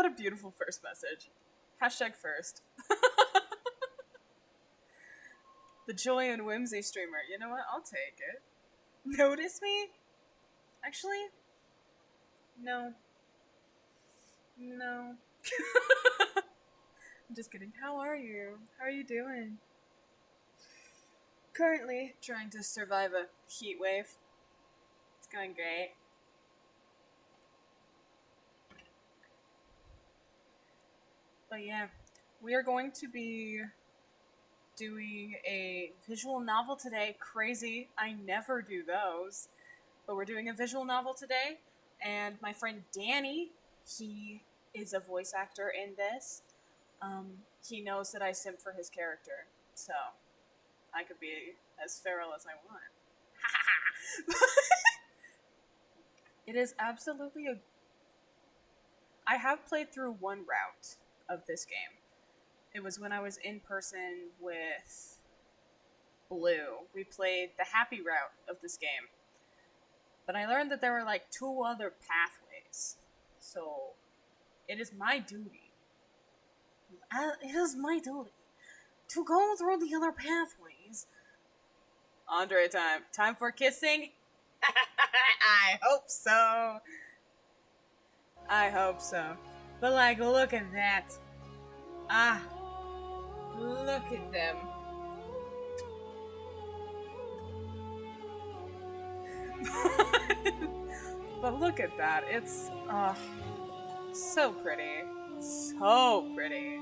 What a beautiful first message. Hashtag first. The joy and whimsy streamer. You know what? I'll take it. Notice me? Actually, no. No. I'm just kidding. How are you? How are you doing? Currently trying to survive a heat wave. It's going great. But yeah, we are going to be doing a visual novel today. Crazy. I never do those. But we're doing a visual novel today. And my friend Danny, he is a voice actor in this. He knows that I simp for his character. So, I could be as feral as I want. It is absolutely a... I have played through one route of this game. It was when I was in person with Blue. We played the happy route of this game. But I learned that there were like 2 other pathways. So, it is my duty. It is my duty to go through the other pathways. Andre time. Time for kissing? I hope so. I hope so. But like, look at that. Ah. Look at them. But look at that. It's, so pretty. So pretty.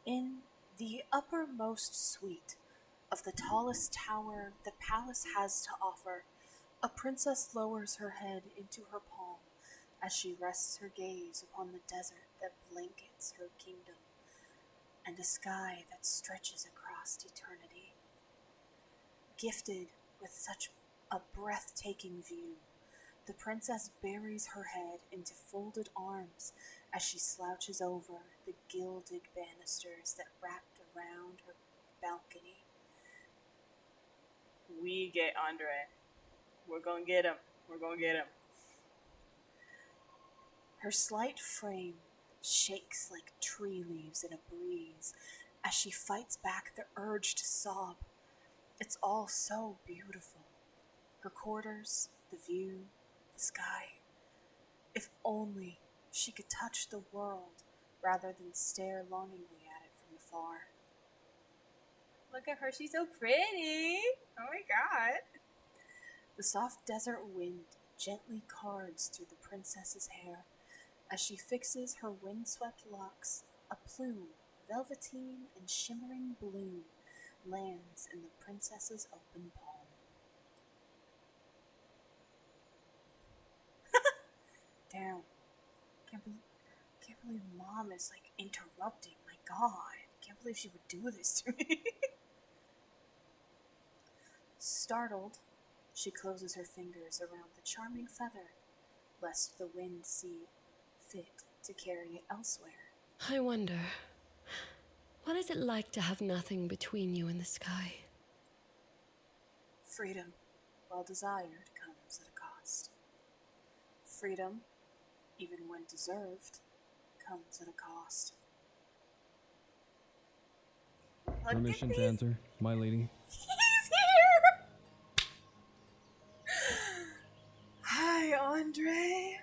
In the uppermost suite of the tallest tower the palace has to offer, a princess lowers her head into her palm as she rests her gaze upon the desert that blankets her kingdom and a sky that stretches across eternity. Gifted with such a breathtaking view, the princess buries her head into folded arms as she slouches over the gilded banisters that wrapped around her balcony. We get Andre. We're gonna get him. We're gonna get him. Her slight frame shakes like tree leaves in a breeze as she fights back the urge to sob. It's all so beautiful. Her quarters, the view, the sky. If only she could touch the world rather than stare longingly at it from afar. Look at her, she's so pretty! Oh my god! The soft desert wind gently cards through the princess's hair. As she fixes her windswept locks, a plume, velveteen and shimmering blue, lands in the princess's open palm. Damn. Can't believe Mom is, like, interrupting. My god. Can't believe she would do this to me. Startled, she closes her fingers around the charming feather, lest the wind see fit to carry it elsewhere. I wonder, what is it like to have nothing between you and the sky? Freedom, well desired, comes at a cost. Freedom, even when deserved, comes at a cost. Permission to enter, my lady. He's here! Hi, Andre.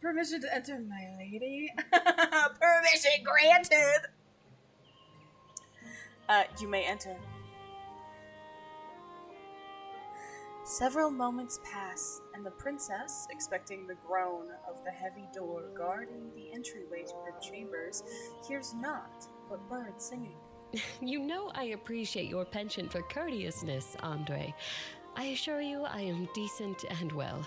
Permission to enter, my lady. Permission granted. You may enter. Several moments pass, and the princess, expecting the groan of the heavy door guarding the entryway to her chambers, hears naught but birds singing. You know I appreciate your penchant for courteousness, Andre. I assure you I am decent and well.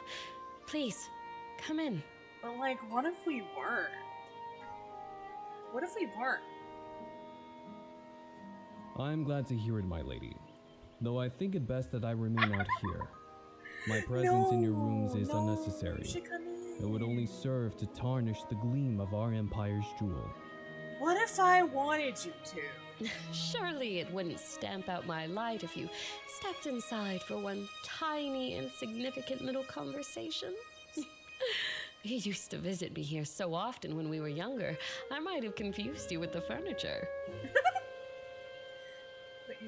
Please, come in. But, like, what if we weren't? What if we weren't? I'm glad to hear it, my lady. Though I think it best that I remain out here. My presence in your rooms is unnecessary. You should come in. It would only serve to tarnish the gleam of our empire's jewel. What if I wanted you to? Surely it wouldn't stamp out my light if you stepped inside for one tiny, insignificant little conversation. You used to visit me here so often when we were younger, I might have confused you with the furniture. But you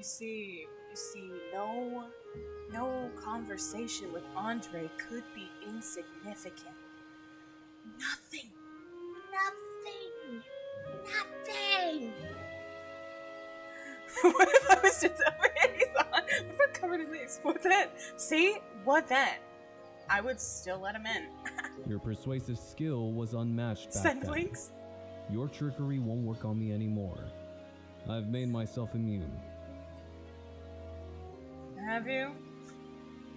see, no conversation with Andre could be insignificant. Nothing. What if I was just what if I'm covered in lace? What then? See? What then? I would still let him in. Your persuasive skill was unmatched back Send then. links? Your trickery won't work on me anymore. I've made myself immune. Have you?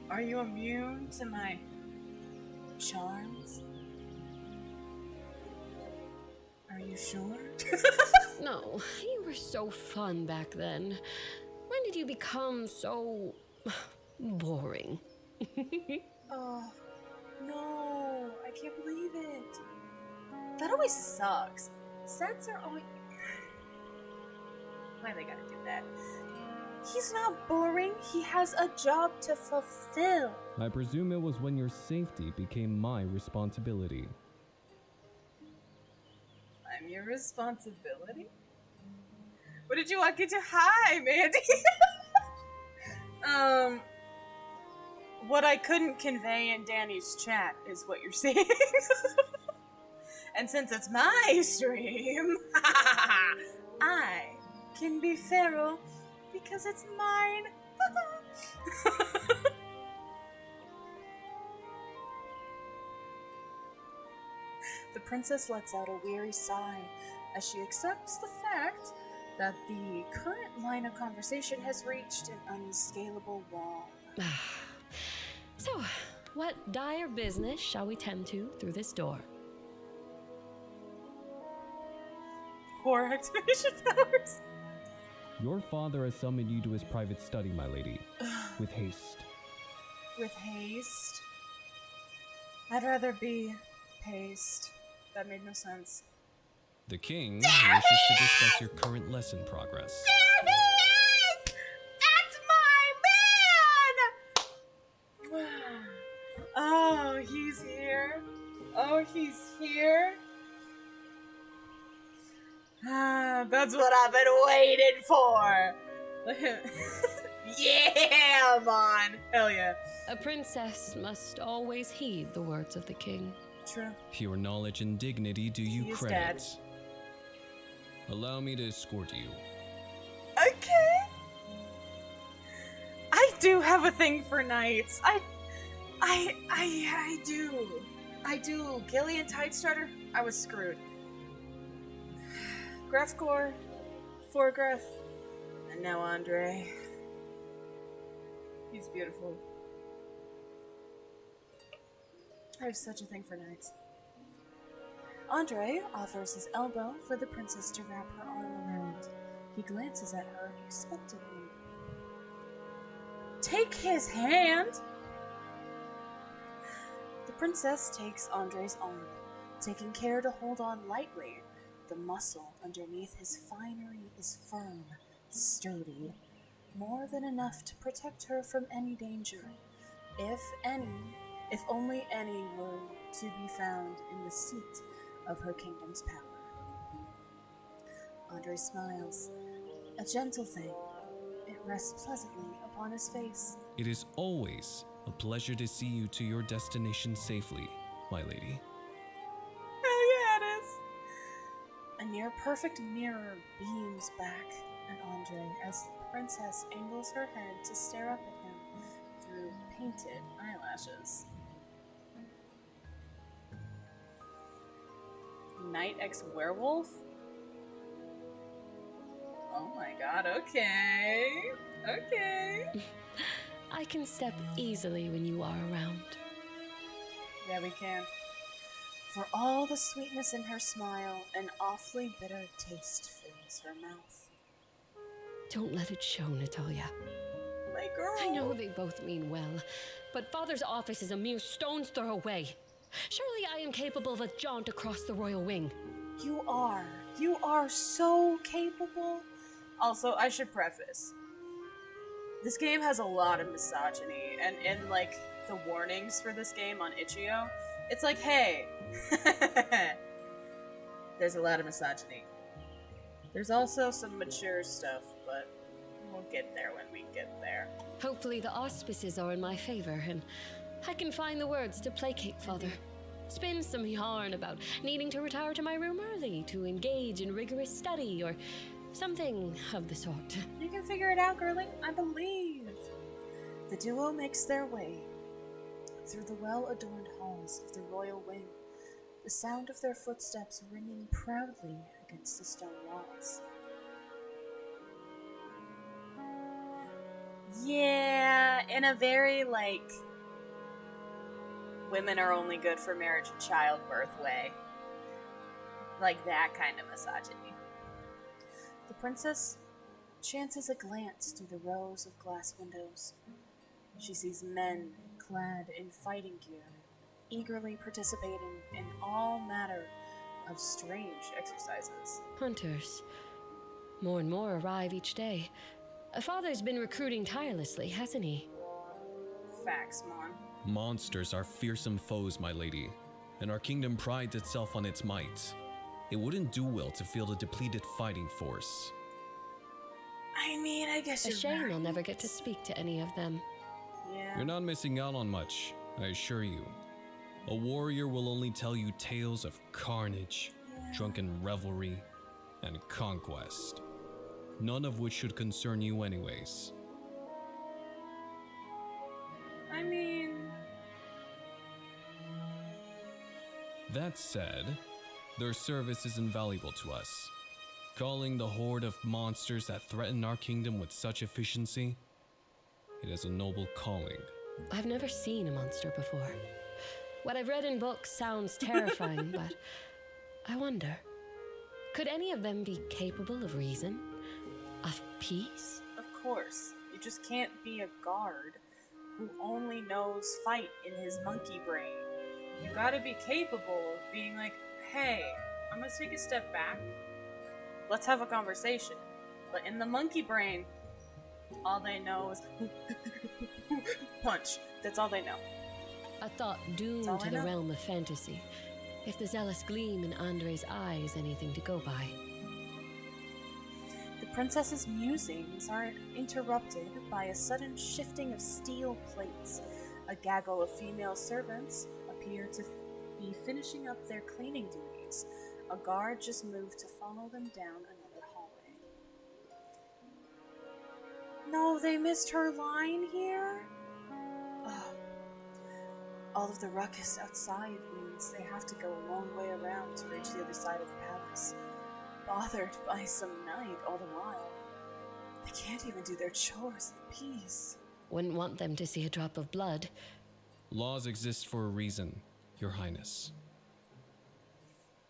Are you immune to my charms? Are you sure? No, you were so fun back then. When did you become so boring? Oh, no, I can't believe it. That always sucks. Sets are always... Why they gotta do that? He's not boring. He has a job to fulfill. I presume it was when your safety became my responsibility. I'm your responsibility? What did you walk into? Hi, Mandy! What I couldn't convey in Danny's chat is what you're saying. And since it's my stream, I can be feral because it's mine. The princess lets out a weary sigh as she accepts the fact that the current line of conversation has reached an unscalable wall. So, what dire business shall we tend to through this door? Horror activation powers. Your father has summoned you to his private study, my lady. With haste. With haste? I'd rather be paced. That made no sense. The king wishes to discuss your current lesson progress. There he is! That's my man! Oh, he's here. Oh, he's here. Ah, that's what I've been waiting for. Yeah, man. Hell yeah. A princess must always heed the words of the king. True. Pure knowledge and dignity do you He is credit. dead. Allow me to escort you. Okay. I do have a thing for knights. I do. I do. Gillian Tidestarter, I was screwed. Grefgor, Forgref, and now Andre. He's beautiful. I have such a thing for knights. Andre offers his elbow for the princess to wrap her arm around. He glances at her expectantly. Take his hand! The princess takes Andre's arm, taking care to hold on lightly. The muscle underneath his finery is firm, sturdy, more than enough to protect her from any danger, if only any were to be found in the seat of her kingdom's power. Andre smiles, a gentle thing. It rests pleasantly upon his face. It is always a pleasure to see you to your destination safely, my lady. Hell yeah, it is! A near-perfect mirror beams back at Andre as the princess angles her head to stare up at him through painted eyelashes. Knight ex-werewolf? Oh my god, okay. Okay. I can step easily when you are around. Yeah, we can. For all the sweetness in her smile, an awfully bitter taste fills her mouth. Don't let it show, Natalia. My girl! I know they both mean well, but Father's office is a mere stone's throw away. Surely I am capable of a jaunt across the royal wing. You are so capable. Also, I should preface, this game has a lot of misogyny, and in, like, the warnings for this game on itch.io, it's like, hey, there's a lot of misogyny. There's also some mature stuff, but we'll get there when we get there. Hopefully the auspices are in my favor, and I can find the words to placate Father. Spin some yarn about needing to retire to my room early to engage in rigorous study, or something of the sort. You can figure it out, girlie. I believe. The duo makes their way through the well-adorned halls of the royal wing, the sound of their footsteps ringing proudly against the stone walls. Yeah, in a very, like, women are only good for marriage and childbirth way. Like that kind of misogyny. The princess chances a glance through the rows of glass windows. She sees men clad in fighting gear, eagerly participating in all manner of strange exercises. Hunters. More and more arrive each day. Father's been recruiting tirelessly, hasn't he? Facts, Mon. Monsters are fearsome foes, my lady, and our kingdom prides itself on its might. It wouldn't do well to field a depleted fighting force. I mean, I guess A you're shame right. I'll never get to speak to any of them. Yeah. You're not missing out on much, I assure you. A warrior will only tell you tales of carnage, drunken revelry, and conquest. None of which should concern you anyways. I mean... That said, their service is invaluable to us. Calling the horde of monsters that threaten our kingdom with such efficiency, it is a noble calling. I've never seen a monster before. What I've read in books sounds terrifying, but I wonder, could any of them be capable of reason? Of peace? Of course. You just can't be a guard who only knows fight in his monkey brain. You gotta be capable of being like, hey, I'm gonna take a step back. Let's have a conversation. But in the monkey brain, all they know is punch. That's all they know. A thought doomed all to I the know. realm of fantasy, if the zealous gleam in Andre's eye is anything to go by. The princess's musings are interrupted by a sudden shifting of steel plates. A gaggle of female servants appear to be finishing up their cleaning duties. A guard just moved to follow them down another hallway. No, they missed her line here? Ugh. All of the ruckus outside means they have to go a long way around to reach the other side of the palace. Bothered by some night all the while. They can't even do their chores in peace. Wouldn't want them to see a drop of blood. Laws exist for a reason, Your Highness.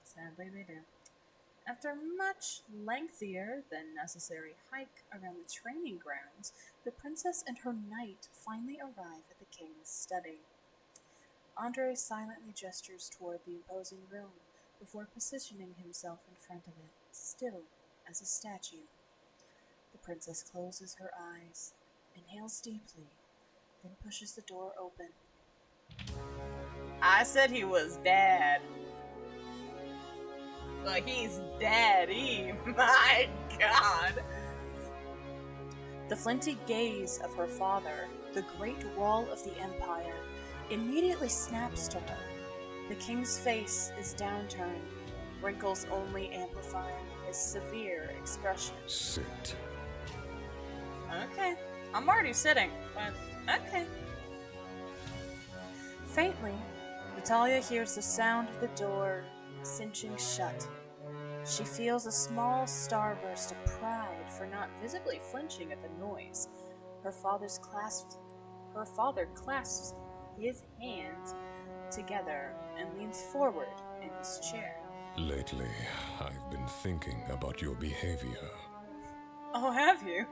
Sadly, they do. After a much lengthier than necessary hike around the training grounds, the princess and her knight finally arrive at the king's study. Andre silently gestures toward the imposing room before positioning himself in front of it, still as a statue. The princess closes her eyes, inhales deeply, then pushes the door open. I said he was dead. But he's dead, my god. The flinty gaze of her father, the great wall of the empire, immediately snaps to her. The king's face is downturned, wrinkles only amplifying his severe expression. Sit. Okay, I'm already sitting, but okay. Faintly, Natalia hears the sound of the door cinching shut. She feels a small starburst of pride for not visibly flinching at the noise. Her father clasps his hands together and leans forward in his chair. Lately, I've been thinking about your behavior. Oh, have you?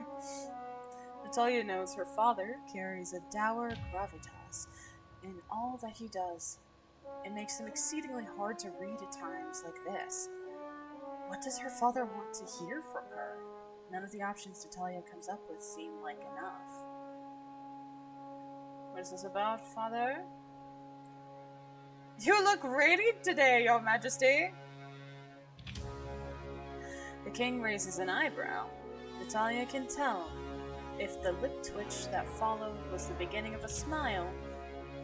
Natalia knows her father carries a dour gravitas in all that he does. It makes him exceedingly hard to read at times like this. What does her father want to hear from her? None of the options Natalia comes up with seem like enough. What is this about, Father? You look radiant today, Your Majesty! The king raises an eyebrow. Natalia can tell if the lip twitch that followed was the beginning of a smile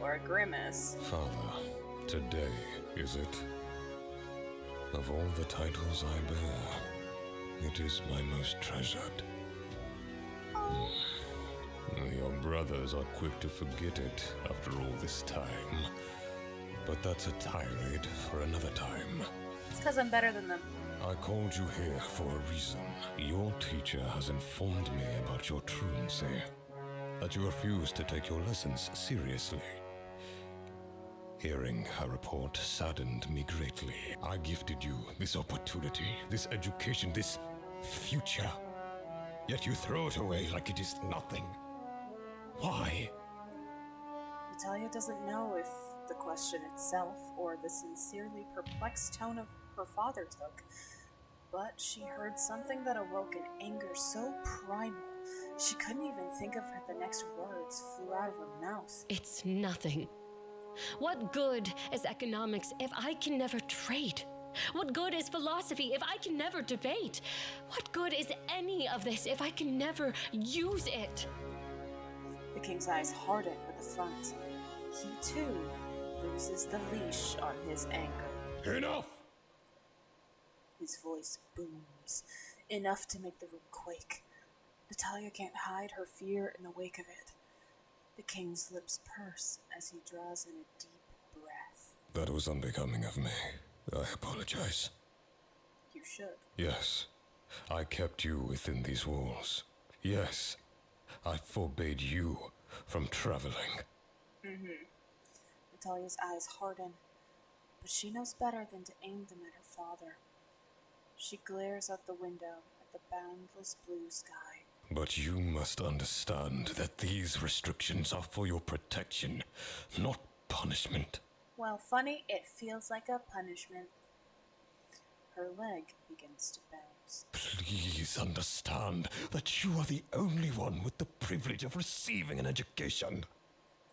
or a grimace. Father, today, is it? Of all the titles I bear, it is my most treasured. Your brothers are quick to forget it after all this time. But that's a tirade for another time. It's because I'm better than them. I called you here for a reason. Your teacher has informed me about your truancy, that you refuse to take your lessons seriously. Hearing her report saddened me greatly. I gifted you this opportunity, this education, this future. Yet you throw it away like it is nothing. Why? Natalia doesn't know if the question itself or the sincerely perplexed tone of her father took, but she heard something that awoke an anger so primal she couldn't even think of the next words flew out of her mouth. It's nothing. What good is economics if I can never trade? What good is philosophy if I can never debate? What good is any of this if I can never use it? The king's eyes harden with affront. He too loses the leash on his anger. Enough! His voice booms, enough to make the room quake. Natalia can't hide her fear in the wake of it. The king's lips purse as he draws in a deep breath. That was unbecoming of me. I apologize. You should. Yes, I kept you within these walls. Yes, I forbade you from traveling. Natalia's eyes harden, but she knows better than to aim them at her father. She glares out the window at the boundless blue sky. But you must understand that these restrictions are for your protection, not punishment. Well, funny, it feels like a punishment. Her leg begins to bounce. Please understand that you are the only one with the privilege of receiving an education.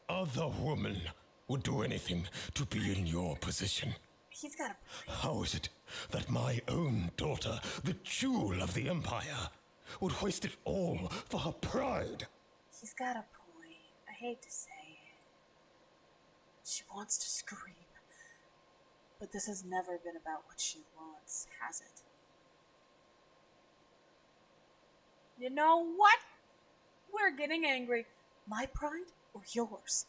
Other women would do anything to be in your position. He's got a point. How is it that my own daughter, the jewel of the Empire, would waste it all for her pride? He's got a point. I hate to say it. She wants to scream. But this has never been about what she wants, has it? You know what? We're getting angry. My pride or yours?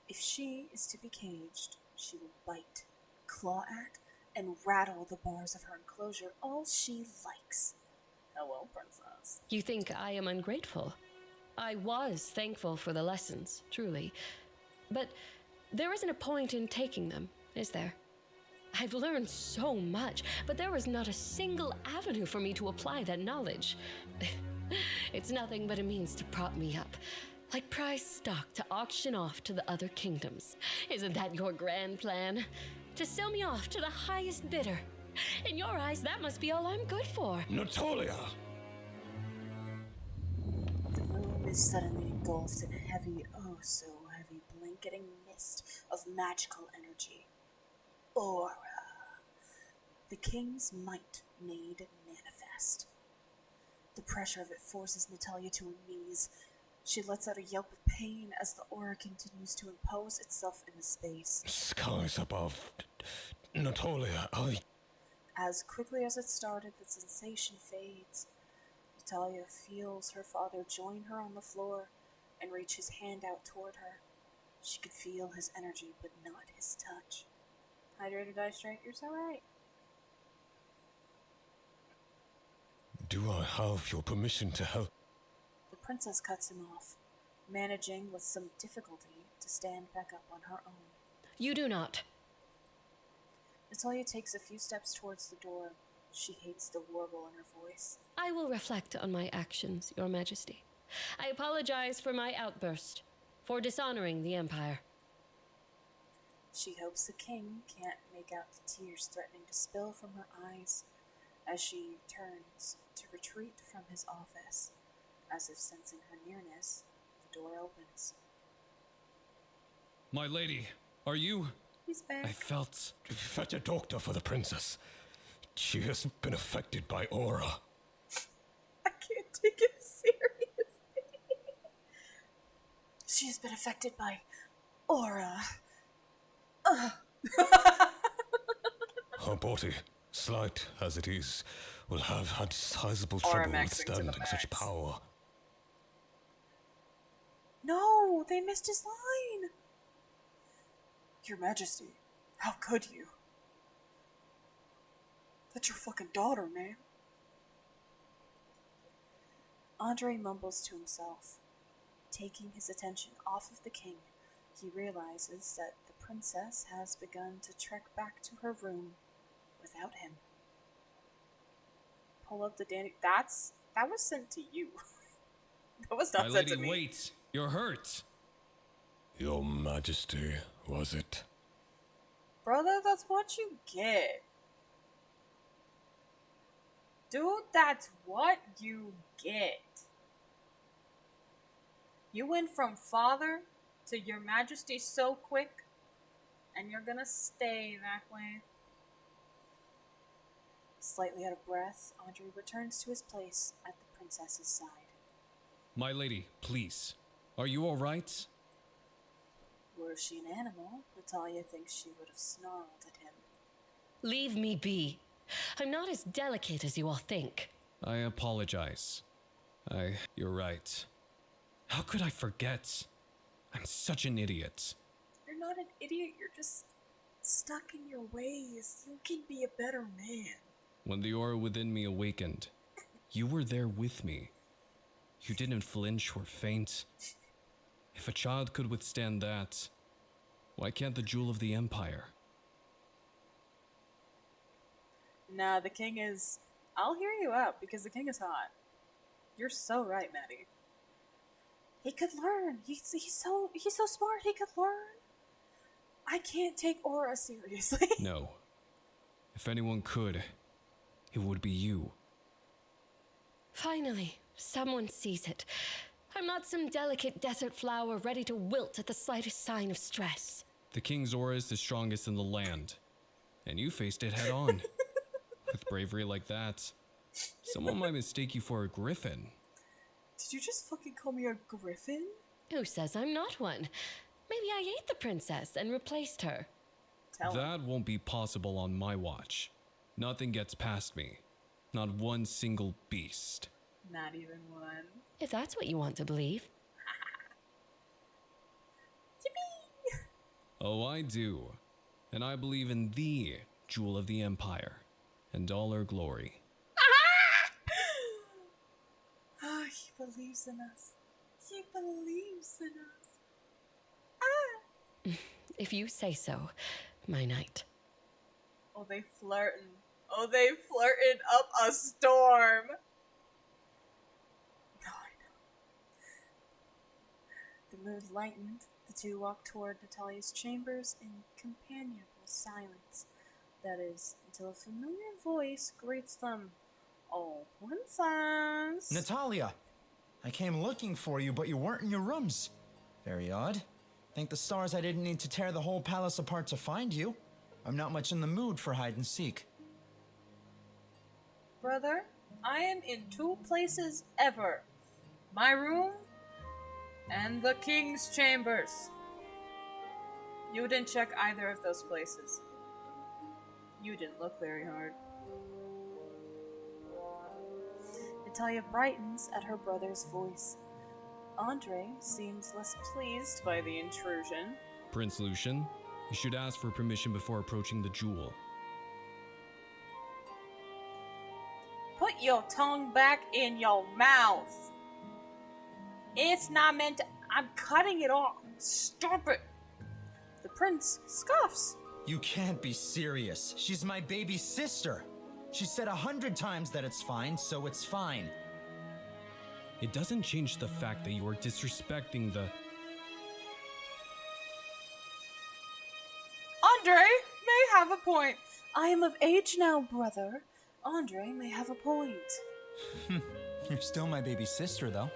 If she is to be caged, she will bite, claw at, and rattle the bars of her enclosure all she likes. Hello, princess. You think I am ungrateful? I was thankful for the lessons, truly. But there isn't a point in taking them, is there? I've learned so much, but there was not a single avenue for me to apply that knowledge. It's nothing but a means to prop me up, like prize stock to auction off to the other kingdoms. Isn't that your grand plan? To sell me off to the highest bidder. In your eyes, that must be all I'm good for. Natalia! The room is suddenly engulfed in a heavy, oh so heavy, blanketing mist of magical energy. Aura. The king's might made manifest. The pressure of it forces Natalia to her knees. She lets out a yelp of pain as the aura continues to impose itself in the space. Skies above. Natalia, As quickly as it started, the sensation fades. Natalia feels her father join her on the floor and reach his hand out toward her. She could feel his energy, but not his touch. Hydrated die straight, you're so right. do I have your permission to help? The princess cuts him off, managing with some difficulty to stand back up on her own. You do not. Natalia takes a few steps towards the door. She hates the warble in her voice. I will reflect on my actions, Your Majesty. I apologize for my outburst, for dishonoring the Empire. She hopes the king can't make out the tears threatening to spill from her eyes as she turns to retreat from his office. As if sensing her nearness, the door opens. My lady, are you? He's back. I felt... Fetch a doctor for the princess. She has been affected by aura. I can't take it seriously. She has been affected by aura. Her body, slight as it is, will have had sizable Aura trouble maxing to the withstanding such max. power. No, they missed his line. Your Majesty, how could you? That's your fucking daughter, man. Andre mumbles to himself. Taking his attention off of the king, he realizes that the princess has begun to trek back to her room without him. Pull up the Danny. That was sent to you. That was not My sent lady, to me. wait! You're hurt! Your Majesty, was it? Brother, that's what you get. Dude, that's what you get. You went from father to your Majesty so quick, and you're gonna stay that way. Slightly out of breath, Andre returns to his place at the princess's side. My lady, please. Are you alright? Were she an animal, Natalia thinks she would have snarled at him. Leave me be. I'm not as delicate as you all think. I apologize. You're right. How could I forget? I'm such an idiot. You're not an idiot, you're just stuck in your ways. You can be a better man. When the aura within me awakened, you were there with me. You didn't flinch or faint. If a child could withstand that, why can't the jewel of the Empire? Nah, the king is... I'll hear you out, because the king is hot. You're so right, Maddie. He could learn. He's so smart. He could learn. I can't take aura seriously. No. If anyone could, it would be you. Finally, someone sees it. I'm not some delicate desert flower ready to wilt at the slightest sign of stress. The king's aura is the strongest in the land, and you faced it head on. With bravery like that, someone might mistake you for a griffin. Did you just fucking call me a griffin? Who says I'm not one? Maybe I ate the princess and replaced her. Tell him. That won't be possible on my watch. Nothing gets past me. Not one single beast. Not even one. If that's what you want to believe. Yippee! Oh, I do. And I believe in the jewel of the Empire and all her glory. Ah, he believes in us. He believes in us. If you say so, my knight. Oh, they flirting. Oh, they flirting up a storm. Oh, I know. The mood lightened. The two walked toward Natalia's chambers in companionable silence. That is, until a familiar voice greets them. Oh, princess. Natalia, I came looking for you, but you weren't in your rooms. Very odd. Thank the stars I didn't need to tear the whole palace apart to find you. I'm not much in the mood for hide and seek. Brother, I am in two places ever. My room and the king's chambers. You didn't check either of those places. You didn't look very hard. Natalia brightens at her brother's voice. Andre seems less pleased by the intrusion. Prince Lucian, you should ask for permission before approaching the jewel. Put your tongue back in your mouth. It's not meant to... I'm cutting it off. Stop it. The prince scoffs. You can't be serious. She's my baby sister. She said 100 times that it's fine, so it's fine. It doesn't change the fact that you are disrespecting the... have a point. I am of age now, brother. Andre may have a point. You're still my baby sister, though.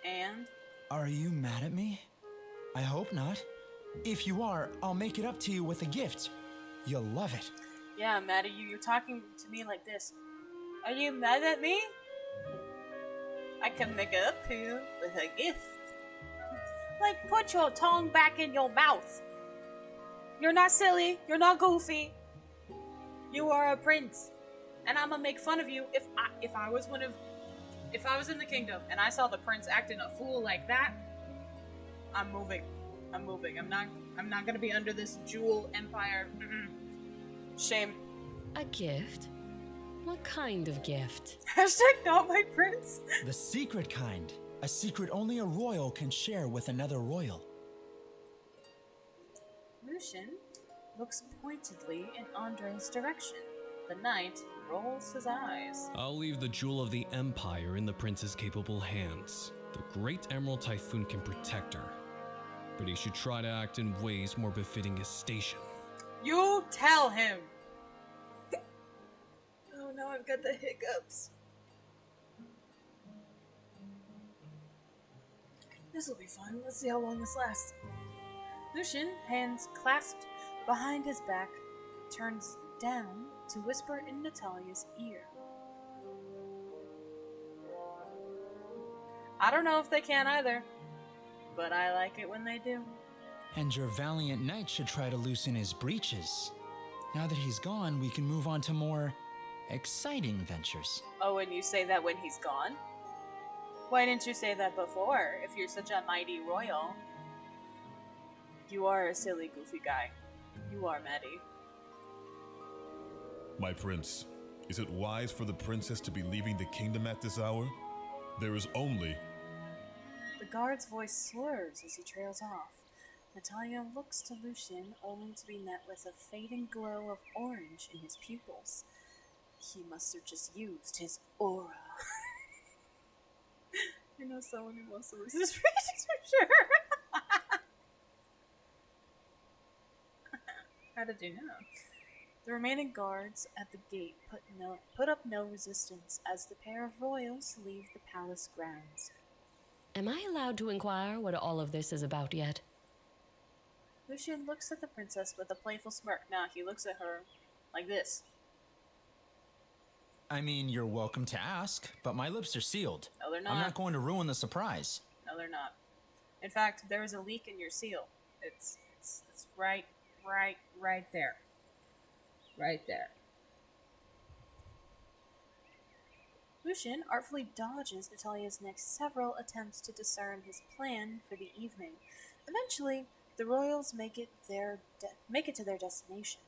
And? Are you mad at me? I hope not. If you are, I'll make it up to you with a gift. You'll love it. Yeah, I'm mad at you. You're talking to me like this. Are you mad at me? I can make it up to you with a gift. Like, put your tongue back in your mouth. You're not silly. You're not goofy. You are a prince. And I'm gonna make fun of you if I was in the kingdom and I saw the prince acting a fool like that. I'm moving. I'm not gonna be under this jewel empire. Shame. A gift? What kind of gift? Hashtag not my prince. The secret kind. A secret only a royal can share with another royal. Lucian looks pointedly in Andre's direction. The knight rolls his eyes. I'll leave the jewel of the Empire in the prince's capable hands. The great Emerald Typhoon can protect her, but he should try to act in ways more befitting his station. You tell him! Oh no, I've got the hiccups. This'll be fun. Let's see how long this lasts. Lucian, hands clasped behind his back, turns down to whisper in Natalia's ear. I don't know if they can either, but I like it when they do. And your valiant knight should try to loosen his breeches. Now that he's gone, we can move on to more exciting ventures. Oh, and you say that when he's gone? Why didn't you say that before, if you're such a mighty royal? You are a silly, goofy guy. You are, Maddie. My prince, is it wise for the princess to be leaving the kingdom at this hour? There is only... The guard's voice slurs as he trails off. Natalia looks to Lucian, only to be met with a fading glow of orange in his pupils. He must have just used his aura. I know someone who wants to lose his breathing for sure. How did you know? The remaining guards at the gate put up no resistance as the pair of royals leave the palace grounds. Am I allowed to inquire what all of this is about yet? Lucian looks at the princess with a playful smirk. Now he looks at her like this. I mean, you're welcome to ask, but my lips are sealed. No, they're not. I'm not going to ruin the surprise. No, they're not. In fact, there is a leak in your seal. It's right there. Right there. Lucian artfully dodges Natalia's next several attempts to discern his plan for the evening. Eventually, the royals make it to their destination,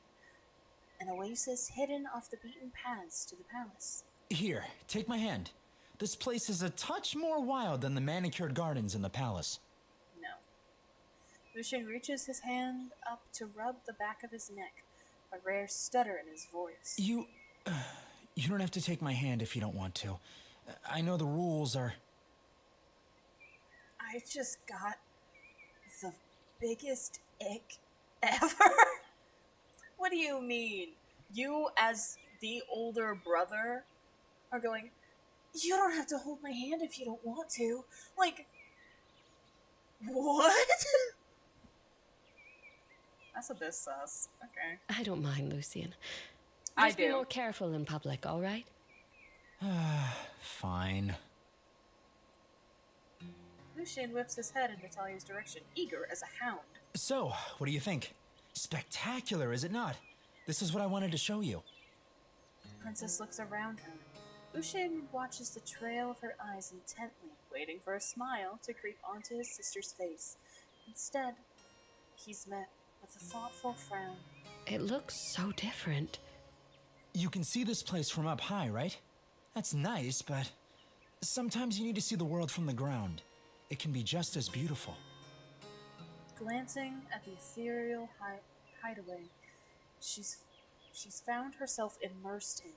an oasis hidden off the beaten paths to the palace. Here, take my hand. This place is a touch more wild than the manicured gardens in the palace. No. Lucian reaches his hand up to rub the back of his neck, a rare stutter in his voice. You don't have to take my hand if you don't want to. I know the rules are... I just got the biggest ick ever. What do you mean? You, as the older brother, are going, you don't have to hold my hand if you don't want to. Like, what? That's a bit sus. Okay. I don't mind, Lucian. I Just be do. more careful in public, all right? Fine. Lucian whips his head in Natalia's direction, eager as a hound. So, what do you think? Spectacular, is it not? This is what I wanted to show you. The princess looks around her. Lucian watches the trail of her eyes intently, waiting for a smile to creep onto his sister's face. Instead, he's met with a thoughtful frown. It looks so different. You can see this place from up high, right? That's nice, but sometimes you need to see the world from the ground. It can be just as beautiful. Glancing at the ethereal hideaway she's found herself immersed in,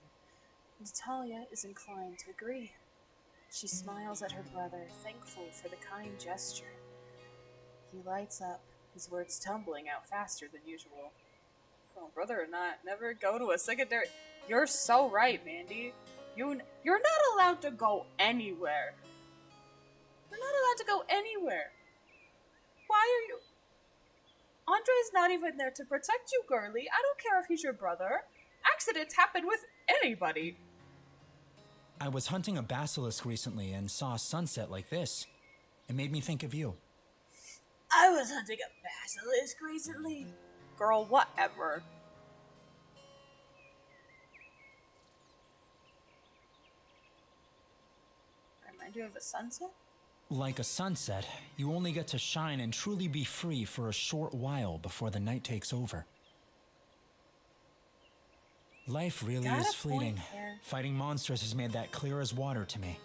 Natalia is inclined to agree. She smiles at her brother, thankful for the kind gesture. He lights up, his words tumbling out faster than usual. Oh, brother or not, never go to a secondary. You're so right, Mandy. You're not allowed to go anywhere. You're not allowed to go anywhere. Why are you? Andre's not even there to protect you, girly. I don't care if he's your brother. Accidents happen with anybody. I was hunting a basilisk recently and saw a sunset like this. It made me think of you. I was hunting a basilisk recently. Girl, whatever. Remind you of a sunset? Like a sunset, you only get to shine and truly be free for a short while before the night takes over. Life really Got is a fleeting. point there. Fighting monsters has made that clear as water to me.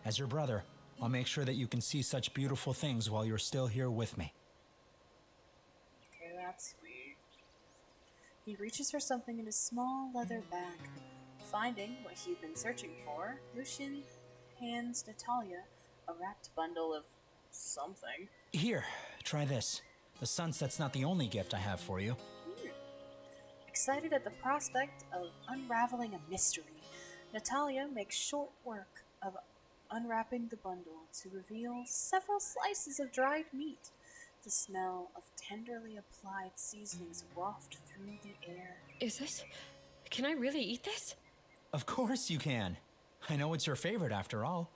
As your brother, I'll make sure that you can see such beautiful things while you're still here with me. Okay, that's sweet. He reaches for something in his small leather bag. Finding what he'd been searching for, Lucian hands Natalia a wrapped bundle of something. Here, try this. The sunset's not the only gift I have for you. Excited at the prospect of unraveling a mystery, Natalia makes short work of unwrapping the bundle to reveal several slices of dried meat. The smell of tenderly applied seasonings waft through the air. Is this... Can I really eat this? Of course you can. I know it's your favorite after all.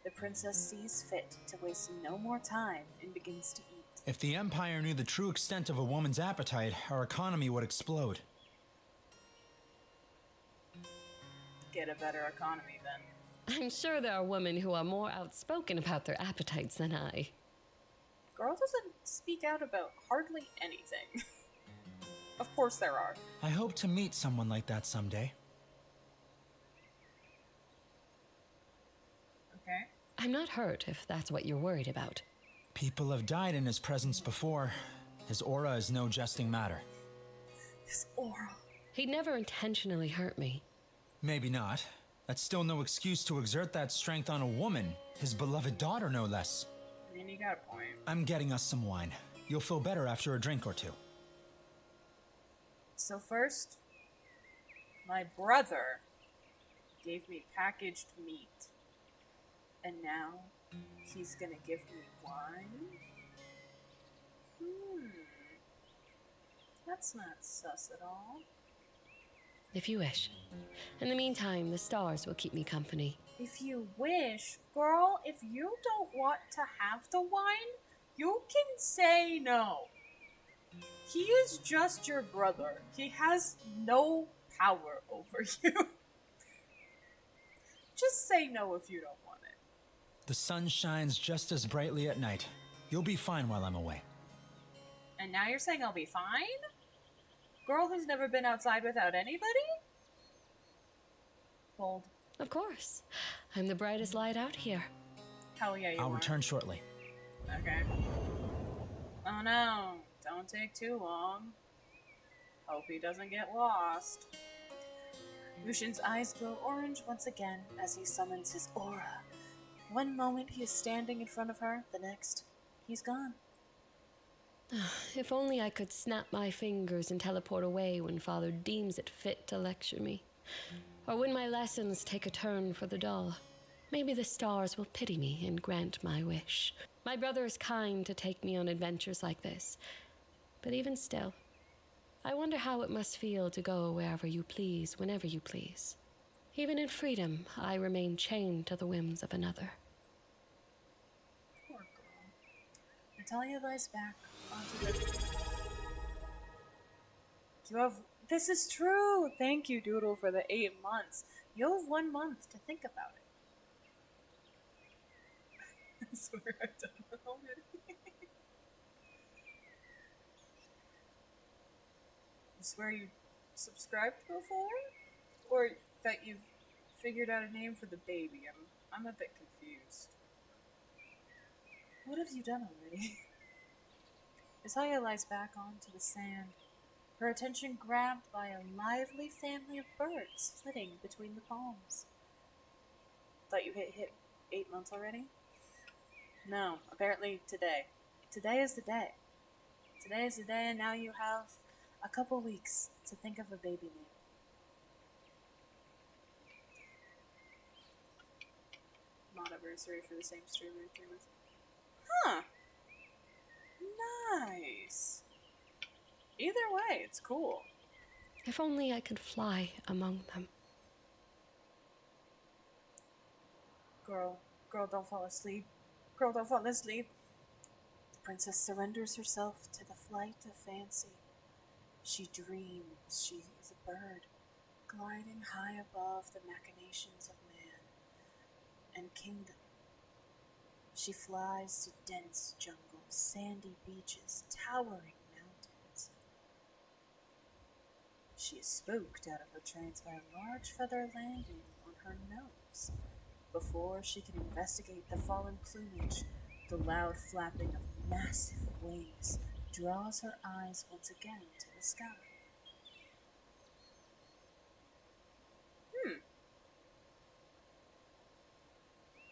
The princess sees fit to waste no more time and begins to eat. If the Empire knew the true extent of a woman's appetite, our economy would explode. Get a better economy then. I'm sure there are women who are more outspoken about their appetites than I. Girl doesn't speak out about hardly anything. Of course there are. I hope to meet someone like that someday. Okay. I'm not hurt if that's what you're worried about. People have died in his presence before. His aura is no jesting matter. His aura. He'd never intentionally hurt me. Maybe not. That's still no excuse to exert that strength on a woman, his beloved daughter no less. I mean, you got a point. I'm getting us some wine. You'll feel better after a drink or two. So first, my brother gave me packaged meat. And now he's gonna give me wine? That's not sus at all. If you wish. In the meantime, the stars will keep me company. If you wish, girl, if you don't want to have the wine, you can say no. He is just your brother. He has no power over you. Just say no if you don't want it. The sun shines just as brightly at night. You'll be fine while I'm away. And now you're saying I'll be fine? Girl who's never been outside without anybody? Bold. Of course. I'm the brightest light out here. Hell yeah, you I'll are. return shortly. Okay. Oh no. Don't take too long. Hope he doesn't get lost. Lucian's eyes glow orange once again as he summons his aura. One moment he is standing in front of her, the next, he's gone. If only I could snap my fingers and teleport away when Father deems it fit to lecture me. Or when my lessons take a turn for the dull. Maybe the stars will pity me and grant my wish. My brother is kind to take me on adventures like this. But even still, I wonder how it must feel to go wherever you please, whenever you please. Even in freedom, I remain chained to the whims of another. Poor girl. Natalia lies back onto the... You have... This is true! Thank you, Doodle, for the 8 months. You have 1 month to think about it. I swear I've done that already. You swear you subscribed before? Or that you've figured out a name for the baby? I'm a bit confused. What have you done already? Isaiah lies back onto the sand, her attention grabbed by a lively family of birds flitting between the palms. Thought you hit 8 months already? No, apparently today. Today is the day. Today is the day, and now you have a couple weeks to think of a baby name. Modiversary for the same streamer. Huh. Nice. Either way, it's cool. If only I could fly among them. Girl, don't fall asleep. Girl, don't fall asleep. The princess surrenders herself to the flight of fancy. She dreams she is a bird, gliding high above the machinations of man and kingdom. She flies to dense jungles, sandy beaches, towering mountains. She is spooked out of her trance by a large feather landing on her nose. Before she can investigate the fallen plumage, the loud flapping of massive wings draws her eyes once again to the sky.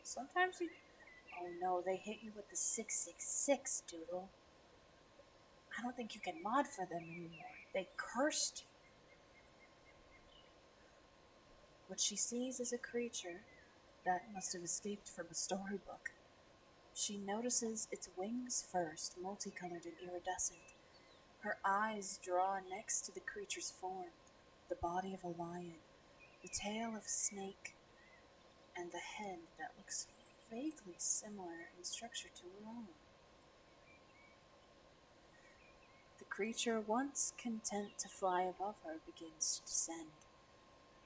Sometimes you... Oh no, they hit you with the 666, Doodle. I don't think you can mod for them anymore. They cursed you. What she sees is a creature that must have escaped from a storybook. She notices its wings first, multicolored and iridescent. Her eyes draw next to the creature's form, the body of a lion, the tail of a snake, and the head that looks vaguely similar in structure to her own. The creature, once content to fly above her, begins to descend,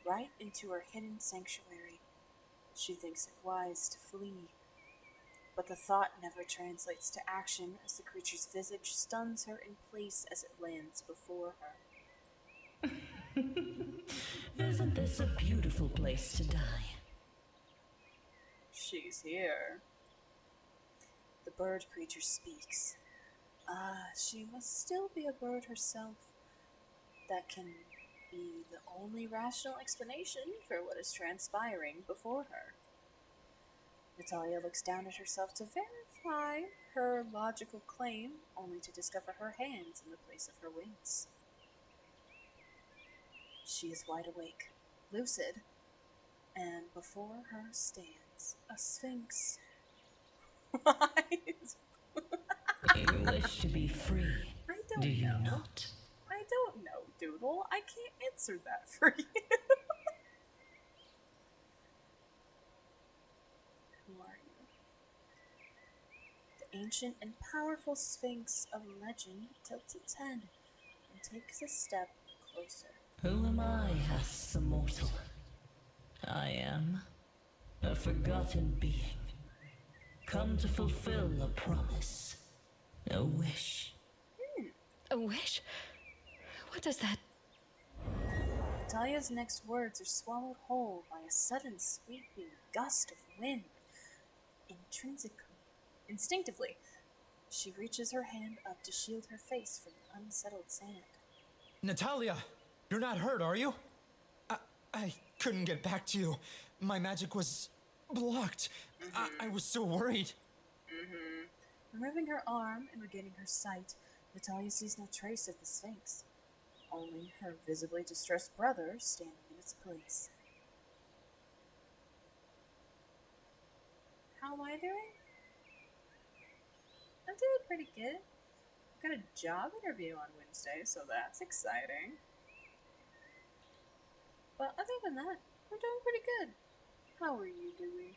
right into her hidden sanctuary. She thinks it wise to flee, but the thought never translates to action as the creature's visage stuns her in place as it lands before her. Isn't this a beautiful place to die? She's here. The bird creature speaks. She must still be a bird herself. That can be the only rational explanation for what is transpiring before her. Natalia looks down at herself to verify her logical claim, only to discover her hands in the place of her wings. She is wide awake, lucid, and before her stands a sphinx. Why? You wish to be free, I don't do you know. not? I don't know, Doodle. I can't answer that for you. Who are you? The ancient and powerful Sphinx of legend tilts its head and takes a step closer. Who am I, asks the mortal? I am a forgotten being, come to fulfill a promise, a wish. A wish? What does that... Natalia's next words are swallowed whole by a sudden sweeping gust of wind. Instinctively, she reaches her hand up to shield her face from the unsettled sand. Natalia, you're not hurt, are you? I couldn't get back to you. My magic was blocked. I was so worried. Removing her arm and regaining her sight, Natalia sees no trace of the Sphinx, only her visibly distressed brother standing in its place. How am I doing? I'm doing pretty good. I've got a job interview on Wednesday, so that's exciting. But other than that, I'm doing pretty good. How are you doing?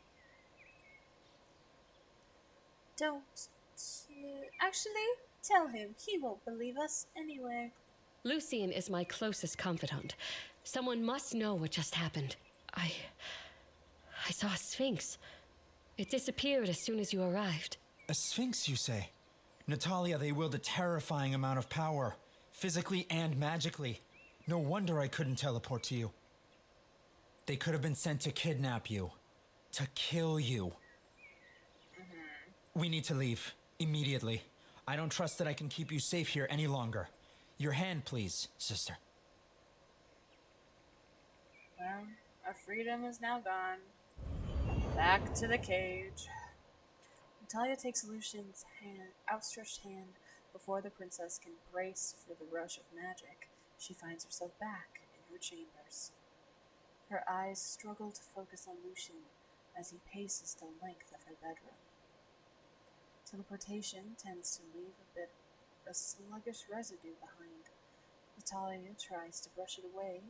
Don't. Actually, tell him. He won't believe us anyway. Lucian is my closest confidant. Someone must know what just happened. I saw a sphinx. It disappeared as soon as you arrived. A sphinx, you say? Natalia, they wield a terrifying amount of power, physically and magically. No wonder I couldn't teleport to you. They could have been sent to kidnap you, to kill you. We need to leave, immediately. I don't trust that I can keep you safe here any longer. Your hand, please, sister. Well, our freedom is now gone. Back to the cage. Natalia takes Lucian's outstretched hand Before the princess can brace for the rush of magic, she finds herself back in her chambers. Her eyes struggle to focus on Lucian as he paces the length of her bedroom. Teleportation tends to leave a sluggish residue behind. Natalia tries to brush it away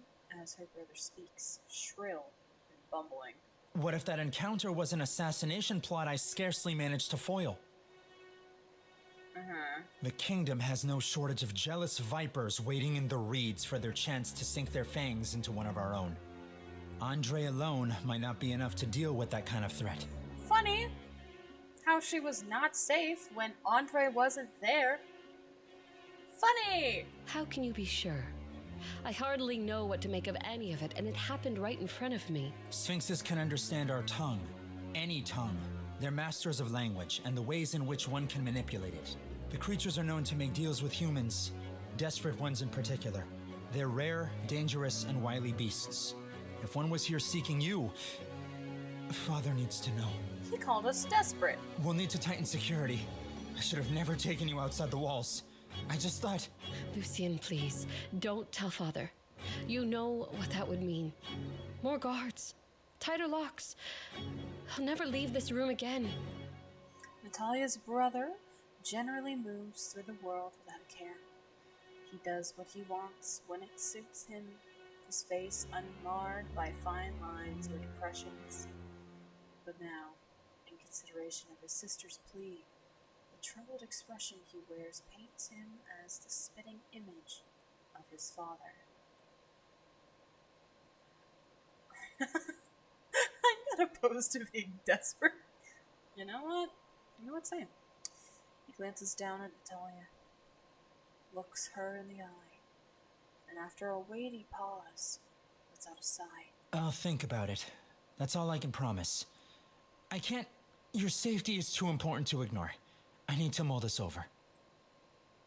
as her brother speaks, shrill and bumbling. What if that encounter was an assassination plot I scarcely managed to foil? The kingdom has no shortage of jealous vipers waiting in the reeds for their chance to sink their fangs into one of our own. Andre alone might not be enough to deal with that kind of threat. Funny how she was not safe when Andre wasn't there. Funny! How can you be sure? I hardly know what to make of any of it, and it happened right in front of me. Sphinxes can understand our tongue. Any tongue. They're masters of language and the ways in which one can manipulate it. The creatures are known to make deals with humans, desperate ones in particular. They're rare, dangerous, and wily beasts. If one was here seeking you, Father needs to know. He called us desperate. We'll need to tighten security. I should have never taken you outside the walls. I just thought... Lucian, please, don't tell Father. You know what that would mean. More guards. Tighter locks. I'll never leave this room again. Natalia's brother generally moves through the world without a care. He does what he wants when it suits him, his face unmarred by fine lines or depressions. But now, in consideration of his sister's plea, the troubled expression he wears paints him as the spitting image of his father. I'm not opposed to being desperate. You know what? You know what, Sam? He glances down at Natalia, looks her in the eye, and after a weighty pause, lets out a sigh. I'll think about it. That's all I can promise. I can't... Your safety is too important to ignore. I need to mull this over.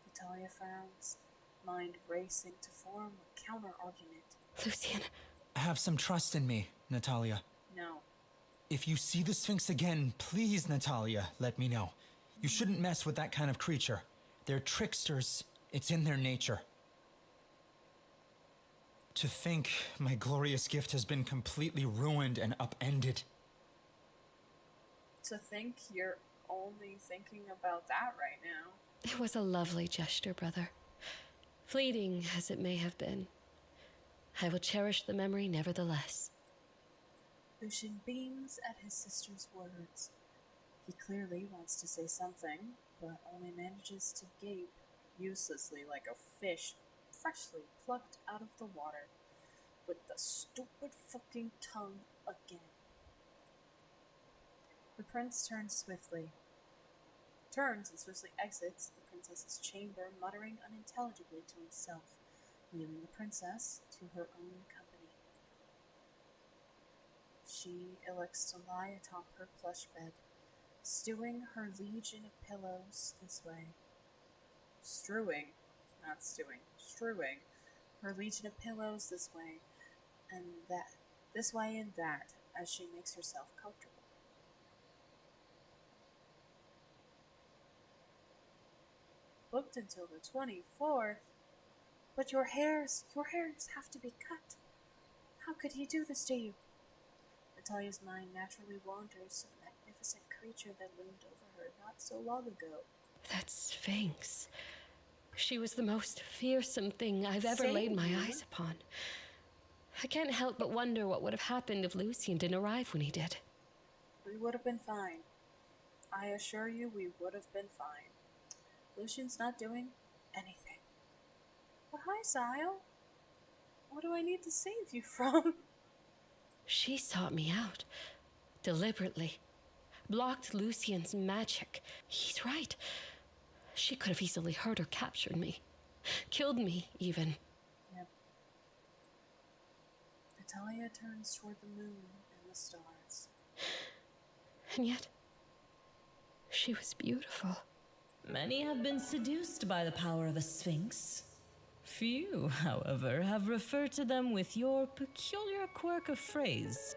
Natalia frowns, mind racing to form a counter-argument. Lucian. Have some trust in me, Natalia. No. If you see the Sphinx again, please, Natalia, let me know. You shouldn't mess with that kind of creature. They're tricksters. It's in their nature. To think my glorious gift has been completely ruined and upended. To think you're only thinking about that right now. It was a lovely gesture, brother. Fleeting as it may have been. I will cherish the memory nevertheless. Lucian beams at his sister's words. He clearly wants to say something, but only manages to gape uselessly like a fish freshly plucked out of the water, with the stupid fucking tongue again. The prince turns and swiftly exits the princess's chamber, muttering unintelligibly to himself, leaving the princess to her own company. She elects to lie atop her plush bed, stewing her legion of pillows this way. Strewing her legion of pillows this way and that, this way and that, as she makes herself comfortable. Booked until the 24th. But your hairs have to be cut. How could he do this to you? Natalia's mind naturally wanders to the magnificent creature that loomed over her not so long ago. That Sphinx. She was the most fearsome thing I've ever laid my eyes upon. I can't help but wonder what would have happened if Lucian didn't arrive when he did. We would have been fine. I assure you we would have been fine. Lucian's not doing anything. But hi, Zyle. What do I need to save you from? She sought me out. Deliberately. Blocked Lucian's magic. He's right. She could have easily hurt or captured me. Killed me, even. Yep. Natalia turns toward the moon and the stars. And yet, she was beautiful. Many have been seduced by the power of a sphinx. Few, however, have referred to them with your peculiar quirk of phrase.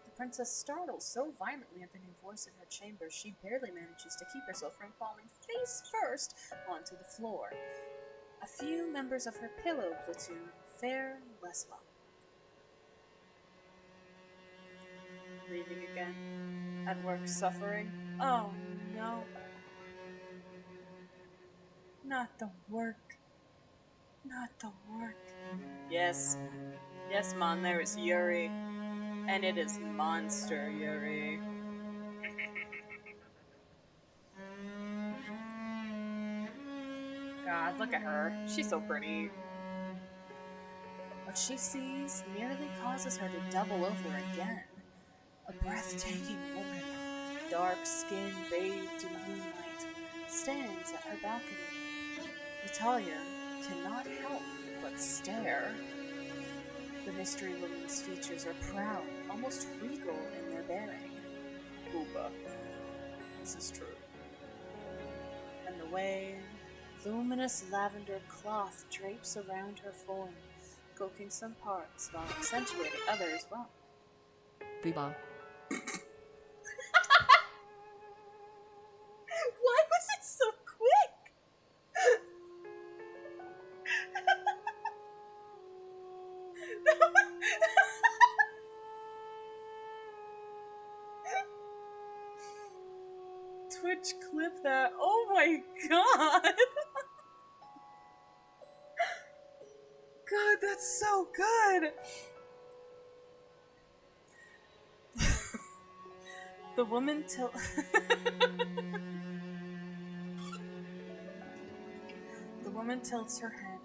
The princess startles so violently at the new voice in her chamber, she barely manages to keep herself from falling face first onto the floor. A few members of her pillow platoon fare less well. Leaving again. At work suffering. Oh no. Not the work. Not the work. Yes. Yes, Mon, there is Yuri. And it is monster Yuri. God, look at her. She's so pretty. What she sees nearly causes her to double over again. A breathtaking woman, dark skin bathed in moonlight, stands at her balcony. Natalia cannot help but stare. The mystery woman's features are proud, almost regal in their bearing. Booba. This is true. And the way luminous lavender cloth drapes around her form, cloaking some parts while accentuating others well. Booba. Why was it so quick? Twitch clip that. Oh my god. God, that's so good. The woman The woman tilts her head,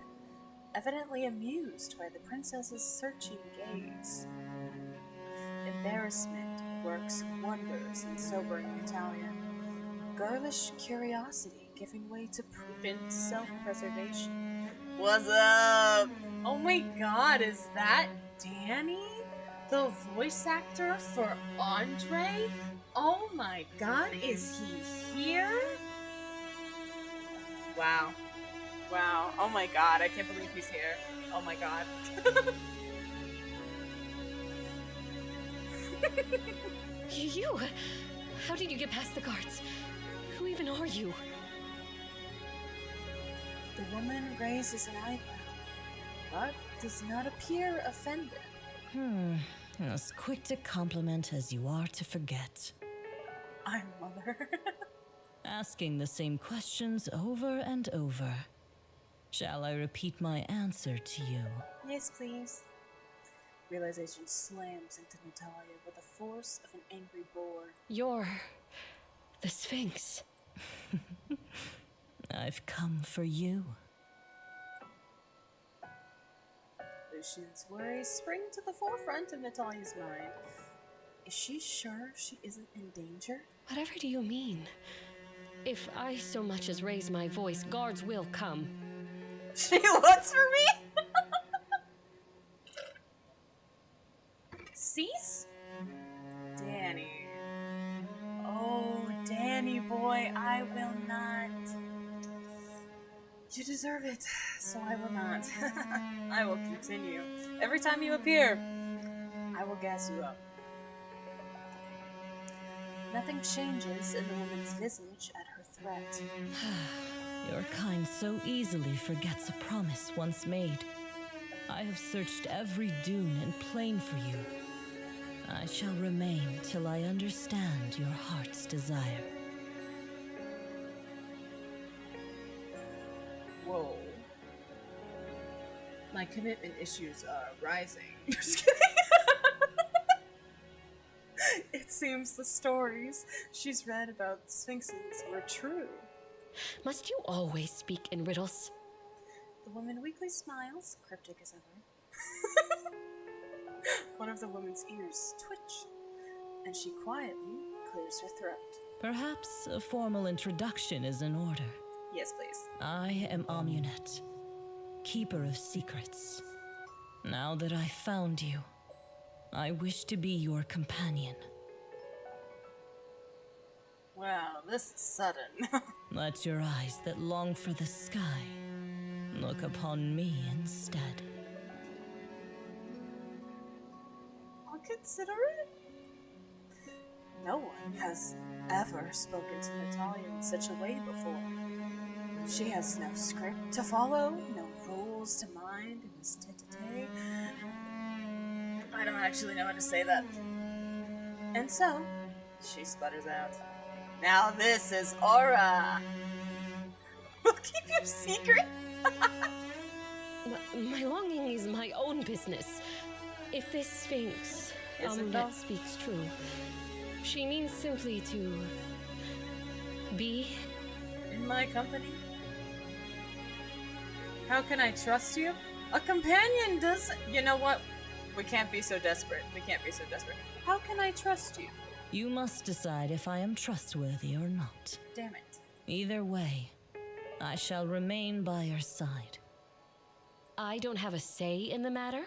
evidently amused by the princess's searching gaze. Embarrassment works wonders in sobering Natalia. Girlish curiosity giving way to prudent self-preservation. What's up? Oh my god, is that Danny? The voice actor for Andre? Oh my god, is he here? Wow. Wow. Oh my god, I can't believe he's here. Oh my god. You? How did you get past the guards? Who even are you? The woman raises an eyebrow, but does not appear offended. As quick to compliment as you are to forget. I'm mother. Asking the same questions over and over. Shall I repeat my answer to you? Yes, please. Realization slams into Natalia with the force of an angry boar. You're the Sphinx. I've come for you. Lucian's worries spring to the forefront of Natalia's mind. Is she sure she isn't in danger? Whatever do you mean? If I so much as raise my voice, guards will come. She looks for me? Cease? Danny. Oh, Danny boy, I will not. You deserve it, so I will not. I will continue. Every time you appear, I will gas you up. Nothing changes in the woman's visage at her threat. Your kind so easily forgets a promise once made. I have searched every dune and plain for you. I shall remain till I understand your heart's desire. Whoa. My commitment issues are rising. Just kidding. It seems the stories she's read about sphinxes were true. Must you always speak in riddles? The woman weakly smiles, cryptic as ever. One of the woman's ears twitch, and she quietly clears her throat. Perhaps a formal introduction is in order. Yes, please. I am Amunet, keeper of secrets. Now that I found you, I wish to be your companion. Wow, this is sudden. Let your eyes that long for the sky look upon me instead. I'll consider it. No one has ever spoken to Natalia in such a way before. She has no script to follow, no rules to mind in this tete-a-tete. I don't actually know how to say that. And so, she sputters out, "Now this is Aura! We'll keep your secret?" My longing is my own business. If this Sphinx, Is it though? Amunet, speaks true, she means simply to be. In my company? How can I trust you? A companion does... You know what? We can't be so desperate. How can I trust you? You must decide if I am trustworthy or not. Damn it. Either way, I shall remain by your side. I don't have a say in the matter?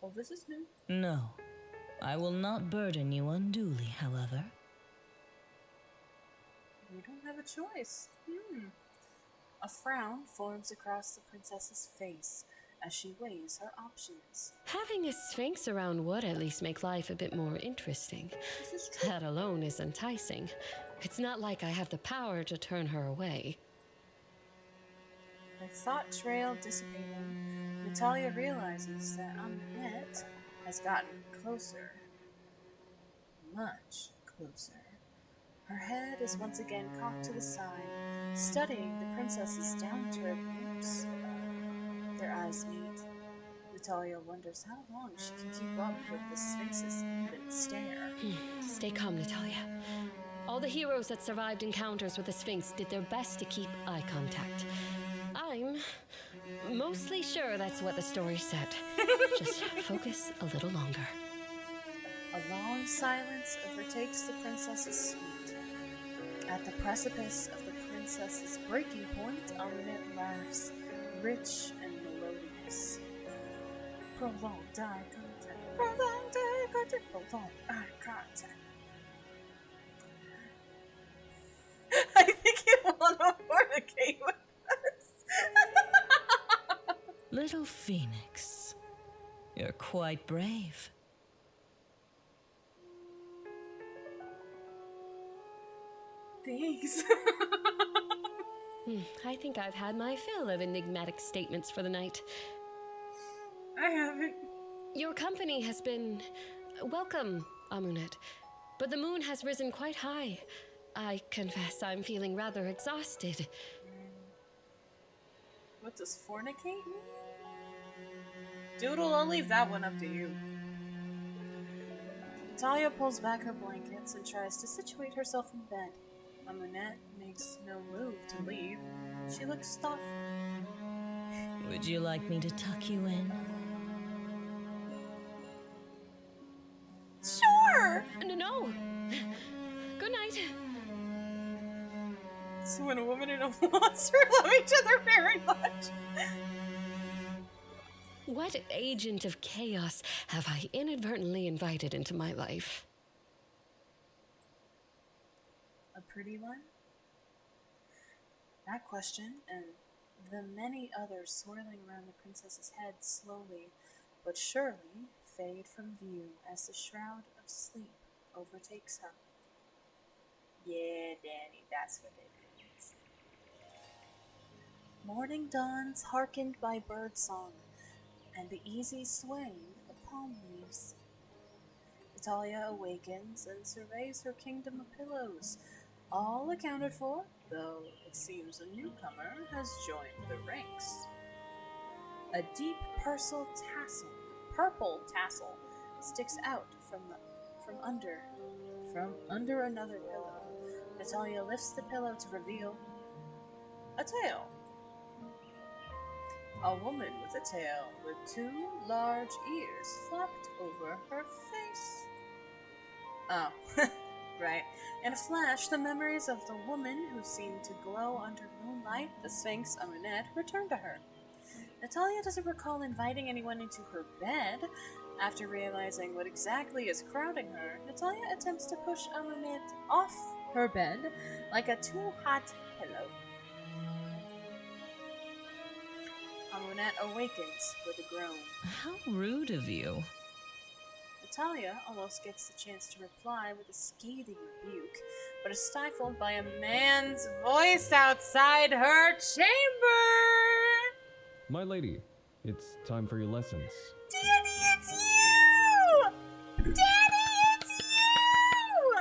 Well, this is new. No, I will not burden you unduly, however. We don't have a choice. A frown forms across the princess's face as she weighs her options. Having a Sphinx around would at least make life a bit more interesting. This is true. That alone is enticing. It's not like I have the power to turn her away. Her thought trail dissipating, Natalia realizes that Amunet has gotten closer. Much closer. Her head is once again cocked to the side, studying the princess's down-turned lips. Their eyes meet. Natalia wonders how long she can keep up with the Sphinx's even stare. Stay calm, Natalia. All the heroes that survived encounters with the Sphinx did their best to keep eye contact. I'm mostly sure that's what the story said. Just focus a little longer. A long silence overtakes the princess's suite. At the precipice of the princess's breaking point, Amunet laughs, rich and melodious. Prolonged eye contact. Prolonged eye contact. Prolonged eye contact. I think you want to fornicate with us. Little Phoenix, you're quite brave. Thanks. I think I've had my fill of enigmatic statements for the night. I haven't. Your company has been welcome, Amunet, but the moon has risen quite high. I confess I'm feeling rather exhausted. What does fornicate mean? Doodle, I'll leave that one up to you. Natalia pulls back her blankets and tries to situate herself in bed. Amunet makes no move to leave. She looks thoughtful. Would you like me to tuck you in? Sure! No. Good night. So when a woman and a monster love each other very much. What agent of chaos have I inadvertently invited into my life? A pretty one? That question, and the many others swirling around the princess's head slowly but surely fade from view as the shroud of sleep overtakes her. Yeah, Danny, that's what it means. Morning dawns, hearkened by birdsong and the easy swaying of palm leaves. Natalia awakens and surveys her kingdom of pillows, all accounted for, though it seems a newcomer has joined the ranks. A deep purple tassel sticks out from under another pillow. Natalia lifts the pillow to reveal a tail. A woman with a tail with two large ears flapped over her face. Oh, right. In a flash, the memories of the woman who seemed to glow under moonlight, the Sphinx Amunet, return to her. Natalia doesn't recall inviting anyone into her bed. After realizing what exactly is crowding her, Natalia attempts to push Amunet off her bed like a too-hot pillow. Amunet awakens with a groan. How rude of you. Natalia almost gets the chance to reply with a scathing rebuke, but is stifled by a man's voice outside her chamber! My lady, it's time for your lessons. Danny, it's you! Danny, it's you!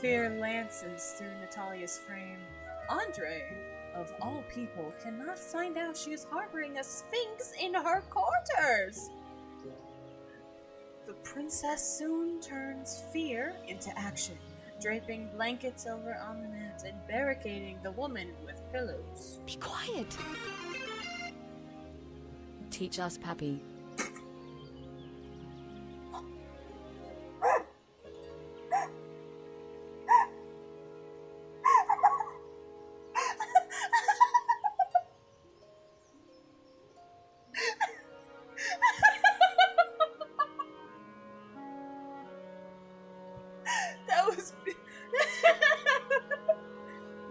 Fear lances through Natalia's frame. Andre, of all people, cannot find out she is harboring a sphinx in her quarters. The princess soon turns fear into action, draping blankets over Amunet and barricading the woman with pillows. Be quiet. Teach us, Pappy.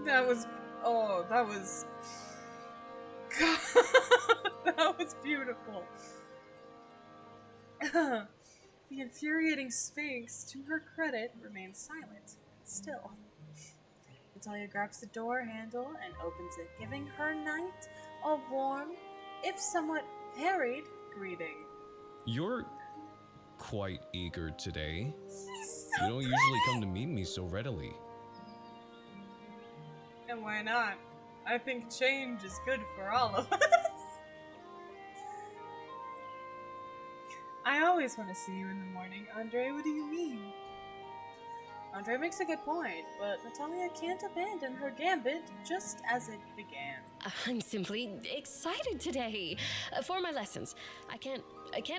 That was... that was... God, that was beautiful. The infuriating Sphinx, to her credit, remains silent. Still. Natalia grabs the door handle and opens it, giving her knight a warm, if somewhat harried, greeting. You're quite eager today. He's You don't usually come to meet me so readily. And why not? I think change is good for all of us. I always want to see you in the morning, Andre. What do you mean? Andre makes a good point, but Natalia can't abandon her gambit just as it began. I'm simply excited today for my lessons. I can't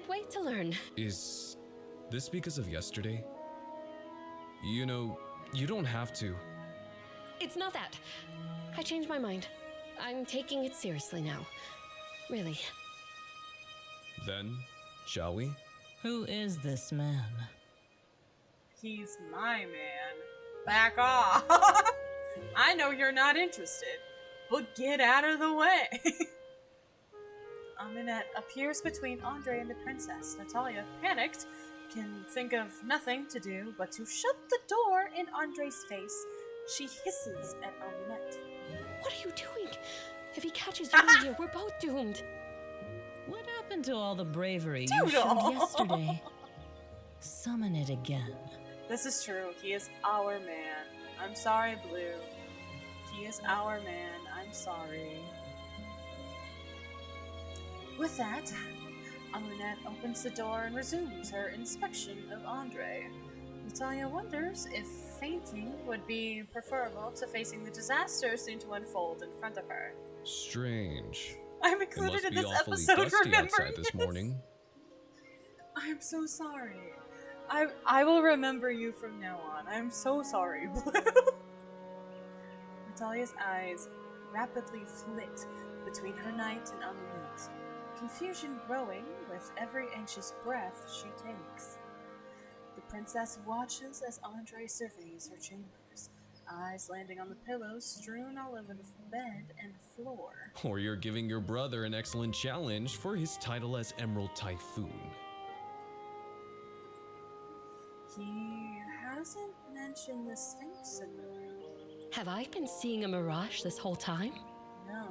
wait to learn. Is this because of yesterday? You know, you don't have to. It's not that. I changed my mind. I'm taking it seriously now. Really. Then, shall we? Who is this man? He's my man. Back off! I know you're not interested, but get out of the way! Aminette appears between Andre and the princess. Natalia, panicked, can think of nothing to do but to shut the door in Andre's face. She hisses at Aminette. What are you doing? If he catches you in here, we're both doomed. What happened to all the bravery you Doodle. showed yesterday? Summon it again. This is true. He is our man. I'm sorry, Blue. He is our man. I'm sorry. With that, Amunette opens the door and resumes her inspection of Andre. Natalia wonders if fainting would be preferable to facing the disaster soon to unfold in front of her. Strange. I'm It included must in be this awfully episode, dusty remember? outside this morning. I'm so sorry. I will remember you from now on. I'm so sorry, Blue. Natalia's eyes rapidly flit between her knight and Amulet, confusion growing with every anxious breath she takes. The princess watches as Andre surveys her chambers, eyes landing on the pillows strewn all over the bed and floor. Or you're giving your brother an excellent challenge for his title as Emerald Typhoon. He hasn't mentioned the Sphinx in the room. Have I been seeing a mirage this whole time? No.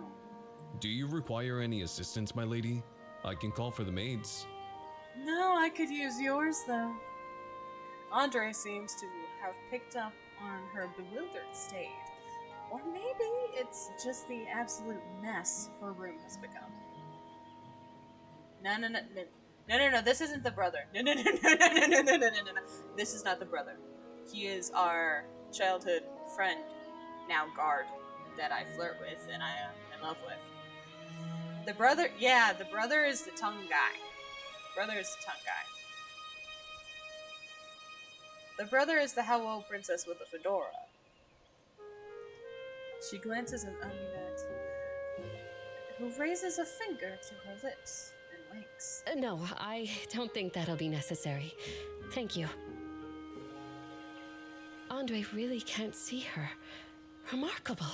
Do you require any assistance, my lady? I can call for the maids. No, I could use yours, though. Andre seems to have picked up on her bewildered state. Or maybe it's just the absolute mess her room has become. No, this isn't the brother. No. This is not the brother. He is our childhood friend, now guard, that I flirt with and I am in love with. The brother is the tongue guy. Brother is the tongue guy. The brother is the hello princess with the fedora. She glances at Amunet, who raises a finger to her lips and winks. No, I don't think that'll be necessary. Thank you. Andre really can't see her. Remarkable.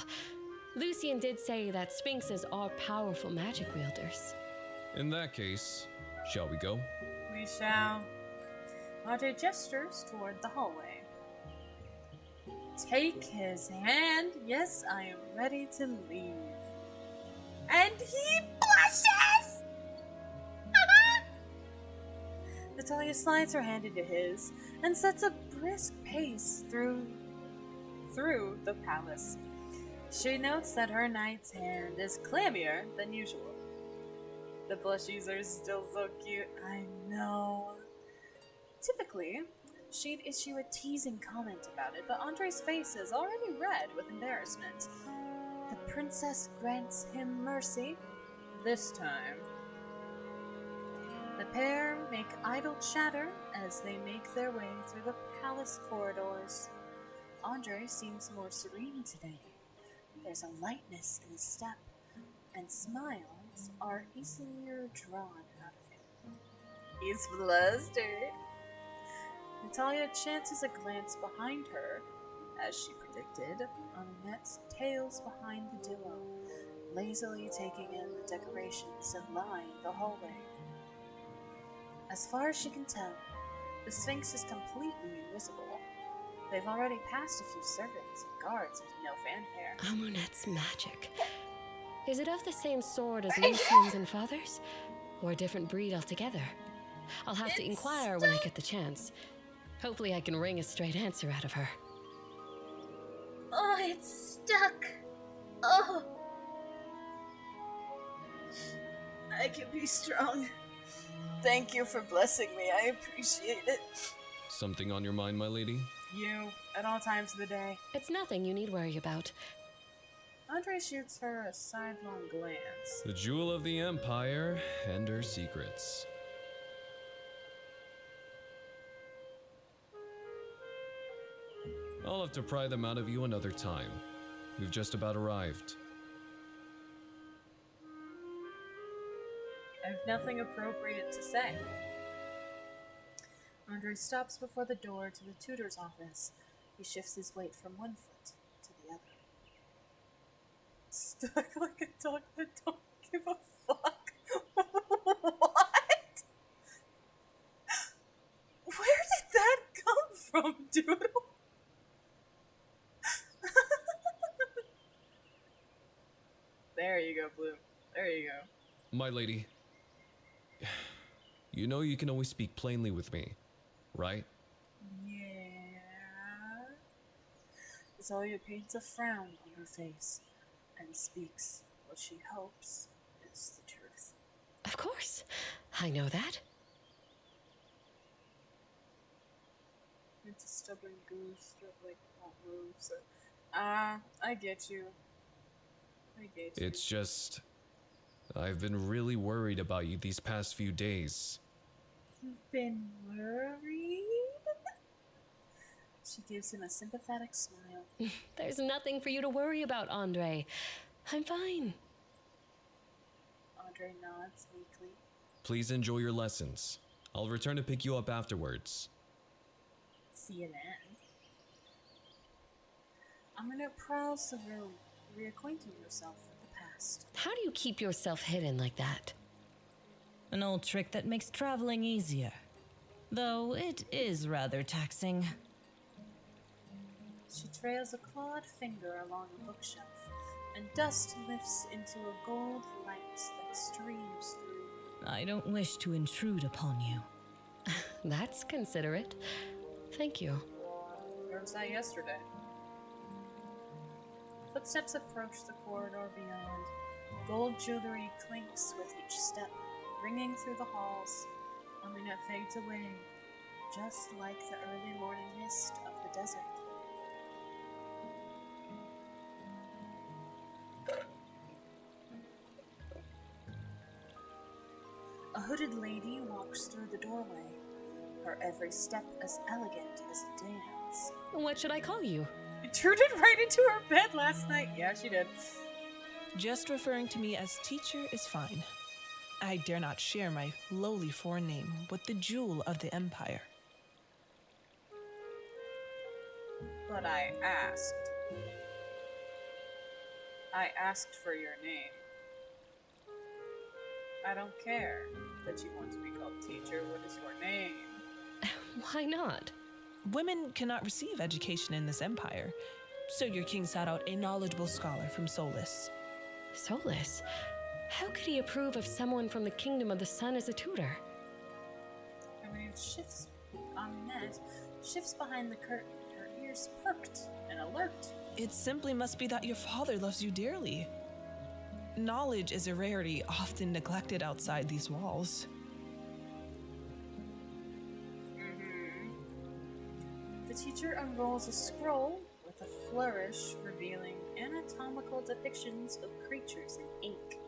Lucian did say that sphinxes are powerful magic wielders. In that case, shall we go? We shall. Andre gestures toward the hallway. Take his hand. Yes, I am ready to leave. And he blushes! Natalia slides her hand into his and sets a brisk pace through the palace. She notes that her knight's hand is clammier than usual. The blushies are still so cute. I know. Typically, she'd issue a teasing comment about it, but Andre's face is already red with embarrassment. The princess grants him mercy this time. The pair make idle chatter as they make their way through the palace corridors. Andre seems more serene today. There's a lightness in his step, and smiles are easier drawn out of him. He's flustered. Natalia chances a glance behind her, as she predicted, on Annette's tails behind the duo, lazily taking in the decorations that line the hallway. As far as she can tell, the Sphinx is completely invisible. They've already passed a few servants and guards with no fanfare. Amunet's magic. Is it of the same sort as Lucian's and Father's? Or a different breed altogether? I'll have to inquire when I get the chance. Hopefully I can wring a straight answer out of her. Oh, it's stuck. Oh. I can be strong. Thank you for blessing me. I appreciate it. Something on your mind, my lady? You, at all times of the day. It's nothing you need worry about. Andre shoots her a sidelong glance. The jewel of the Empire and her secrets. I'll have to pry them out of you another time. We've just about arrived. I have nothing appropriate to say. Andre stops before the door to the tutor's office. He shifts his weight from one foot to the other. Stuck like a dog that don't give a fuck. What? Where did that come from, Doodle? There you go, Blue. There you go. My lady, you know you can always speak plainly with me, right? Yeah. Azalea paints a frown on her face and speaks what she hopes is the truth. Of course. I know that. It's a stubborn goose that, won't move, so... I get you. It's just... I've been really worried about you these past few days. You've been worried? She gives him a sympathetic smile. There's nothing for you to worry about, Andre. I'm fine. Andre nods weakly. Please enjoy your lessons. I'll return to pick you up afterwards. See you then. I'm gonna browse the room, reacquainting yourself with the past. How do you keep yourself hidden like that? An old trick that makes traveling easier. Though it is rather taxing. She trails a clawed finger along a bookshelf, and dust lifts into a gold light that streams through. I don't wish to intrude upon you. That's considerate. Thank you. Where was I yesterday? Footsteps approach the corridor beyond. Gold jewelry clinks with each step, ringing through the halls. Aminette fades away, just like the early morning mist of the desert. A hooded lady walks through the doorway, her every step as elegant as a dance. What should I call you? You turned it right into her bed last night. Yeah, she did. Just referring to me as teacher is fine. I dare not share my lowly foreign name with the jewel of the Empire. But I asked. I asked for your name. I don't care that you want to be called teacher. What is your name? Why not? Women cannot receive education in this empire, so your king sought out a knowledgeable scholar from Solus. Solus? How could he approve of someone from the Kingdom of the Sun as a tutor? I mean, shifts on net, shifts behind the curtain, her ears perked and alert. It simply must be that your father loves you dearly. Knowledge is a rarity often neglected outside these walls. The teacher unrolls a scroll with a flourish revealing anatomical depictions of creatures in ink.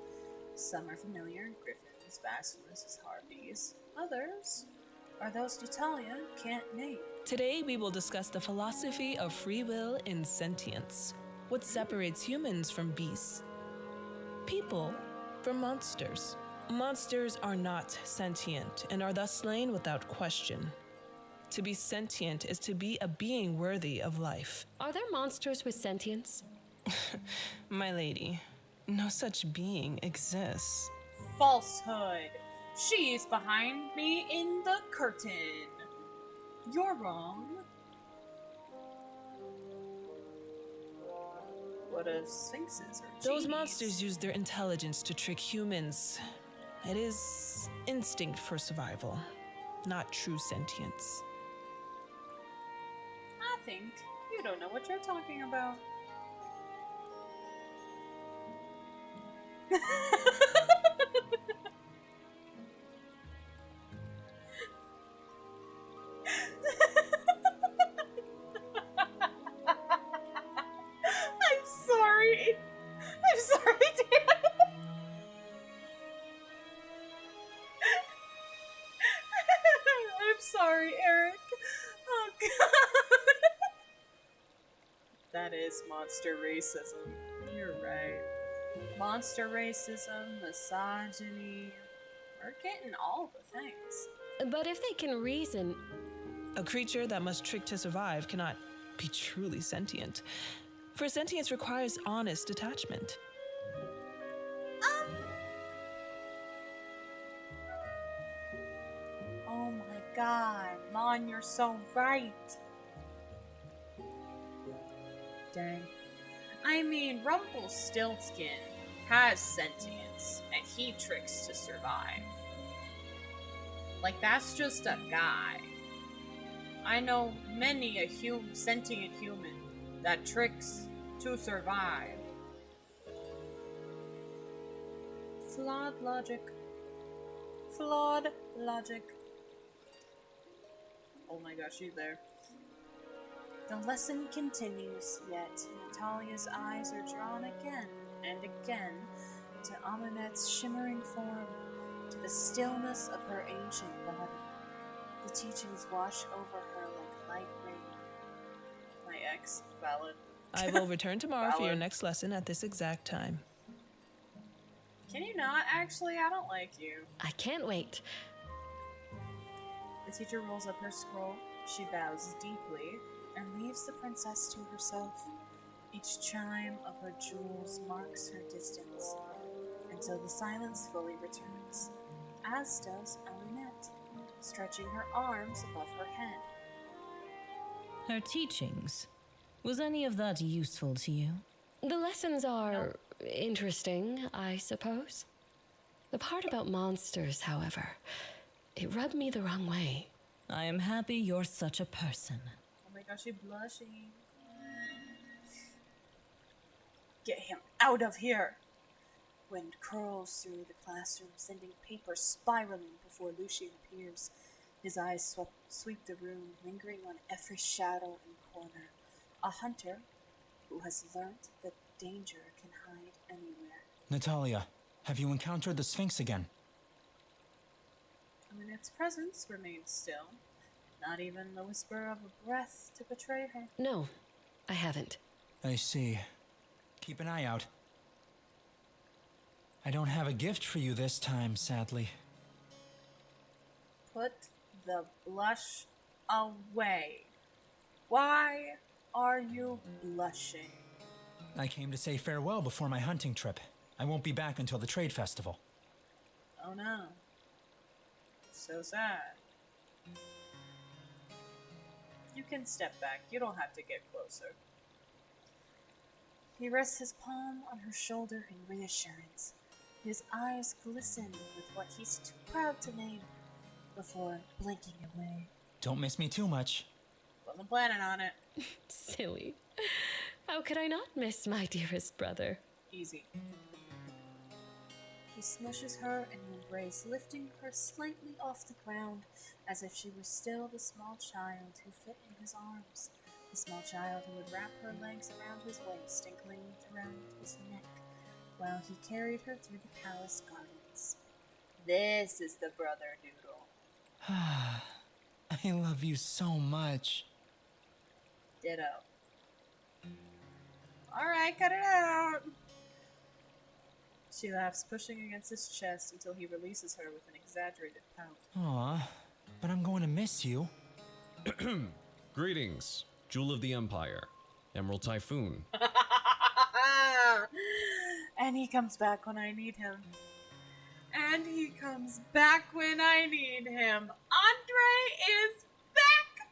Some are familiar, griffins, basilisks, harpies. Others are those Natalia can't name. Today we will discuss the philosophy of free will and sentience. What separates humans from beasts? People from monsters. Monsters are not sentient and are thus slain without question. To be sentient is to be a being worthy of life. Are there monsters with sentience? My lady, no such being exists. Falsehood. She's behind me in the curtain. You're wrong. What of sphinxes or Those genies? monsters use their intelligence to trick humans. It is instinct for survival, not true sentience. I think you don't know what you're talking about. I'm sorry. I'm sorry, Dan. I'm sorry, Eric. Oh, God. That is monster racism. You're right. Monster racism, misogyny. We're getting all the things. But if they can reason, A creature that must trick to survive cannot be truly sentient. For sentience requires honest attachment. Oh my God, Mon, you're so right. Dang. I mean, Rumpelstiltskin has sentience, and he tricks to survive. Like, that's just a guy. I know many a sentient human that tricks to survive. Flawed logic. Flawed logic. Oh my gosh, she's there. The lesson continues, yet Natalia's eyes are drawn again and again to Amunet's shimmering form, to the stillness of her ancient body. The teachings wash over her like light rain. My ex, valid. I will return tomorrow for your Valid. next lesson at this exact time. Can you not? Actually, I don't like you. I can't wait. The teacher rolls up her scroll. She bows deeply and leaves the princess to herself. Each chime of her jewels marks her distance until the silence fully returns, as does Amunette, stretching her arms above her head. Her teachings. Was any of that useful to you? The lessons are interesting, I suppose. The part about monsters, however, it rubbed me the wrong way. I am happy you're such a person. Oh my gosh, she's blushing. Get him out of here! Wind curls through the classroom, sending paper spiraling before Lucian appears. His eyes sweep the room, lingering on every shadow and corner. A hunter who has learnt that danger can hide anywhere. Natalia, have you encountered the Sphinx again? Its presence remains still. Not even the whisper of a breath to betray her. No, I haven't. I see. Keep an eye out. I don't have a gift for you this time, sadly. Put the blush away. Why are you blushing? I came to say farewell before my hunting trip. I won't be back until the trade festival. Oh no. So sad. You can step back. You don't have to get closer. He rests his palm on her shoulder in reassurance. His eyes glisten with what he's too proud to name before blinking away. Don't miss me too much. Wasn't planning on it. Silly. How could I not miss my dearest brother? Easy. He smushes her in an embrace, lifting her slightly off the ground, as if she were still the small child who fit in his arms. The small child who would wrap her legs around his waist and cling around his neck while he carried her through the palace gardens. This is the brother noodle. I love you so much. Ditto. Alright, cut it out! She laughs, pushing against his chest until he releases her with an exaggerated pout. Aw, but I'm going to miss you. Greetings, Jewel of the Empire, Emerald Typhoon. And he comes back when I need him. And he comes back when I need him. Andre is back!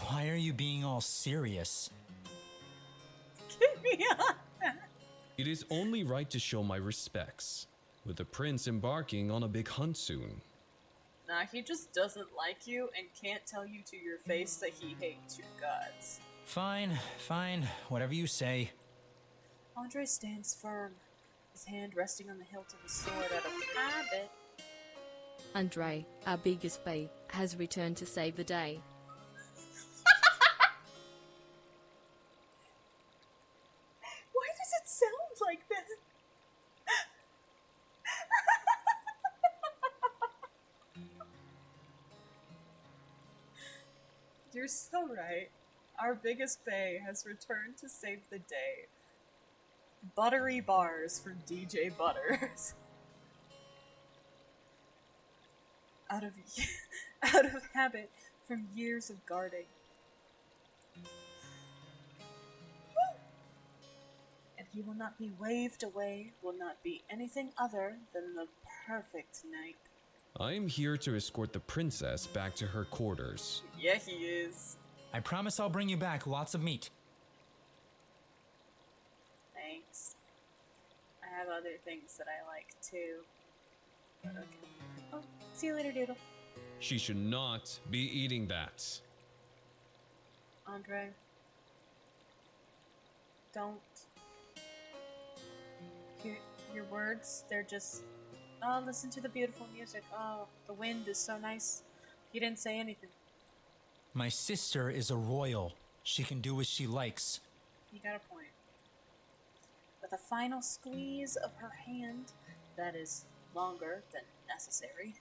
Why are you being all serious? Get me on that. It is only right to show my respects, with the prince embarking on a big hunt soon. Nah, he just doesn't like you and can't tell you to your face that he hates your guts. Fine, whatever you say. Andre stands firm, his hand resting on the hilt of his sword out of habit. Andre, our biggest bee, has returned to save the day. Why does it sound like this? You're so right. Our biggest bae has returned to save the day. Buttery bars from DJ Butters. Out of habit from years of guarding. And he will not be waved away, will not be anything other than the perfect knight. I am here to escort the princess back to her quarters. Yeah, he is. I promise I'll bring you back lots of meat. Thanks. I have other things that I like too. But okay. Oh, see you later, Doodle. She should not be eating that. Andre. Don't. Your words, they're just... Oh, listen to the beautiful music. Oh, the wind is so nice. You didn't say anything. My sister is a royal. She can do as she likes. You got a point. With a final squeeze of her hand, that is longer than necessary,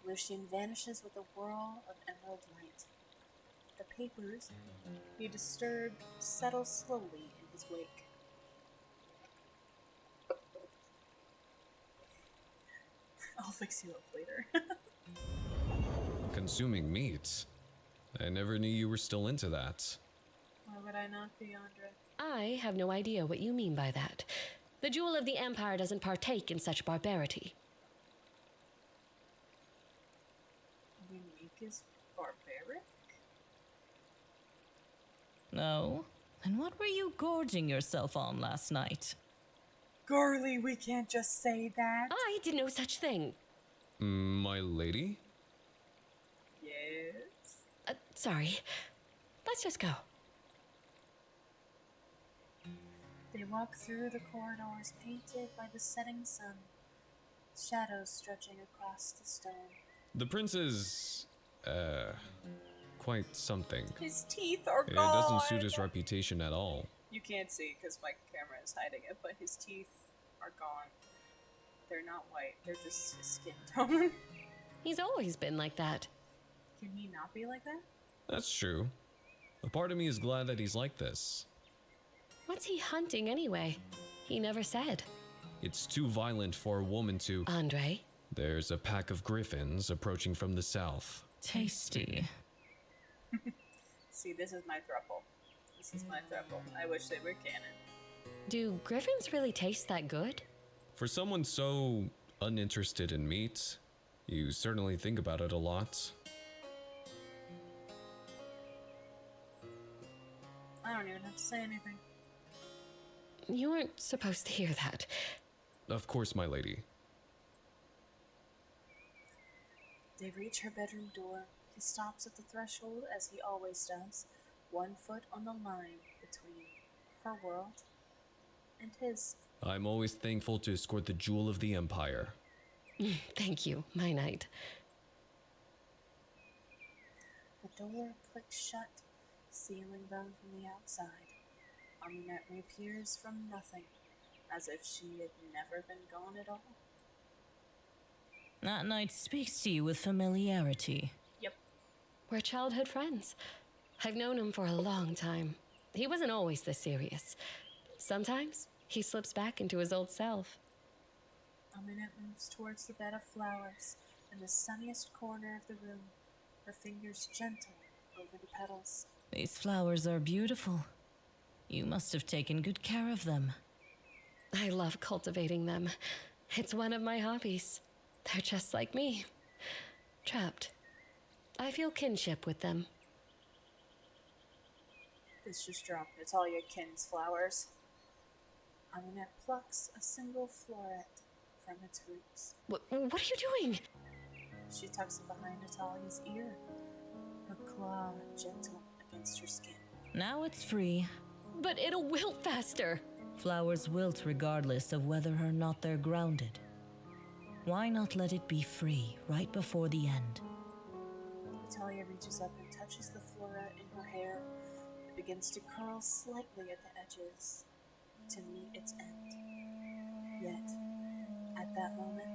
Lucian vanishes with a whirl of emerald light. The papers he disturbed settle slowly in his wake. I'll fix you up later. Consuming meat? I never knew you were still into that. Why would I not be, Andre? I have no idea what you mean by that. The Jewel of the Empire doesn't partake in such barbarity. Unique is barbaric? No? And what were you gorging yourself on last night? Girly, we can't just say that. I did no such thing. My lady? Yes? Sorry. Let's just go. They walk through the corridors painted by the setting sun, shadows stretching across the stone. The prince is, quite something. His teeth are It gone! doesn't suit his reputation at all. You can't see because my camera is hiding it, but his teeth are gone. They're not white, they're just his skin tone. He's always been like that. Can he not be like that? That's true. A part of me is glad that he's like this. What's he hunting anyway? He never said. It's too violent for a woman to... Andre? There's a pack of griffins approaching from the south. Tasty. See, this is my thruple. This is my thruple. I wish they were canon. Do griffins really taste that good? For someone so uninterested in meat, you certainly think about it a lot. I don't even have to say anything. You weren't supposed to hear that. Of course, my lady. They reach her bedroom door. He stops at the threshold, as he always does, 1 foot on the line between her world and his. I'm always thankful to escort the jewel of the Empire. Thank you, my knight. The door clicks shut, sealing them from the outside. Amunet reappears from nothing, as if she had never been gone at all. That knight speaks to you with familiarity. Yep. We're childhood friends. I've known him for a long time. He wasn't always this serious. Sometimes he slips back into his old self. Amunet moves towards the bed of flowers in the sunniest corner of the room, her fingers gentle over the petals. These flowers are beautiful. You must have taken good care of them. I love cultivating them. It's one of my hobbies. They're just like me. Trapped. I feel kinship with them. This just dropped Natalia Kin's flowers. Amunet plucks a single floret from its roots. What are you doing? She tucks it behind Natalia's ear, her claw gentle against her skin. Now it's free. But it'll wilt faster. Flowers wilt regardless of whether or not they're grounded. Why not let it be free right before the end? Natalia reaches up and touches the floret in her hair. It begins to curl slightly at the edges to meet its end. Yet, at that moment,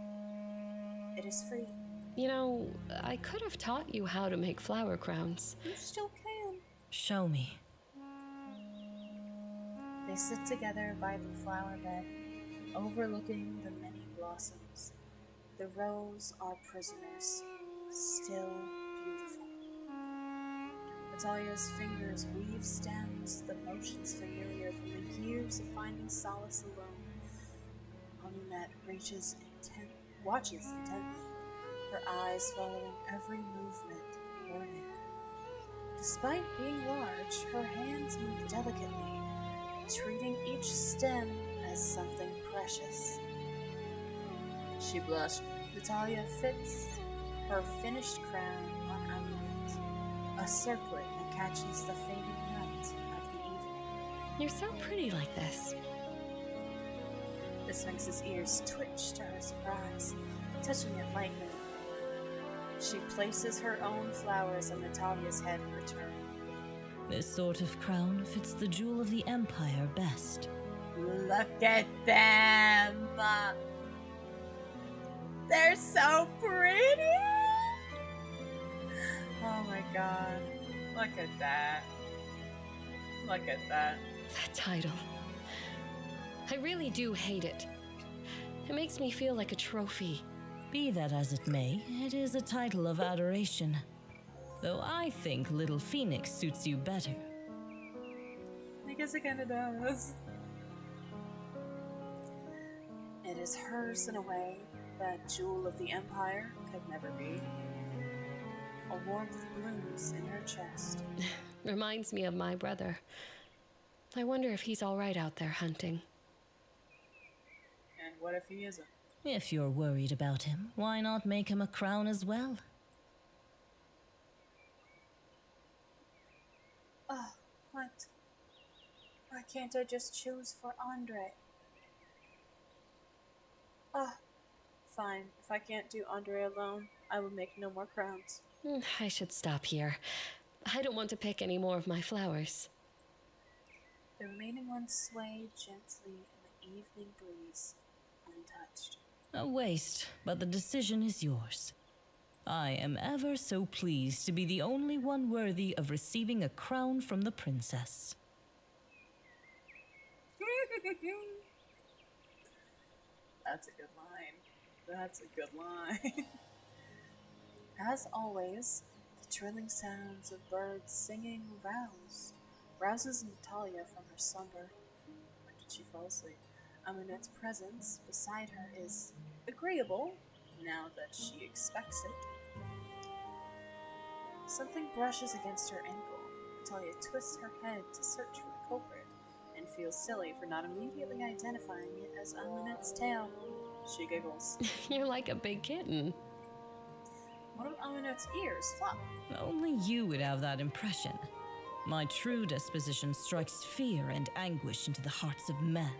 it is free. You know, I could have taught you how to make flower crowns. You still can. Show me. They sit together by the flower bed, overlooking the many blossoms. The rows are prisoners, still beautiful. Natalia's fingers weave stems, the motions familiar from the years of finding solace alone. Amunet watches intently, her eyes following every movement, learning. Despite being large, her hands move delicately, treating each stem as something precious. She blushed. Natalia fits her finished crown on Amunet, a circlet that catches the fading light of the evening. You're so pretty like this. The Sphinx's ears twitch to her surprise, touching it lightly. She places her own flowers on Natalia's head in return. This sort of crown fits the jewel of the Empire best. Look at them! They're so pretty! Oh my god. Look at that. Look at that. That title. I really do hate it. It makes me feel like a trophy. Be that as it may, it is a title of adoration. Though I think Little Phoenix suits you better. I guess it kinda does. It is hers in a way that jewel of the Empire could never be. A warmth blooms in her chest. Reminds me of my brother. I wonder if he's all right out there hunting. And what if he isn't? If you're worried about him, why not make him a crown as well? Oh, what? Why can't I just choose for Andre? Ah, fine. If I can't do Andre alone, I will make no more crowns. I should stop here. I don't want to pick any more of my flowers. The remaining ones sway gently in the evening breeze, untouched. A waste, but the decision is yours. I am ever so pleased to be the only one worthy of receiving a crown from the princess. That's a good line. That's a good line. As always, the trilling sounds of birds singing rouses Natalia from her slumber. When did she fall asleep? Amunet's presence beside her is agreeable, now that she expects it. Something brushes against her ankle. Natalia twists her head to search for the culprit, and feels silly for not immediately identifying it as Amunet's tail. She giggles. You're like a big kitten. One of Amunet's ears flop. Only you would have that impression. My true disposition strikes fear and anguish into the hearts of men.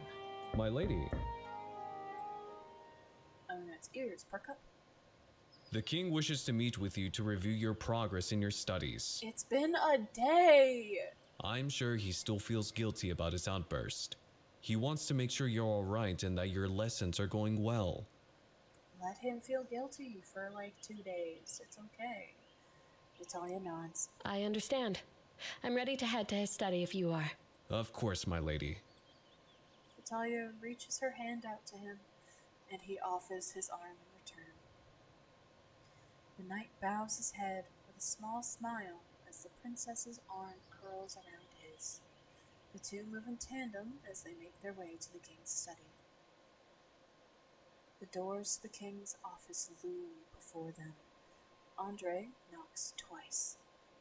My lady, Amunet's ears perk up. the king wishes to meet with you to review your progress in your studies. It's been a day! I'm sure he still feels guilty about his outburst. He wants to make sure you're alright and that your lessons are going well. Let him feel guilty for like 2 days. It's okay. Natalia nods. I understand. I'm ready to head to his study if you are. Of course, my lady. Natalia reaches her hand out to him, and he offers his arm in return. The knight bows his head with a small smile as the princess's arm curls around his. The two move in tandem as they make their way to the king's study. The doors to the king's office loom before them. Andre knocks twice,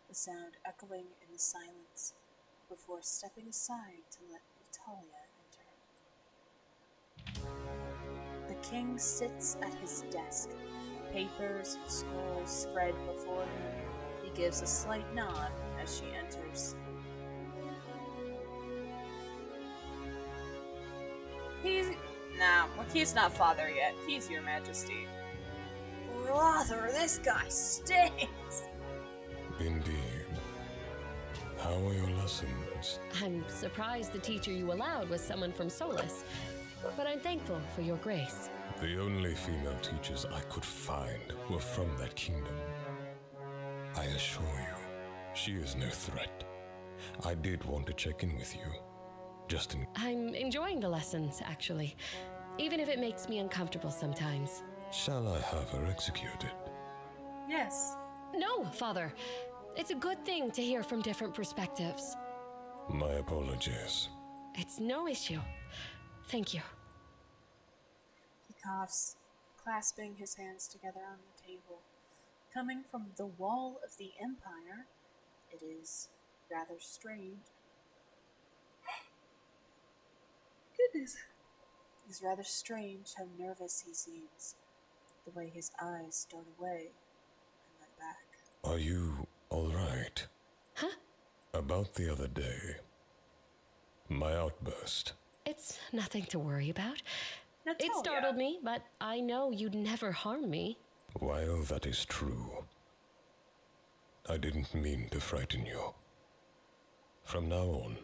the sound echoing in the silence, before stepping aside to let Natalia enter. The king sits at his desk, papers and scrolls spread before him. He gives a slight nod as she enters. He's not father yet. He's your majesty. Brother, this guy stinks! Indeed. How are your lessons? I'm surprised the teacher you allowed was someone from Solus, but I'm thankful for your grace. The only female teachers I could find were from that kingdom. I assure you, she is no threat. I did want to check in with you, just in... I'm enjoying the lessons, actually, even if it makes me uncomfortable sometimes. Shall I have her executed? Yes. No, Father. It's a good thing to hear from different perspectives. My apologies. It's no issue. Thank you. He coughs, clasping his hands together on the table. Coming from the wall of the Empire, it is rather strange. Goodness. It's rather strange how nervous he seems. The way his eyes start away and then back. Are you alright? Huh? About the other day. My outburst. It's nothing to worry about. Natalia. It startled me, but I know you'd never harm me. While that is true, I didn't mean to frighten you. From now on,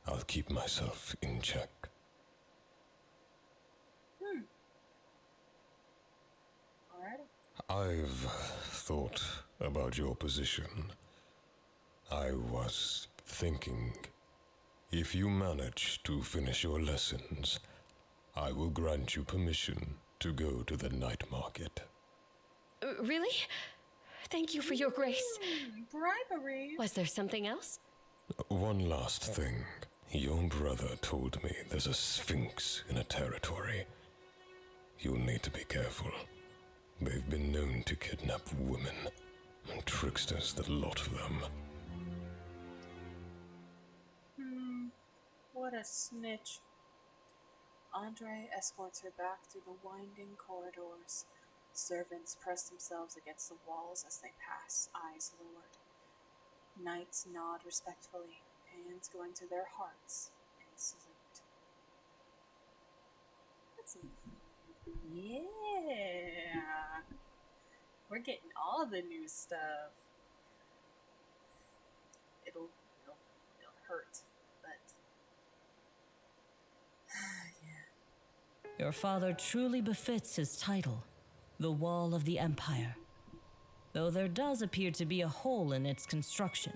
I'll keep myself in check. I've thought about your position. I was thinking, if you manage to finish your lessons, I will grant you permission to go to the night market. Really? Thank you for your grace. Bribery. Was there something else? One last thing. Your brother told me there's a sphinx in a territory. You'll need to be careful. They've been known to kidnap women, and tricksters, the lot of them. What a snitch. Andre escorts her back through the winding corridors. Servants press themselves against the walls as they pass, eyes lowered. Knights nod respectfully, hands going to their hearts, and salute. Let's see. Yeah! We're getting all the new stuff. It'll hurt, but... yeah. Your father truly befits his title, the Wall of the Empire. Though there does appear to be a hole in its construction.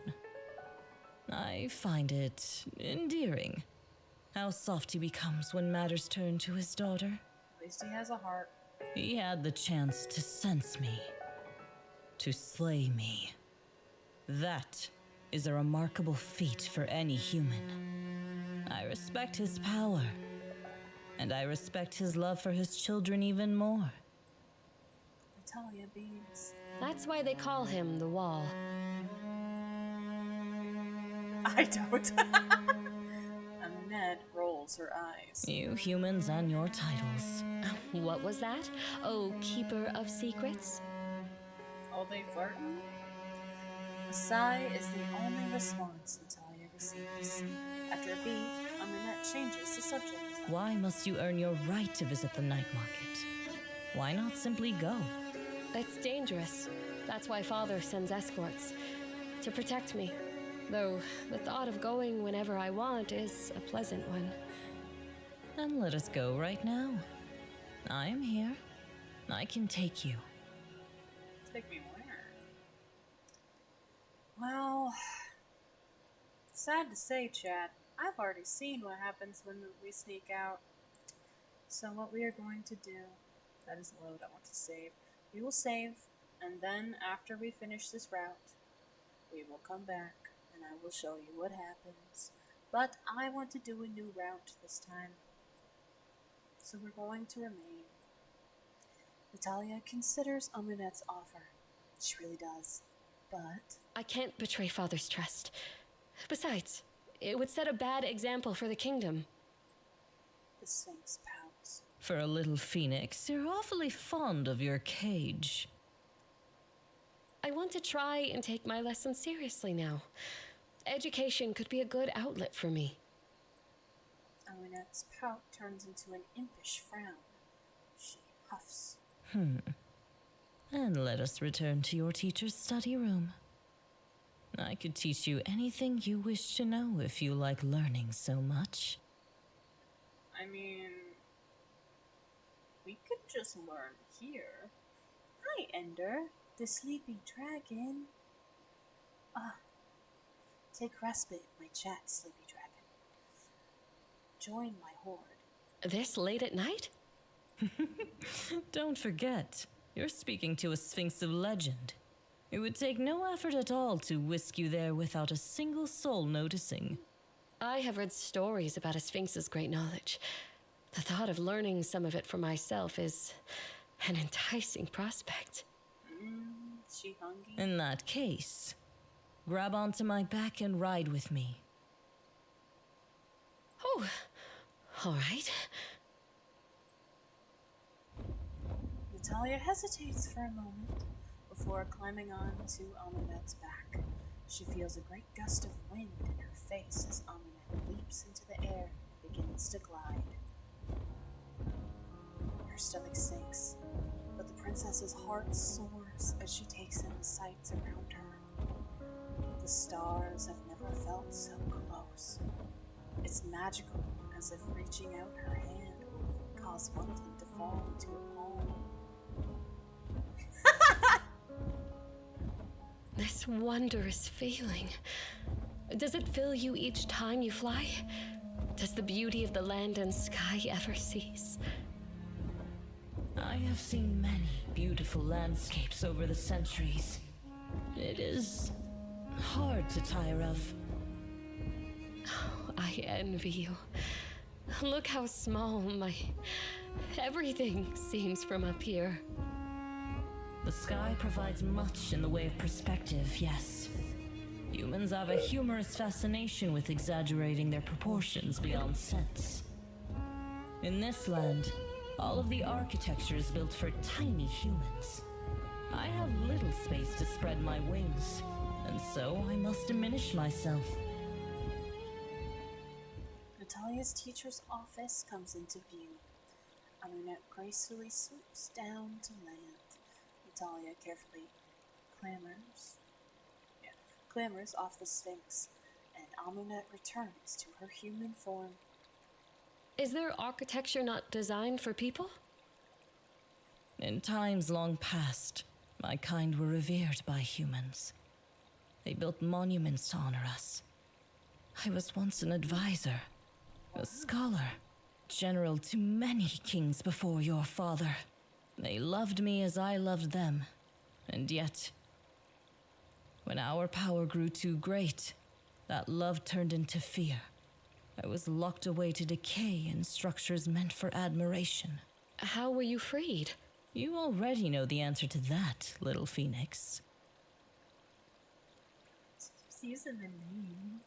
I find it endearing. How soft he becomes when matters turn to his daughter. At least he has a heart. He had the chance to sense me, to slay me. That is a remarkable feat for any human. I respect his power, And I respect his love for his children even more. Natalia beams. That's why they call him the Wall. I don't. Annette rolls her eyes. You humans and your titles. What was that? Oh, Keeper of Secrets? All they flirting? A sigh is the only response Natalia receives. After a beat, Annette changes the subject. Why must you earn your right to visit the night market? Why not simply go? It's dangerous. That's why Father sends escorts. To protect me. Though the thought of going whenever I want is a pleasant one. Then let us go right now. I am here. I can take you. Take me where? Well, sad to say, chat, I've already seen what happens when we sneak out. So what we are going to do, that is load I want to save. We will save, and then after we finish this route, we will come back and I will show you what happens. But I want to do a new route this time. So we're going to remain. Natalia considers Amunet's offer. She really does. But I can't betray Father's trust. Besides, it would set a bad example for the kingdom. the Sphinx pouts. For a little phoenix, you're awfully fond of your cage. I want to try and take my lessons seriously now. Education could be a good outlet for me. Amunet's pout turns into an impish frown. She huffs. And let us return to your teacher's study room. I could teach you anything you wish to know if you like learning so much. I mean, we could just learn here. Hi, Ender, the sleepy dragon. Take respite, my chat, sleepy dragon. Join my horde. This late at night? Don't forget, you're speaking to a Sphinx of legend. It would take no effort at all to whisk you there without a single soul noticing. I have read stories about a Sphinx's great knowledge. The thought of learning some of it for myself is an enticing prospect. She hungry? In that case, grab onto my back and ride with me. Oh, all right. Natalia hesitates for a moment before climbing on to Amunet's back. She feels a great gust of wind in her face as Amunet leaps into the air and begins to glide. Her stomach sinks, but the princess's heart soars as she takes in the sights around her. The stars have never felt so close. It's magical, as if reaching out her hand will cause one of them to fall into her palm. This wondrous feeling. Does it fill you each time you fly? Does the beauty of the land and sky ever cease? I have seen many beautiful landscapes over the centuries. It is hard to tire of. Oh, I envy you. Look how small my everything seems from up here. The sky provides much in the way of perspective, yes. Humans have a humorous fascination with exaggerating their proportions beyond sense. In this land, all of the architecture is built for tiny humans. I have little space to spread my wings, and so I must diminish myself. Natalia's teacher's office comes into view. Amunet gracefully swoops down to land. Natalia carefully clambers off the Sphinx, and Amunet returns to her human form. Is there architecture not designed for people? In times long past, my kind were revered by humans. They built monuments to honor us. I was once an advisor, a scholar, general to many kings before your father. They loved me as I loved them, and yet, when our power grew too great, that love turned into fear. I was locked away to decay in structures meant for admiration. How were you freed? You already know the answer to that, little phoenix. Keeps using the name.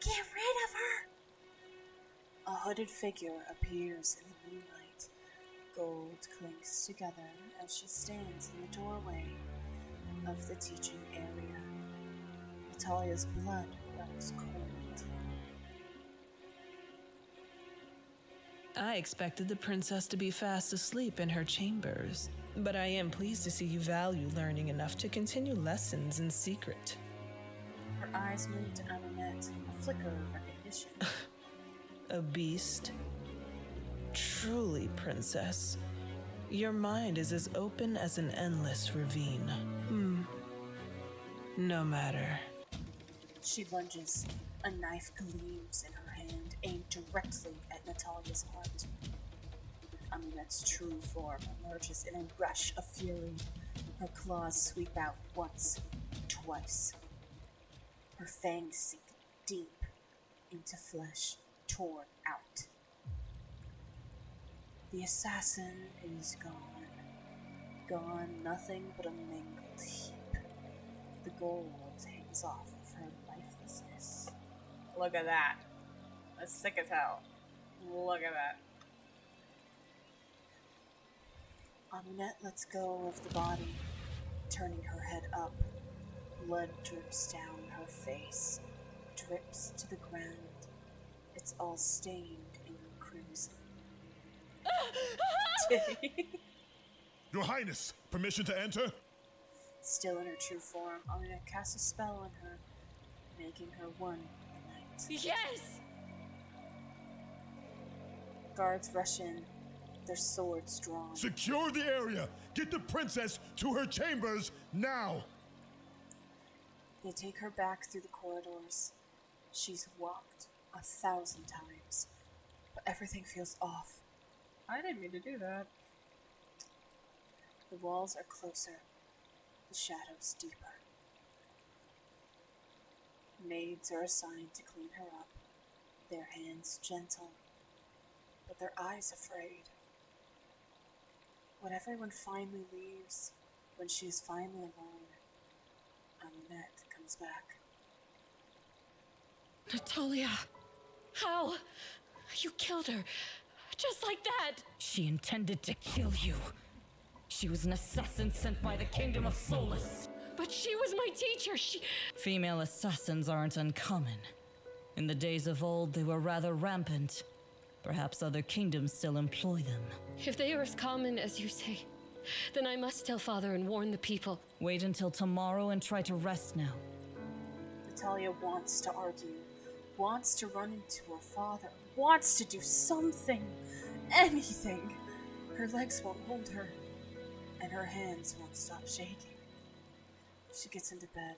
Get rid of her! A hooded figure appears in the moonlight. Gold clinks together as she stands in the doorway of the teaching area. Natalia's blood runs cold. I expected the princess to be fast asleep in her chambers, but I am pleased to see you value learning enough to continue lessons in secret. Her eyes move to Amunet, a flicker of recognition. A beast? Truly, princess. Your mind is as open as an endless ravine. No matter. She lunges. A knife gleams in her hand, aimed directly at Natalia's heart. Amunet's true form emerges in a rush of fury. Her claws sweep out once, twice. Her fangs sink deep into flesh, torn out. The assassin is gone. Gone, nothing but a mangled heap. The gold hangs off of her lifelessness. Look at that. That's sick as hell. Look at that. Amunet lets go of the body, turning her head up. Blood drips down her face, drips to the ground. It's all stained in crimson. Your Highness, permission to enter? Still in her true form, Amunet casts a spell on her, making her one with the night. Yes! Guards rush in, their swords drawn. Secure the area! Get the princess to her chambers now! They take her back through the corridors. She's walked 1,000 times, but everything feels off. I didn't mean to do that. The walls are closer, the shadows deeper. Maids are assigned to clean her up, their hands gentle, but their eyes afraid. When everyone finally leaves, when she is finally alone, Amunet comes back. Natalia! How? You killed her. Just like that! She intended to kill you. She was an assassin sent by the Kingdom of Solace. But she was my teacher, Female assassins aren't uncommon. In the days of old, they were rather rampant. Perhaps other kingdoms still employ them. If they are as common as you say, then I must tell Father and warn the people. Wait until tomorrow and try to rest now. Natalia wants to argue, wants to run into her father, wants to do something, anything. Her legs won't hold her, and her hands won't stop shaking. She gets into bed.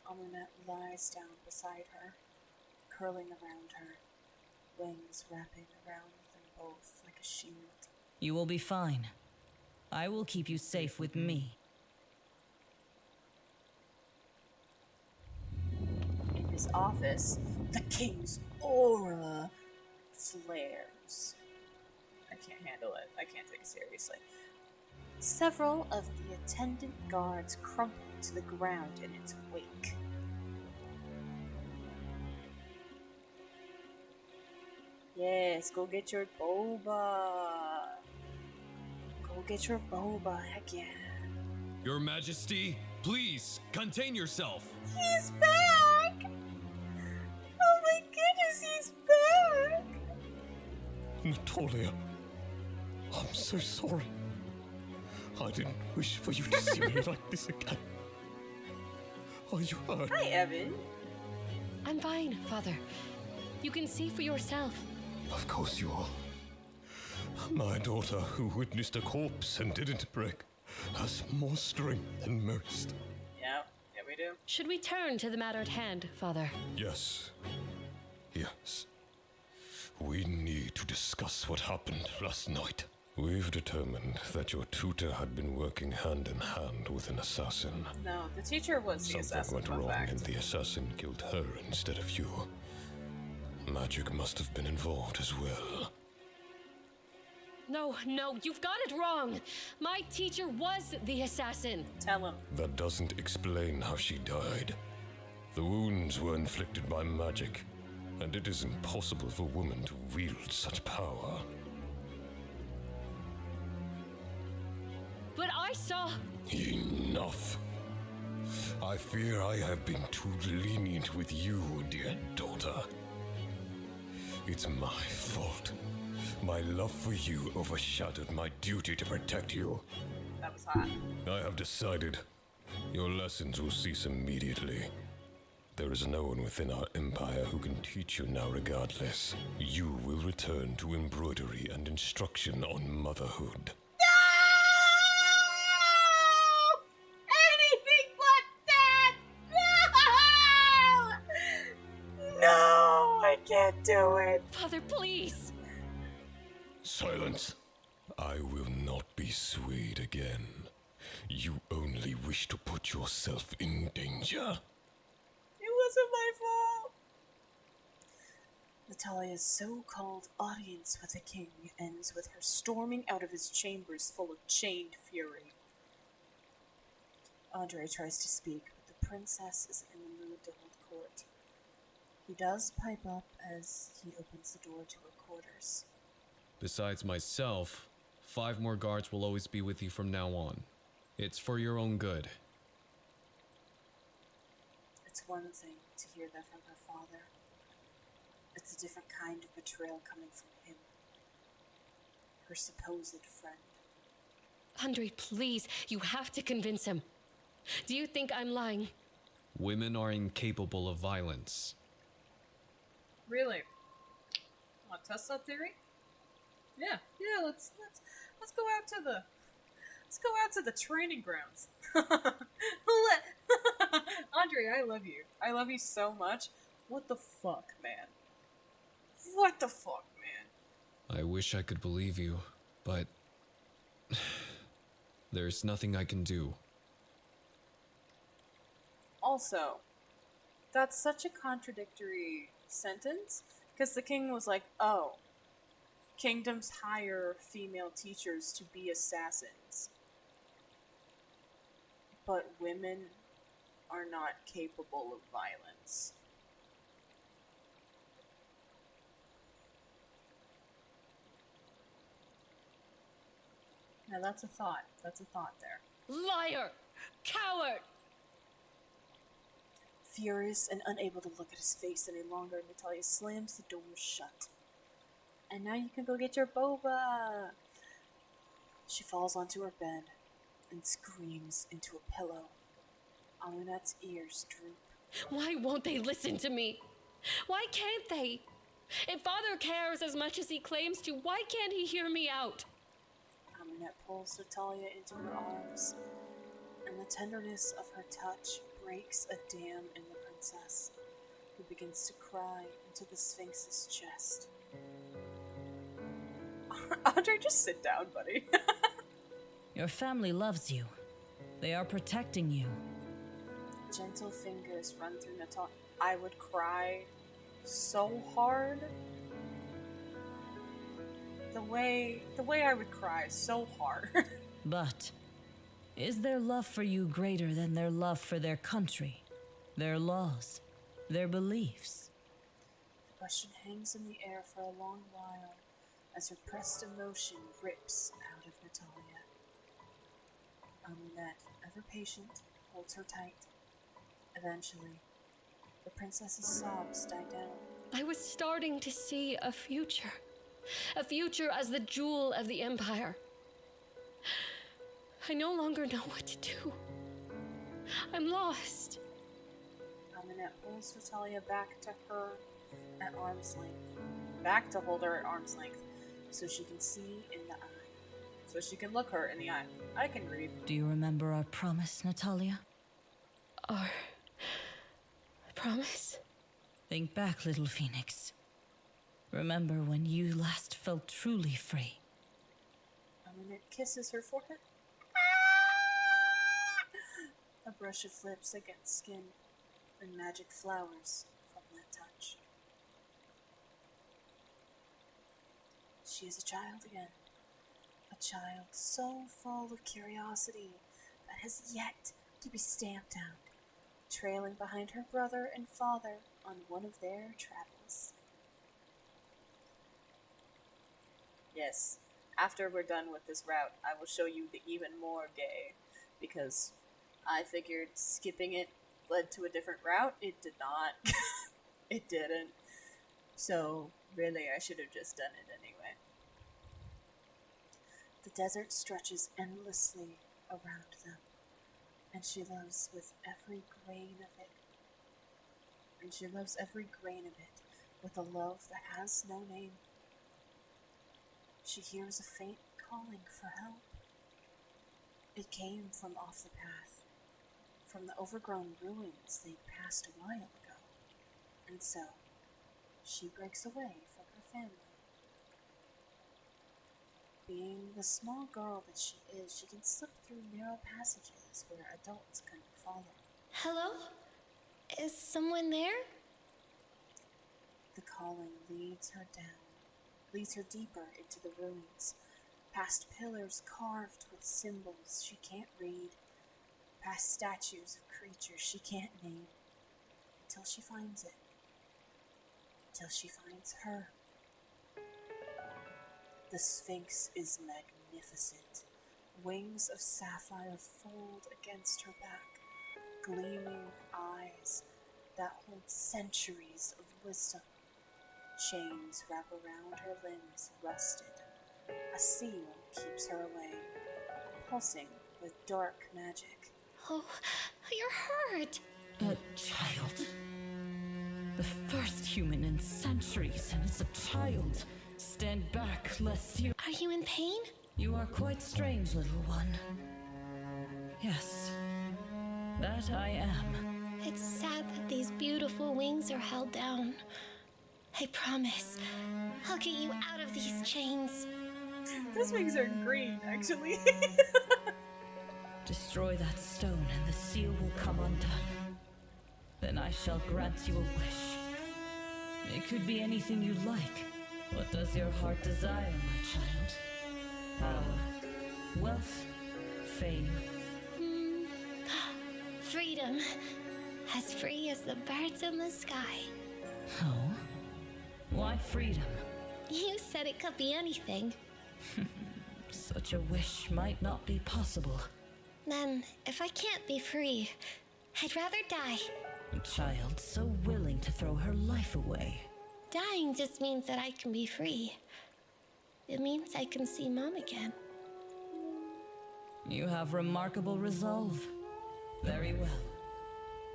Amunet lies down beside her, curling around her, wings wrapping around them both like a shield. You will be fine. I will keep you safe with me. In his office, the king's aura flares. I can't handle it. I can't take it seriously. Several of the attendant guards crumple to the ground in its wake. Yes, go get your boba. Go get your boba, heck yeah. Your Majesty, please contain yourself. He's back! Oh my goodness, he's back! Natalia, I'm so sorry. I didn't wish for you to see me like this again. Are you hurt? Hi, Evan. I'm fine, Father. You can see for yourself. Of course you are. My daughter, who witnessed a corpse and didn't break, has more strength than most. Yeah, we do. Should we turn to the matter at hand, Father? Yes. Yes. We need to discuss what happened last night. We've determined that your tutor had been working hand in hand with an assassin. No, the teacher was the assassin. Something went fun wrong fact. and the assassin killed her instead of you. Magic must have been involved as well. No, you've got it wrong. My teacher was the assassin. Tell him. That doesn't explain how she died. The wounds were inflicted by magic, and it is impossible for a woman to wield such power. But I saw... Enough. I fear I have been too lenient with you, dear daughter. It's my fault. My love for you overshadowed my duty to protect you. That was hot. I have decided your lessons will cease immediately. There is no one within our empire who can teach you now regardless. You will return to embroidery and instruction on motherhood. Anything but that! No, I can't do it. Father, please. Silence! I will not be swayed again. You only wish to put yourself in danger. It wasn't my fault. Natalia's so-called audience with the king ends with her storming out of his chambers full of chained fury. Andre tries to speak, but the princess isn't in the mood to hold court. He does pipe up as he opens the door to her quarters. Besides myself, 5 more guards will always be with you from now on. It's for your own good. It's one thing to hear that from her father. It's a different kind of betrayal coming from him. Her supposed friend. Andre, please, you have to convince him. Do you think I'm lying? Women are incapable of violence. Really? Want to test that theory? Yeah, let's go out to the training grounds. Andre, I love you. I love you so much. What the fuck, man? What the fuck, man? I wish I could believe you, but there's nothing I can do. Also, that's such a contradictory sentence, because the king was like, oh, kingdoms hire female teachers to be assassins. But women are not capable of violence. Now that's a thought. That's a thought there. Liar! Coward! Furious and unable to look at his face any longer, Natalia slams the door shut. And now you can go get your boba! She falls onto her bed and screams into a pillow. Amunet's ears droop. Why won't they listen to me? Why can't they? If Father cares as much as he claims to, why can't he hear me out? Amunet pulls Natalia into her arms, and the tenderness of her touch breaks a dam in the princess, who begins to cry into the Sphinx's chest. Andre, just sit down, buddy. Your family loves you. They are protecting you. Gentle fingers run through Natalia. I would cry so hard. The way I would cry so hard. But is their love for you greater than their love for their country, their laws, their beliefs? The question hangs in the air for a long while as repressed emotion rips out of Natalia. Amunet, ever patient, holds her tight. Eventually, the princess's sobs die down. I was starting to see a future as the jewel of the Empire. I no longer know what to do. I'm lost. Amunet pulls Natalia back to her at arm's length. Back to hold her at arm's length so she can see in the eye. So she can look her in the eye. I can read. Do you remember our promise, Natalia? Our promise? Think back, little phoenix. Remember when you last felt truly free. and it kisses her forehead. A brush of lips against skin, and magic flowers from that touch. She is a child again. A child so full of curiosity that has yet to be stamped out, trailing behind her brother and father on one of their travels. Yes, after we're done with this route, I will show you the even more gay, because I figured skipping it led to a different route. It did not. It didn't. So, really, I should have just done it anyway. The desert stretches endlessly around them, and she loves with every grain of it. And she loves every grain of it with a love that has no name. She hears a faint calling for help. It came from off the path, from the overgrown ruins they'd passed a while ago, and so she breaks away from her family. Being the small girl that she is, she can slip through narrow passages where adults couldn't follow. Hello? Is someone there? The calling leads her deeper into the ruins, past pillars carved with symbols she can't read, past statues of creatures she can't name, until she finds it, until she finds her. The Sphinx is magnificent. Wings of sapphire fold against her back, gleaming eyes that hold centuries of wisdom. Chains wrap around her limbs, rusted. A seal keeps her away, pulsing with dark magic. Oh, you're hurt. A child. The first human in centuries, and it's a child. Stand back, lest you... Are you in pain? You are quite strange, little one. Yes, that I am. It's sad that these beautiful wings are held down. I promise, I'll get you out of these chains. Those wings are green, actually. Destroy that stone and the seal will come undone. Then I shall grant you a wish. It could be anything you like. What does your heart desire, my child? Power, wealth, fame. Freedom. As free as the birds in the sky. Oh? Why freedom? You said it could be anything. Such a wish might not be possible. Then, if I can't be free, I'd rather die. A child so willing to throw her life away. Dying just means that I can be free. It means I can see Mom again. You have remarkable resolve. Very well.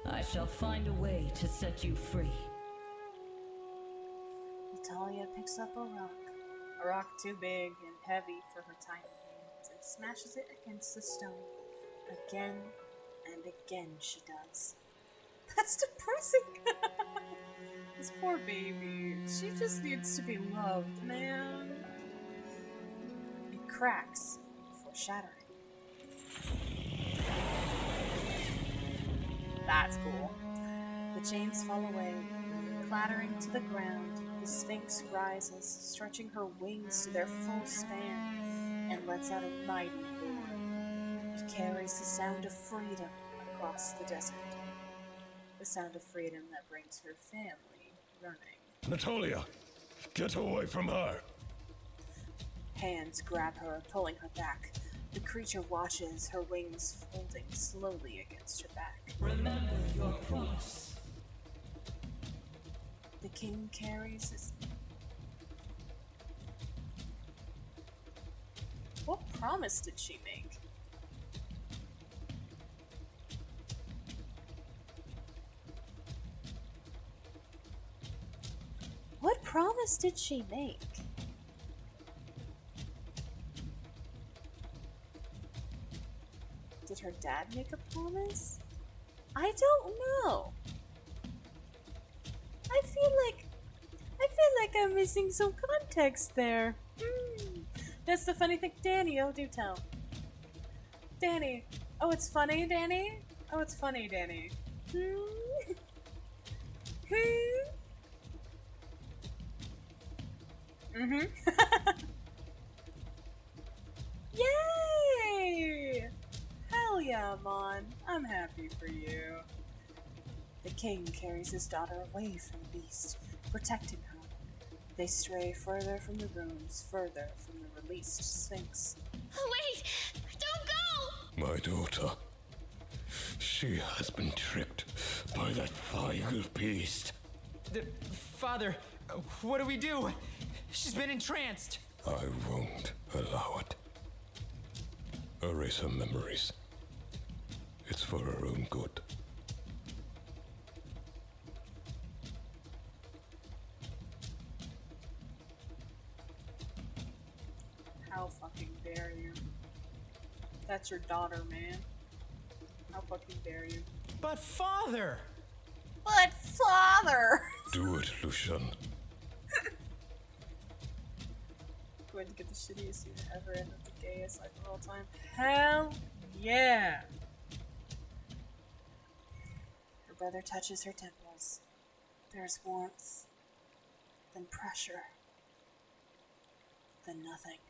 I shall find a way to set you free. Natalia picks up a rock too big and heavy for her tiny hands, and smashes it against the stone. Again and again she does. That's depressing! This poor baby. She just needs to be loved, man. It cracks before shattering. That's cool. The chains fall away, clattering to the ground. The Sphinx rises, stretching her wings to their full span, and lets out a mighty roar. It carries the sound of freedom across the desert. The sound of freedom that brings her family running. Natalia, get away from her! Hands grab her, pulling her back. The creature watches, her wings folding slowly against her back. Remember your promise. The king carries his... What promise did she make? What promise did she make? Did her dad make a promise? I don't know. I feel like I'm missing some context there. That's the funny thing. Danny, oh, do tell. Danny. Oh, it's funny, Danny? Oh, it's funny, Danny. Mm-hmm. Yay! Hell yeah, Mon. I'm happy for you. The king carries his daughter away from the beast, protecting her. They stray further from the ruins, further from the released Sphinx. Wait! Don't go! My daughter. She has been tricked by that vile beast. Father, what do we do? She's been entranced. I won't allow it. Erase her memories. It's for her own good. How fucking dare you? That's your daughter, man. How fucking dare you? But father! But father! Do it, Lucian. Going to get the shittiest scene ever and the gayest life of all time. Hell yeah! Her brother touches her temples. There's warmth, then pressure, then nothing.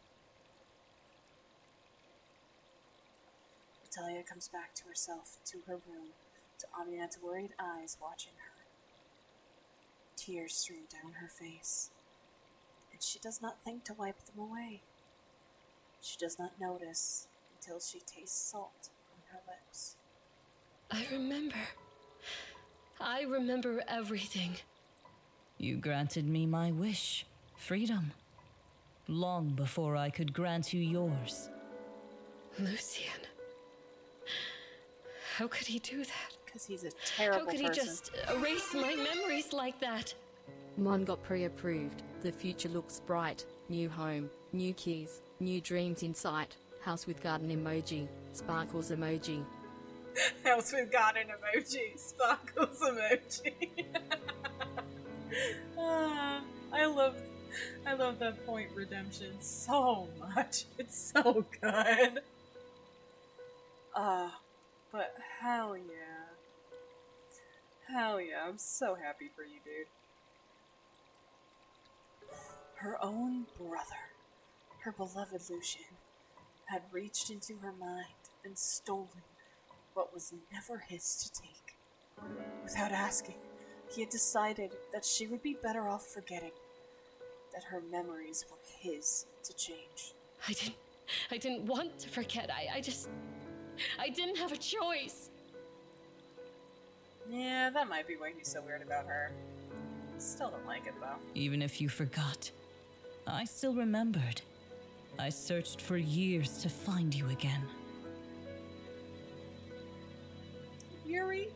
Natalia comes back to herself, to her room, to Aminet's worried eyes watching her. Tears stream down her face, and she does not think to wipe them away. She does not notice until she tastes salt on her lips. I remember everything. You granted me my wish, freedom, long before I could grant you yours. Lucian. How could he do that? Because he's a terrible person. How could he just erase my memories like that? Mon got pre-approved. The future looks bright. New home, new keys, new dreams in sight. House with garden emoji, sparkles emoji. House with garden emoji, sparkles emoji. I love that point redemption so much. It's so good. But hell yeah. Hell yeah, I'm so happy for you, dude. Her own brother, her beloved Lucian, had reached into her mind and stolen what was never his to take. Without asking, he had decided that she would be better off forgetting, that her memories were his to change. I didn't want to forget. I didn't have a choice. Yeah, that might be why he's so weird about her. Still don't like it, though. Even if you forgot, I still remembered. I searched for years to find you again. Yuri?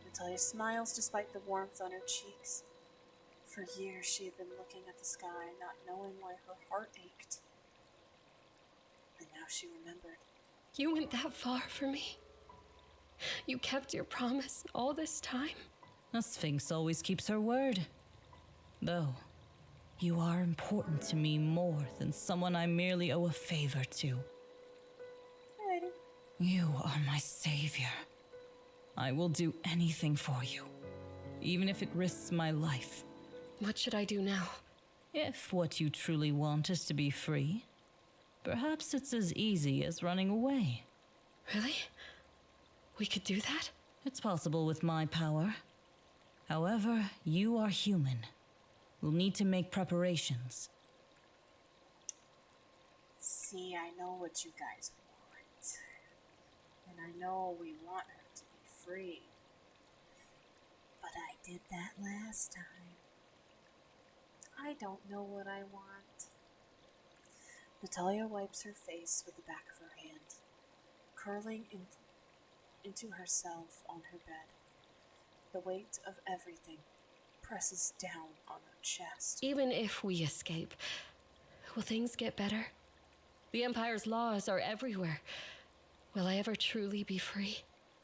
Natalia smiles despite the warmth on her cheeks. For years she had been looking at the sky, not knowing why her heart ached. And now she remembered. You went that far for me. You kept your promise all this time. A sphinx always keeps her word. Though, you are important to me more than someone I merely owe a favor to. Alrighty. You are my savior. I will do anything for you, even if it risks my life. What should I do now? If what you truly want is to be free, perhaps it's as easy as running away. Really? We could do that? It's possible with my power. However, you are human. We'll need to make preparations. See, I know what you guys want. And I know we want her to be free. But I did that last time. I don't know what I want. Natalia wipes her face with the back of her hand, curling into herself on her bed. The weight of everything presses down on her chest. Even if we escape, will things get better? The Empire's laws are everywhere. Will I ever truly be free?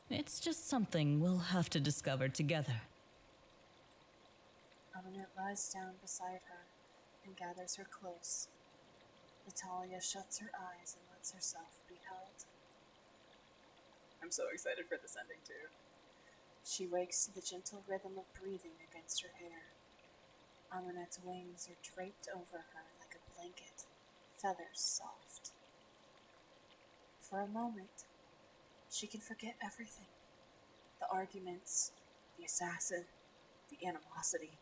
It's just something we'll have to discover together. Aminet lies down beside her and gathers her close. Natalia shuts her eyes and lets herself be held. I'm so excited for this ending, too. She wakes to the gentle rhythm of breathing against her hair. Amanette's wings are draped over her like a blanket, feathers soft. For a moment, she can forget everything. The arguments, the assassin, the animosity.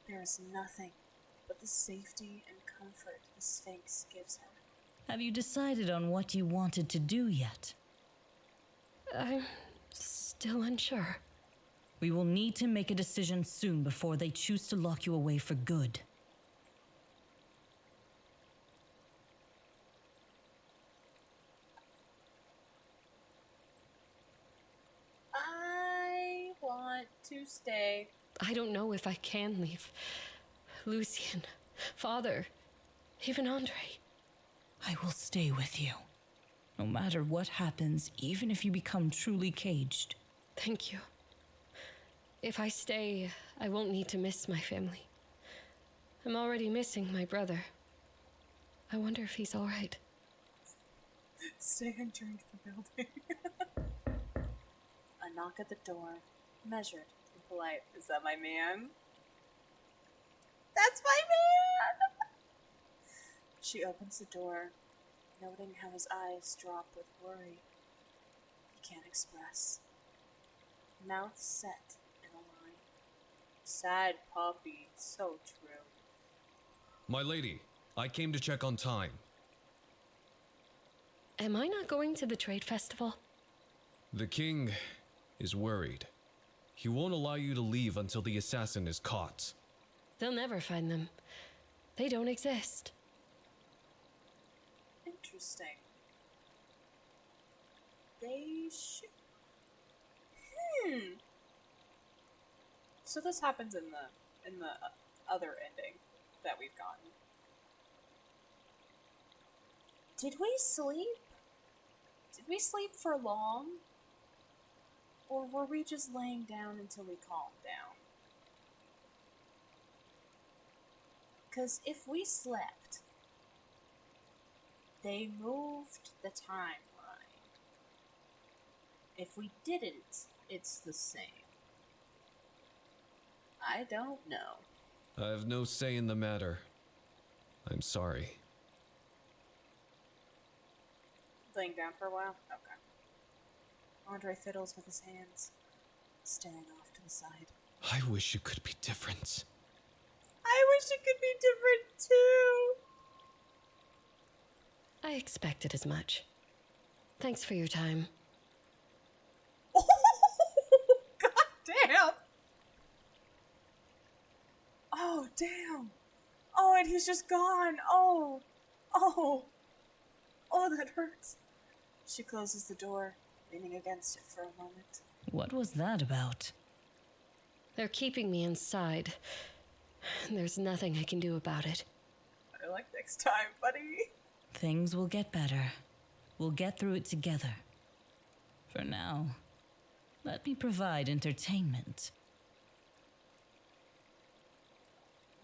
There is nothing but the safety and comfort the Sphinx gives her. Have you decided on what you wanted to do yet? I'm still unsure. We will need to make a decision soon before they choose to lock you away for good. I want to stay. I don't know if I can leave. Lucien, Father, even Andre. I will stay with you. No matter what happens, even if you become truly caged. Thank you. If I stay, I won't need to miss my family. I'm already missing my brother. I wonder if he's all right. Stay and drink the building. A knock at the door, measured and polite. Is that my man? That's my man! She opens the door, noting how his eyes drop with worry. He can't express. Mouth set in a line. Sad puppy, so true. My lady, I came to check on time. Am I not going to the trade festival? The king is worried. He won't allow you to leave until the assassin is caught. They'll never find them. They don't exist. Interesting. They should. So this happens in the other ending that we've gotten. Did we sleep? Did we sleep for long? Or were we just laying down until we calmed down? Because if we slept, they moved the timeline. If we didn't, it's the same. I don't know. I have no say in the matter. I'm sorry. Laying down for a while? Okay. Andre fiddles with his hands, staring off to the side. I wish you could be different. I wish it could be different too! I expected as much. Thanks for your time. Oh, god damn! Oh, damn! Oh, and he's just gone! Oh! Oh! Oh, that hurts! She closes the door, leaning against it for a moment. What was that about? They're keeping me inside. There's nothing I can do about it. I like next time, buddy. Things will get better. We'll get through it together. For now, let me provide entertainment.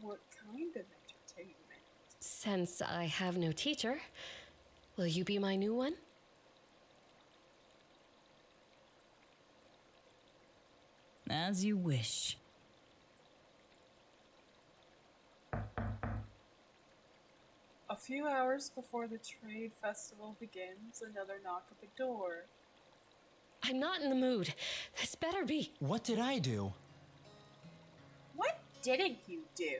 What kind of entertainment? Since I have no teacher, will you be my new one? As you wish. A few hours before the trade festival begins, another knock at the door. I'm not in the mood. This better be. What did I do? What didn't you do?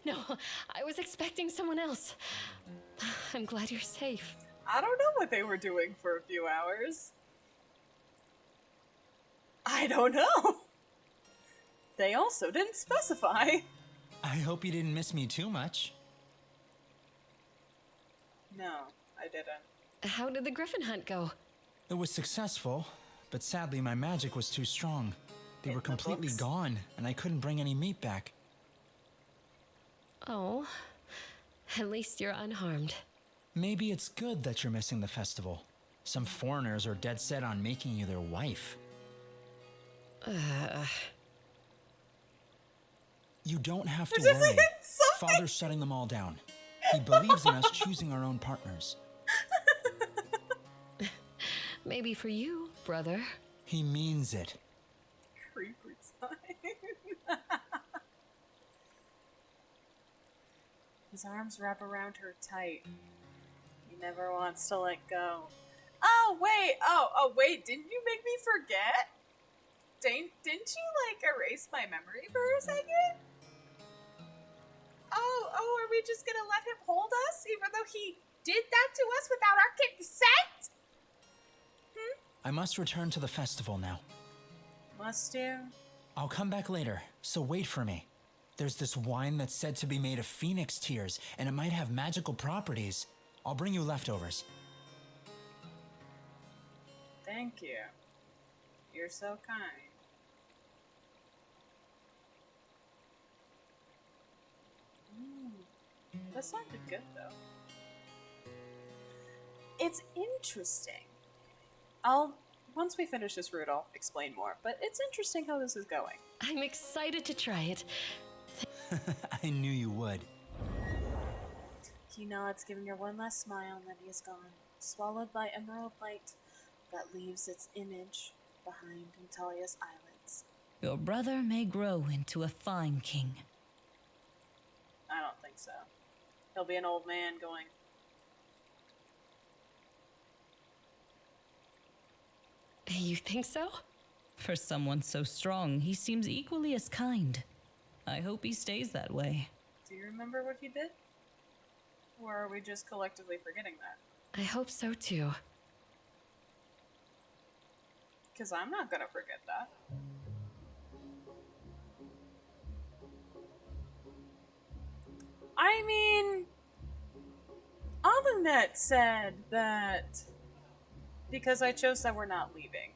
No. I was expecting someone else. I'm glad you're safe. I don't know what they were doing for a few hours. I don't know. They also didn't specify. I hope you didn't miss me too much. No, I didn't. How did the griffin hunt go? It was successful, but sadly my magic was too strong. They were completely gone, and I couldn't bring any meat back. Oh, at least you're unharmed. Maybe it's good that you're missing the festival. Some foreigners are dead set on making you their wife. You don't have to Just worry. like something. Father's shutting them all down. He believes in us choosing our own partners. Maybe for you, brother. He means it. Creeper time. His arms wrap around her tight. He never wants to let go. Oh wait, didn't you make me forget? Didn't you like erase my memory for a second? Oh, are we just gonna let him hold us even though he did that to us without our consent? I must return to the festival now. Must you? I'll come back later, so wait for me. There's this wine that's said to be made of phoenix tears, and it might have magical properties. I'll bring you leftovers. Thank you. You're so kind. That sounded good, though. It's interesting. Once we finish this route, I'll explain more, but it's interesting how this is going. I'm excited to try it. I knew you would. He nods, giving her one last smile, and then he is gone, swallowed by emerald light that leaves its image behind Natalia's eyelids. Your brother may grow into a fine king. I don't think so. He'll be an old man going, You think so? For someone so strong, he seems equally as kind. I hope he stays that way. do you remember what he did? Or are we just collectively forgetting that? I hope so too. Because I'm not gonna forget that. I mean, Amunet said that because I chose that we're not leaving.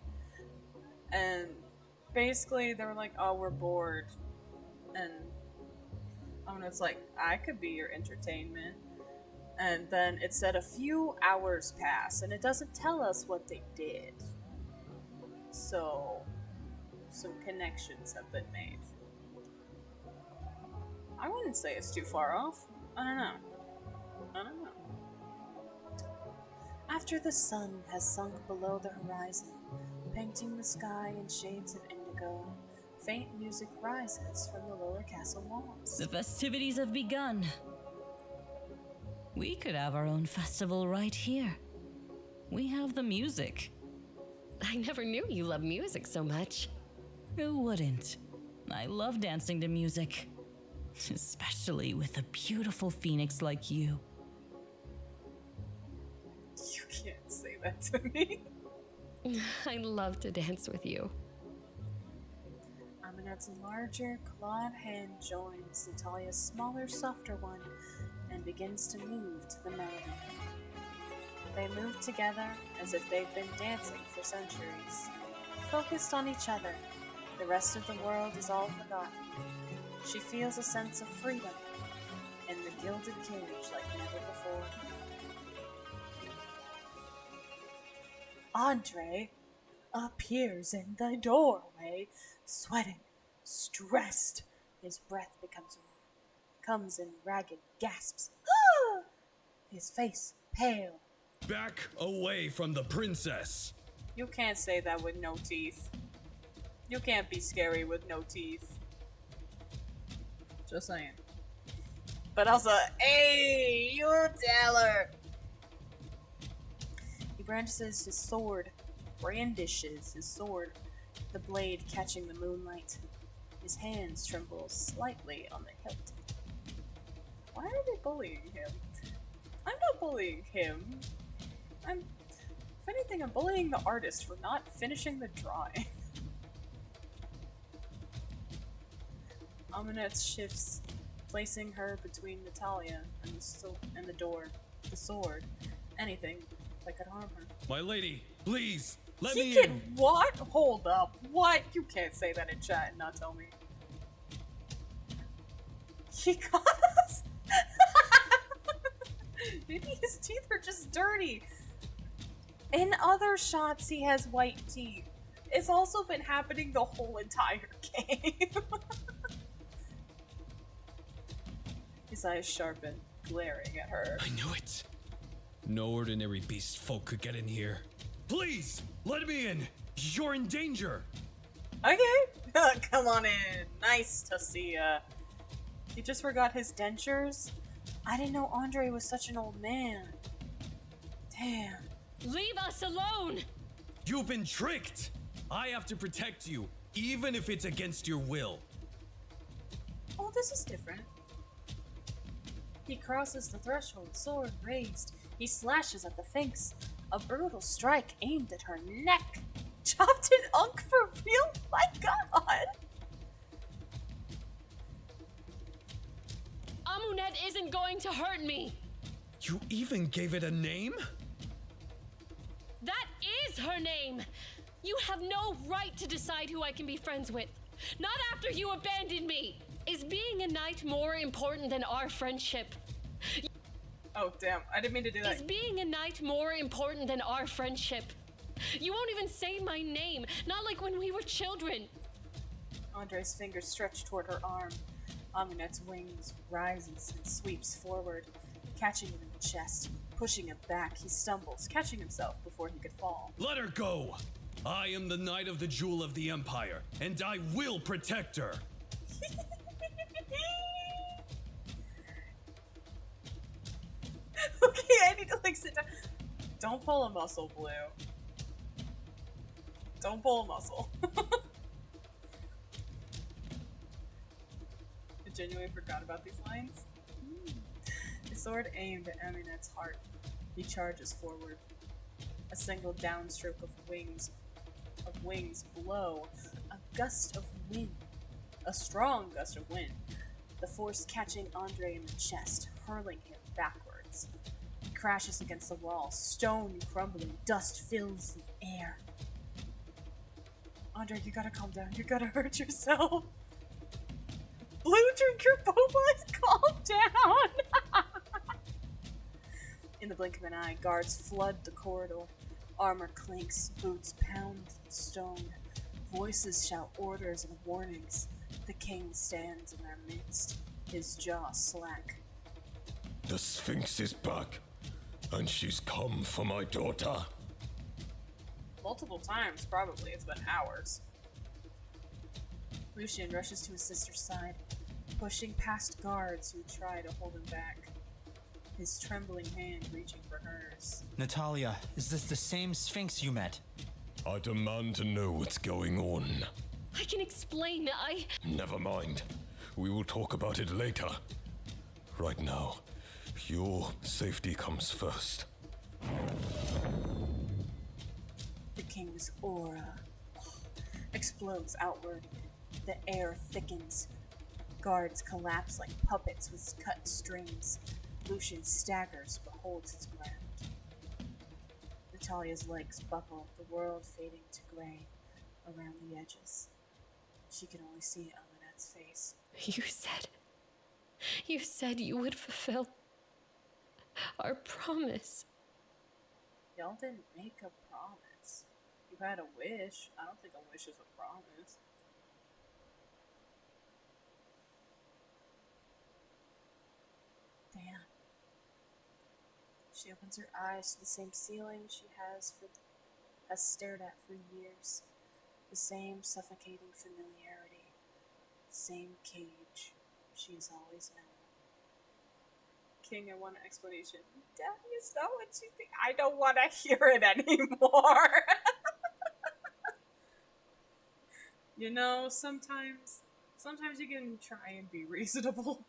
And basically they were like, oh, we're bored. And Amunet's like, I could be your entertainment. And then it said a few hours pass, and it doesn't tell us what they did. So, some connections have been made. I wouldn't say it's too far off. I don't know. After the sun has sunk below the horizon, painting the sky in shades of indigo, faint music rises from the lower castle walls. The festivities have begun. We could have our own festival right here. We have the music. I never knew you loved music so much. Who wouldn't? I love dancing to music. Especially with a beautiful phoenix like you. You can't say that to me. I love to dance with you. Amunet's larger, clawed hand joins Natalia's smaller, softer one and begins to move to the melody. They move together as if they've been dancing for centuries. Focused on each other, the rest of the world is all forgotten. She feels a sense of freedom in the gilded cage like never before. Andre appears in the doorway, sweating, stressed. His breath comes in ragged gasps. Ah! His face pale. Back away from the princess! You can't say that with no teeth. You can't be scary with no teeth. Just saying. But also, hey, you tell her. He brandishes his sword, the blade catching the moonlight. His hands tremble slightly on the hilt. Why are they bullying him? I'm not bullying him. If anything, I'm bullying the artist for not finishing the drawing. Amunet shifts, placing her between Natalia and the door, the sword, anything that could harm her. My lady, please, let He me can in! what? Hold up. What? You can't say that in chat and not tell me. He got us? Maybe his teeth are just dirty. In other shots, he has white teeth. It's also been happening the whole entire game. His eyes sharpen, glaring at her. I knew it. No ordinary beast folk could get in here. Please, let me in. You're in danger. Okay, come on in. Nice to see ya. He just forgot his dentures? I didn't know Andre was such an old man. Damn. Leave us alone! You've been tricked. I have to protect you, even if it's against your will. Oh, this is different. He crosses the threshold, sword raised. He slashes at the Sphinx. A brutal strike aimed at her neck. Chopped an unk for real? My god! Amunet isn't going to hurt me! You even gave it a name? That is her name! You have no right to decide who I can be friends with. Not after you abandoned me! Is being a knight more important than our friendship? Oh, damn. I didn't mean to do that. Is being a knight more important than our friendship? You won't even say my name, not like when we were children. Andre's fingers stretch toward her arm. Amunet's wings rises and sweeps forward, catching him in the chest. Pushing him back, he stumbles, catching himself before he could fall. Let her go! I am the Knight of the Jewel of the Empire, and I will protect her! Okay, I need to sit down. Don't pull a muscle, Blue. Don't pull a muscle. I genuinely forgot about these lines. His sword aimed at Amunet's heart. He charges forward. A single downstroke of wings blow. A gust of wind. A strong gust of wind. The force catching Andre in the chest, hurling him backwards. He crashes against the wall, stone crumbling, dust fills the air. Andre, you gotta calm down. You gotta hurt yourself. Blue, drink your boba. Calm down. In the blink of an eye, guards flood the corridor. Armor clinks, boots pound the stone. Voices shout orders and warnings. The king stands in their midst, his jaw slack. The Sphinx is back, and she's come for my daughter. Multiple times, probably. It's been hours. Lucian rushes to his sister's side, pushing past guards who try to hold him back. His trembling hand reaching for hers. Natalia, is this the same Sphinx you met? I demand to know what's going on. I can explain, Never mind. We will talk about it later. Right now, your safety comes first. The king's aura explodes outward. The air thickens. Guards collapse like puppets with cut strings. Lucian staggers but holds his ground. Natalia's legs buckle, the world fading to gray around the edges. She can only see Amunet's face. You said you would fulfill our promise. Y'all didn't make a promise. You had a wish. I don't think a wish is a promise. Damn. She opens her eyes to the same ceiling she has stared at for years. The same suffocating familiarity. The same cage she has always known. King, I want an explanation. Daddy, is that what you think? I don't want to hear it anymore. You know, sometimes you can try and be reasonable.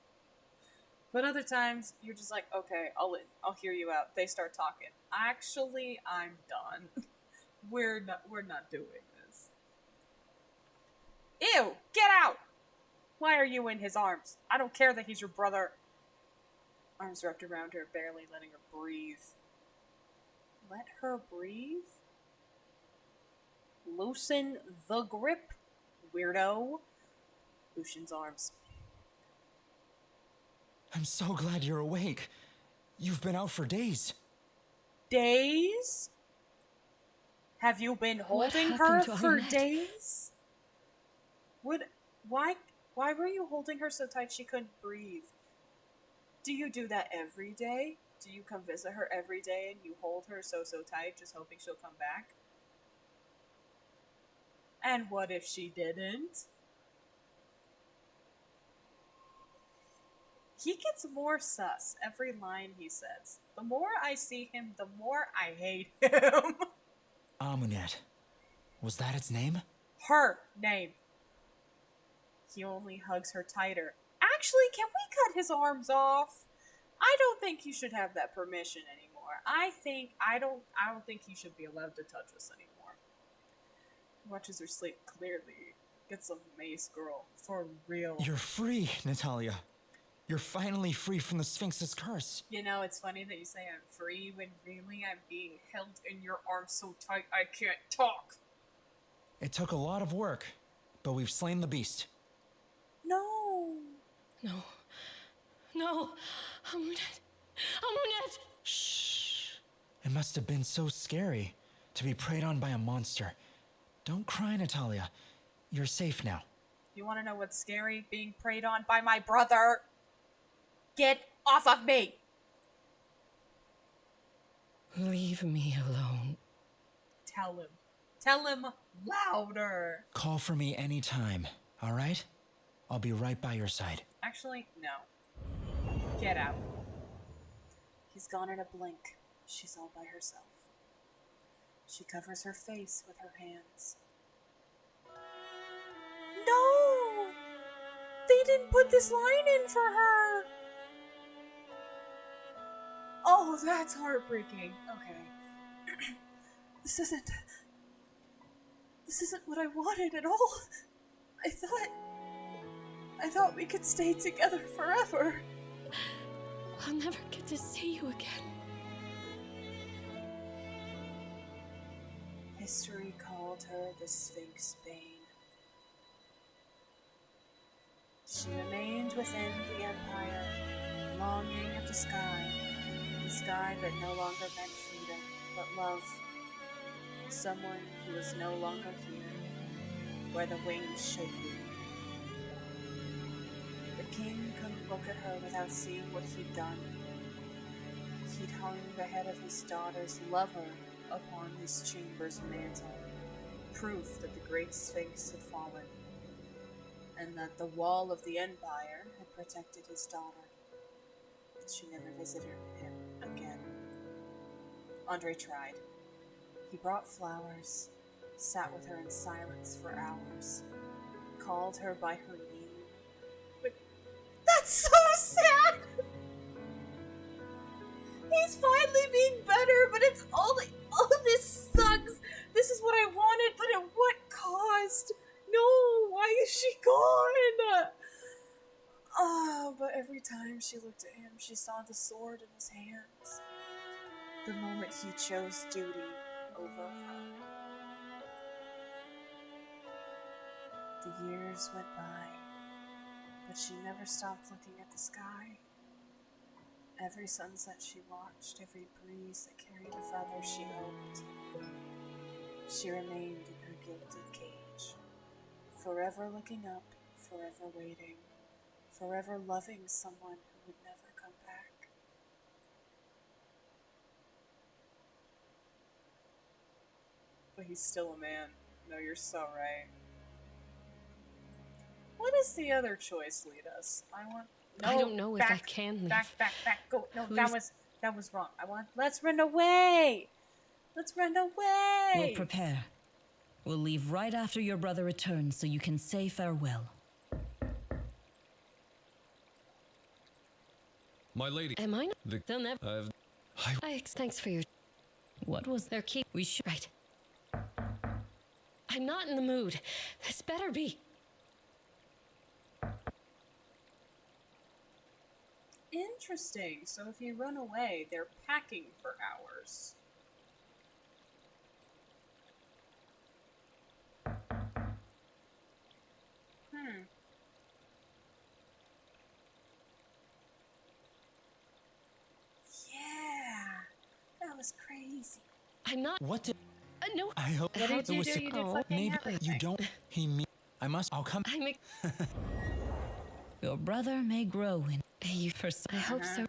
But other times, you're just like, okay, I'll hear you out. They start talking. Actually, I'm done. We're not doing this. Ew! Get out! Why are you in his arms? I don't care that he's your brother. Arms wrapped around her, barely letting her breathe. Let her breathe? Loosen the grip, weirdo. Lucian's arms. I'm so glad you're awake. You've been out for days. Days? Have you been holding her for days? Why were you holding her so tight she couldn't breathe? Do you do that every day? Do you come visit her every day and you hold her so tight, just hoping she'll come back? And what if she didn't? He gets more sus every line he says. The more I see him, the more I hate him. Amunet. Was that its name? Her name. He only hugs her tighter. Actually, can we cut his arms off? I don't think you should have that permission anymore. I don't think he should be allowed to touch us anymore. Watches her sleep clearly. Gets a mace girl. For real. You're free, Natalia. You're finally free from the Sphinx's curse. You know, it's funny that you say I'm free when really I'm being held in your arms so tight I can't talk. It took a lot of work, but we've slain the beast. No. No. No. Amunet. Amunet! Shh. It must have been so scary to be preyed on by a monster. Don't cry, Natalia. You're safe now. You want to know what's scary? Being preyed on by my brother. Get off of me! Leave me alone. Tell him. Tell him louder. Call for me anytime, all right? I'll be right by your side. Actually, no. Get out. He's gone in a blink. She's all by herself. She covers her face with her hands. No! They didn't put this line in for her! Oh, that's heartbreaking. Okay. This isn't what I wanted at all. I thought we could stay together forever. I'll never get to see you again. History called her the Sphinx Bane. She remained within the Empire, longing at the sky that no longer meant freedom, but love. Someone who is no longer here, where the wings should be. The king couldn't look at her without seeing what he'd done. He'd hung the head of his daughter's lover upon his chamber's mantle, proof that the great Sphinx had fallen, and that the wall of the Empire had protected his daughter. But she never visited him again. Andre tried. He brought flowers, sat with her in silence for hours, called her by her name. But that's so sad! He's finally being better, but it's all this sucks. This is what I wanted, but at what cost? No, why is she gone? But every time she looked at him, she saw the sword in his hands. The moment he chose duty over her. The years went by, but she never stopped looking at the sky. Every sunset she watched, every breeze that carried a feather she hoped. She remained in her gilded cage, forever looking up, forever waiting, forever loving someone who would never come back. But he's still a man. No, you're so right. What does the other choice lead us? No, I don't know if I can leave. Back, go. No, that was wrong. Let's run away. Let's run away. We'll prepare. We'll leave right after your brother returns so you can say farewell. My lady. Am I not? They'll never. Thanks for your. What was Their key. We should. Right. I'm not in the mood. This better be. Interesting. So if you run away, they're packing for hours. Yeah. That was crazy. I'm not. What did... No. I hope... What did you do? You did fucking maybe everything. you don't... I'll come... I'm. Your brother may grow in. I hope so.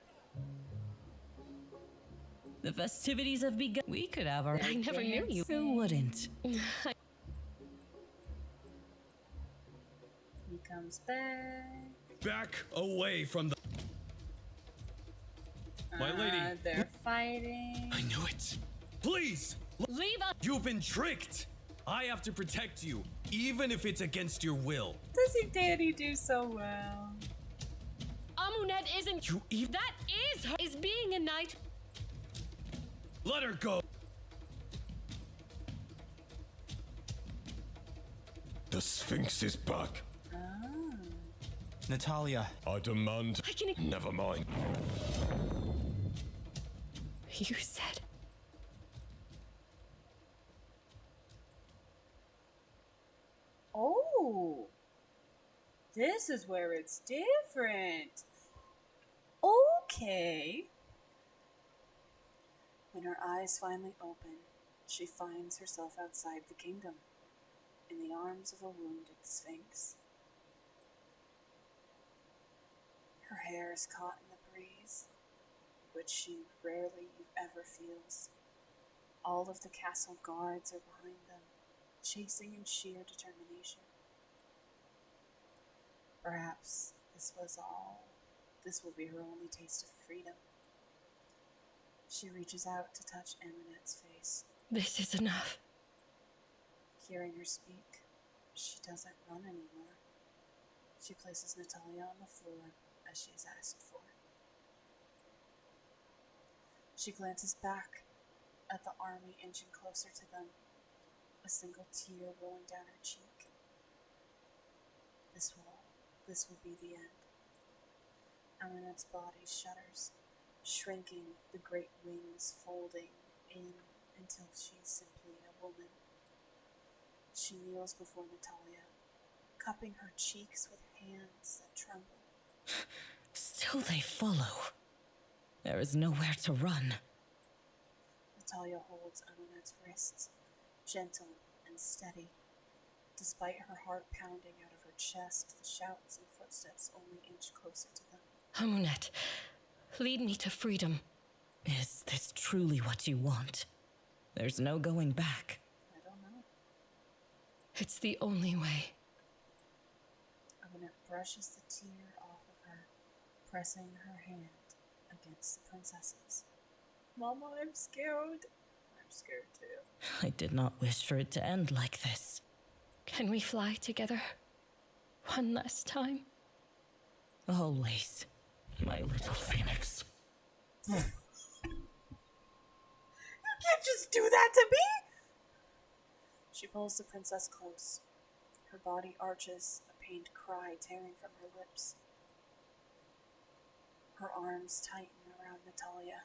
The festivities have begun. We could have our. I never knew you. Who wouldn't? He comes back. Back away from the. My lady. They're fighting. I knew it. Please! Leave us! You've been tricked! I have to protect you, even if it's against your will. Doesn't Danny do so well? Amunet isn't. That is being a knight. Let her go! The Sphinx is back. Natalia, I demand. I can. Never mind. You said. Oh, this is where it's different. Okay. When her eyes finally open, she finds herself outside the kingdom, in the arms of a wounded sphinx. Her hair is caught in the breeze, which she rarely ever feels. All of the castle guards are behind them, chasing in sheer determination. Perhaps this will be her only taste of freedom. She reaches out to touch Amunet's face. This is enough. Hearing her speak, she doesn't run anymore. She places Natalia on the floor as she is asked for. She glances back at the army inching closer to them, a single tear rolling down her cheek. This will be the end. Amunet's body shudders, shrinking, the great wings folding in until she's simply a woman. She kneels before Natalia, cupping her cheeks with hands that tremble. Still they follow. There is nowhere to run. Natalia holds Amunet's wrists, gentle and steady. Despite her heart pounding out of her chest, the shouts and footsteps only inch closer to them. Amunet, lead me to freedom. Is this truly what you want? There's no going back. I don't know. It's the only way. Amunet brushes the tear off of her, pressing her hand against the princess's. Mama, I'm scared. I'm scared too. I did not wish for it to end like this. Can we fly together? One last time? Always, my little phoenix. You can't just do that to me! She pulls the princess close. Her body arches, a pained cry tearing from her lips. Her arms tighten around Natalia,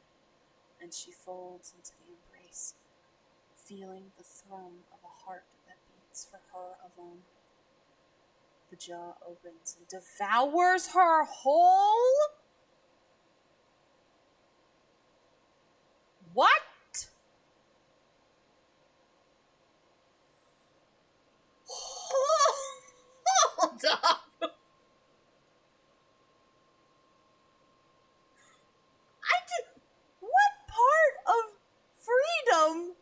and she folds into the embrace, feeling the thrum of a heart that beats for her alone. The jaw opens and devours her whole? What? Hold up. What part of freedom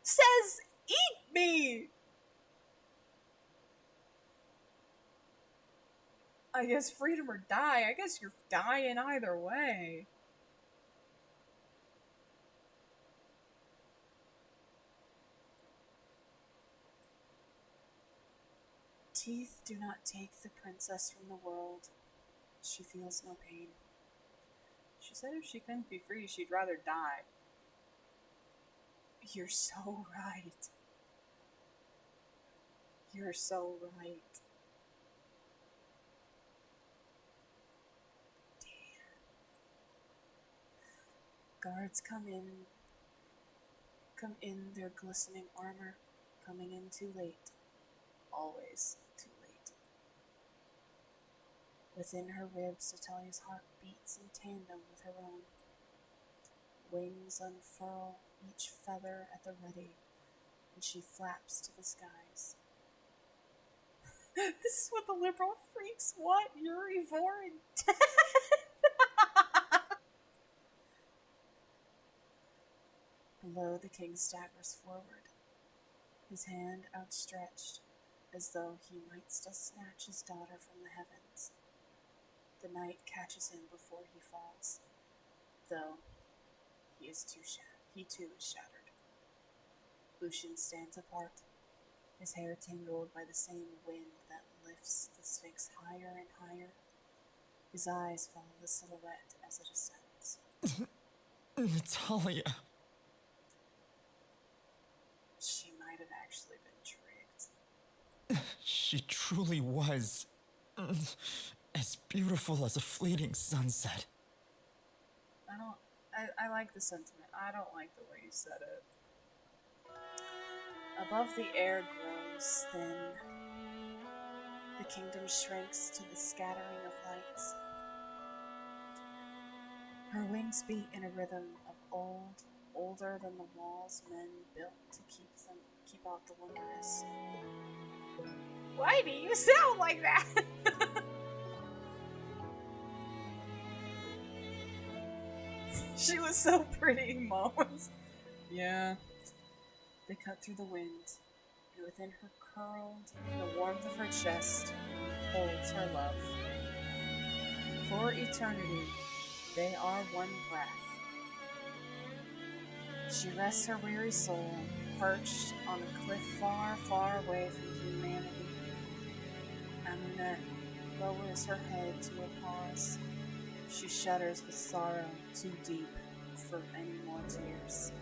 says eat me? I guess freedom or die. I guess you're dying either way. Teeth do not take the princess from the world. She feels no pain. She said if she couldn't be free, she'd rather die. You're so right. You're so right. Guards come in their glistening armor, coming in too late. Always too late. Within her ribs, Natalia's heart beats in tandem with her own. Wings unfurl, each feather at the ready, and she flaps to the skies. This is what the liberal freaks want, Yuri Vorin dead. Below, the king staggers forward, his hand outstretched, as though he might still snatch his daughter from the heavens. The knight catches him before he falls, though he too is shattered. Lucian stands apart, his hair tangled by the same wind that lifts the Sphinx higher and higher. His eyes follow the silhouette as it ascends. Natalia. She might have actually been tricked. She truly was as beautiful as a fleeting sunset. I like the sentiment. I don't like the way you said it. Above, the air grows thin. The kingdom shrinks to the scattering of lights. Her wings beat in a rhythm of older than the walls men built to keep out the wondrous. Why do you sound like that? She was so pretty, moans. Yeah. They cut through the wind, and within her curled, in the warmth of her chest, holds her love. For eternity, they are one breath. She rests her weary soul, perched on a cliff far, far away from humanity. Amunet lowers her head to a pause. She shudders with sorrow too deep for any more tears.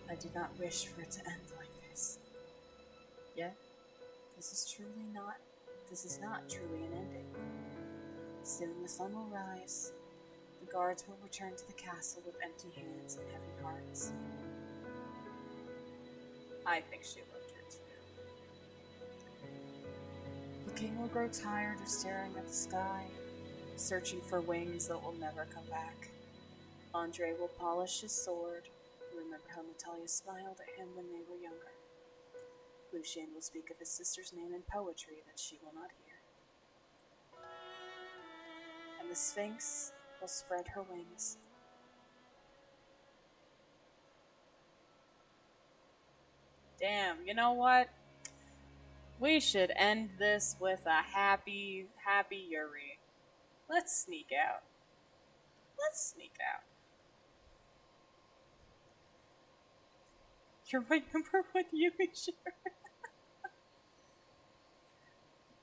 I did not wish for it to end like this. Yet, this is not truly an ending. Soon the sun will rise. The guards will return to the castle with empty hands and heavy hearts. I think she loved her too. The king will grow tired of staring at the sky, searching for wings that will never come back. Andre will polish his sword, remember how Natalia smiled at him when they were younger. Lucian will speak of his sister's name in poetry that she will not hear. And the Sphinx will spread her wings. Damn, you know what? We should end this with a happy Yuri. Let's sneak out. You're my number one Yuri shirt.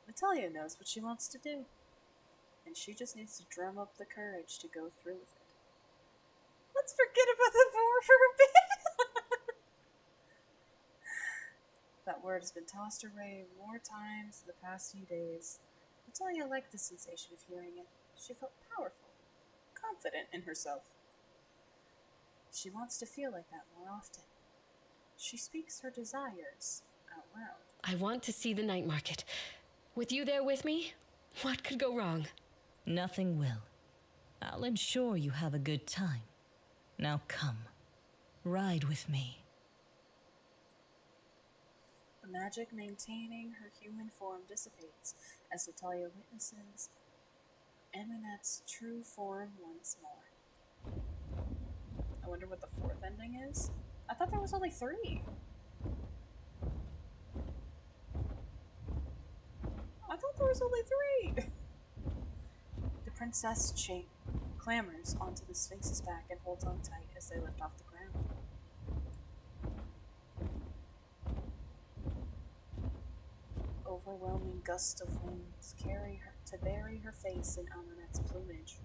Natalia knows what she wants to do, and she just needs to drum up the courage to go through with it. Let's forget about the war for a bit. That word has been tossed away more times in the past few days. Natalia liked the sensation of hearing it. She felt powerful, confident in herself. She wants to feel like that more often. She speaks her desires out loud. I want to see the night market. With you there with me, what could go wrong? Nothing will. I'll ensure you have a good time. Now come, ride with me. The magic maintaining her human form dissipates as Natalia witnesses Amunet's true form once more. I wonder what the fourth ending is? I thought there was only 3. The princess clambers onto the Sphinx's back and holds on tight as they lift off the ground. Overwhelming gusts of winds bury her face in Amunet's plumage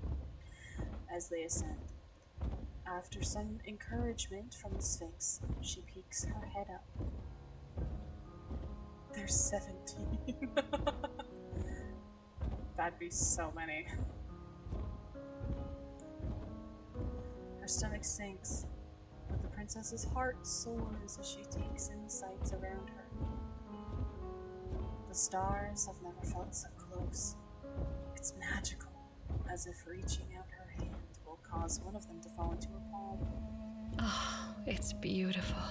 as they ascend. After some encouragement from the Sphinx, she peeks her head up. There's 17. That'd be so many. Her stomach sinks, but the princess's heart soars as she takes in the sights around her. The stars have never felt so close. It's magical, as if reaching out her hand will cause one of them to fall into her palm. Oh, it's beautiful.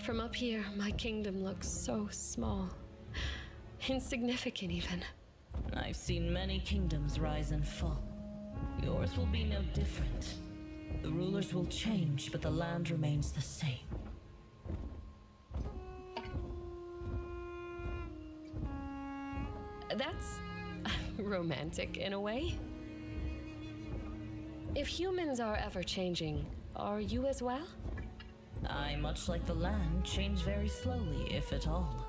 From up here, my kingdom looks so small. Insignificant, even. I've seen many kingdoms rise and fall. Yours will be no different. The rulers will change, but the land remains the same. That's romantic in a way. If humans are ever changing, are you as well? I, much like the land, change very slowly, if at all.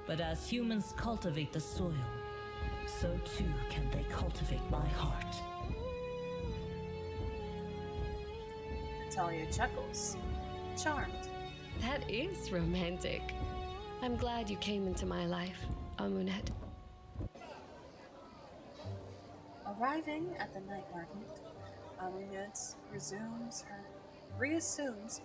But as humans cultivate the soil, so too can they cultivate my heart. Natalia chuckles, charmed. That is romantic. I'm glad you came into my life, Amunet. Arriving at the night market, Amunet reassumes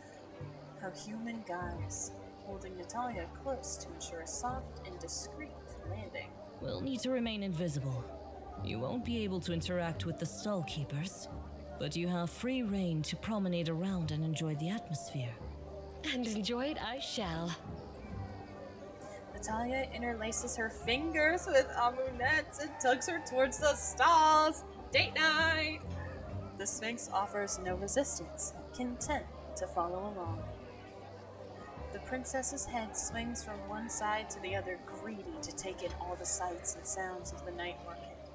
her human guise, holding Natalia close to ensure a soft and discreet landing. We'll need to remain invisible. You won't be able to interact with the stall keepers, but you have free reign to promenade around and enjoy the atmosphere. And enjoy it I shall. Natalia interlaces her fingers with Amunet's and tugs her towards the stalls. Date night! The Sphinx offers no resistance, content to follow along. The princess's head swings from one side to the other, greedy to take in all the sights and sounds of the night market.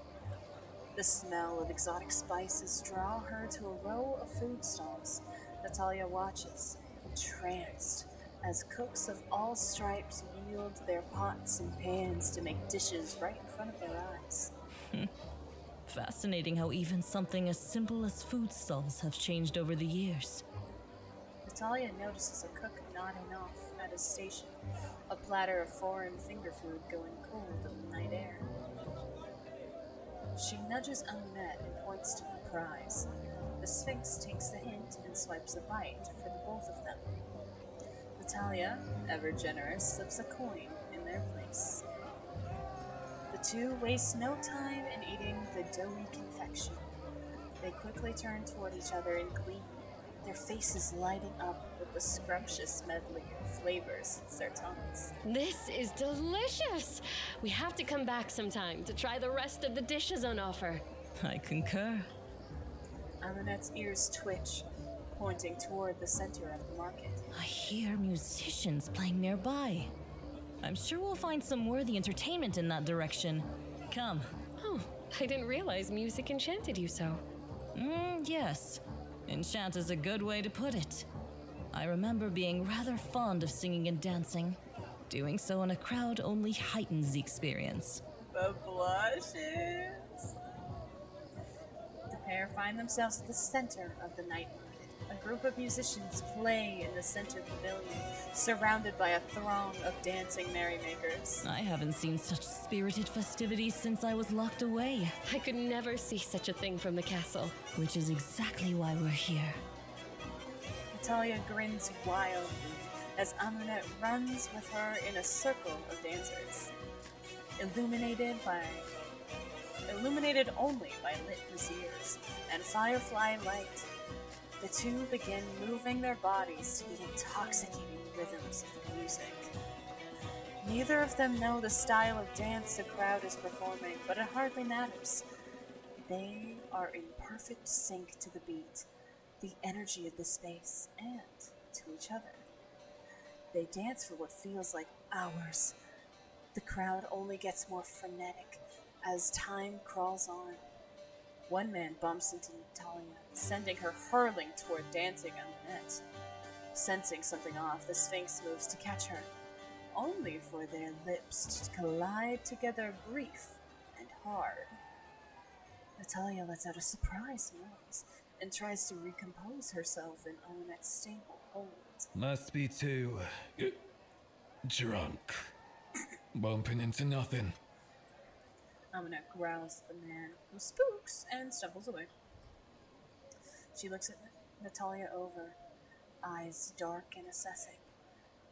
The smell of exotic spices draw her to a row of food stalls. Natalia watches, entranced, as cooks of all stripes wield their pots and pans to make dishes right in front of their eyes. Fascinating how even something as simple as food stalls have changed over the years. Natalia notices a cook nodding off at his station, a platter of foreign finger food going cold in the night air. She nudges Amunet and points to her prize. The Sphinx takes the hint and swipes a bite for the both of them. Natalia, ever generous, slips a coin in their place. The two waste no time in eating the doughy confection. They quickly turn toward each other and gleam, their faces lighting up with the scrumptious medley of flavors hits their tongues. This is delicious! We have to come back sometime to try the rest of the dishes on offer. I concur. Amunet's ears twitch, pointing toward the center of the market. I hear musicians playing nearby. I'm sure we'll find some worthy entertainment in that direction. Come. Oh, I didn't realize music enchanted you so. Yes. Enchant is a good way to put it. I remember being rather fond of singing and dancing. Doing so in a crowd only heightens the experience. The blushes. The pair find themselves at the center of the night market. A group of musicians play in the center pavilion, surrounded by a throng of dancing merrymakers. I haven't seen such spirited festivities since I was locked away. I could never see such a thing from the castle. Which is exactly why we're here. Natalia grins wildly as Amunet runs with her in a circle of dancers, illuminated only by lit braziers and firefly light. The two begin moving their bodies to the intoxicating rhythms of the music. Neither of them know the style of dance the crowd is performing, but it hardly matters. They are in perfect sync to the beat, the energy of the space, and to each other. They dance for what feels like hours. The crowd only gets more frenetic as time crawls on. One man bumps into Natalia, sending her hurling toward dancing on the net. Sensing something off, the Sphinx moves to catch her, only for their lips to collide together brief and hard. Natalia lets out a surprised noise and tries to recompose herself in Amunet's stable hold. Must be too drunk. Bumping into nothing. Amunet growls at the man, who spooks and stumbles away. She looks at Natalia over, eyes dark and assessing.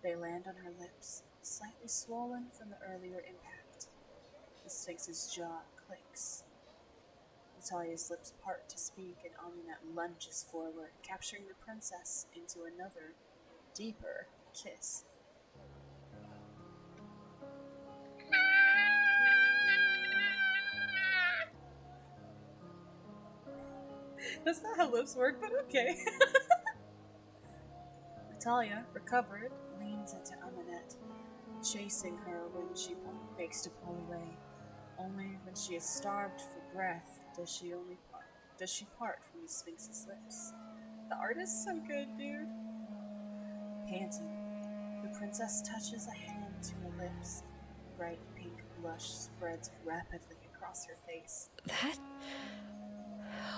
They land on her lips, slightly swollen from the earlier impact. The Sphinx's jaw clicks. Natalia's lips part to speak, and Amunet lunges forward, capturing the princess into another, deeper kiss. That's not how lips work, but okay. Natalia, recovered, leans into Aminette, chasing her when she makes to pull away. Only when she is starved for breath does she part from the Sphinx's lips. The art is so good, dude. Panting, the princess touches a hand to her lips. Bright pink blush spreads rapidly across her face. That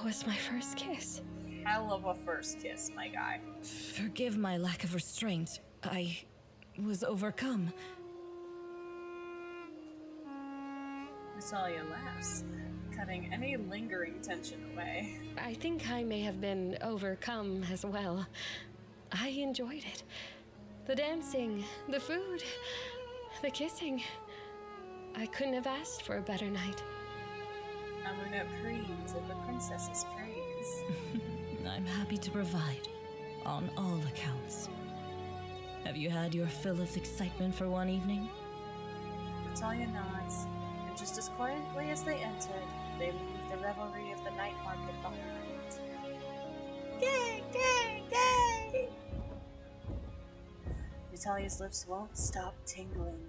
was my first kiss. Hell of a first kiss, my guy. Forgive my lack of restraint. I was overcome. Natalia laughs, cutting any lingering tension away. I think I may have been overcome as well. I enjoyed it. The dancing, the food, the kissing. I couldn't have asked for a better night. Aminette prees at the princess's praise. I'm happy to provide, on all accounts. Have you had your fill of excitement for one evening? Natalia nods, and just as quietly as they entered, they leave the revelry of the night market behind. Gay, gay, gay! Natalia's lips won't stop tingling,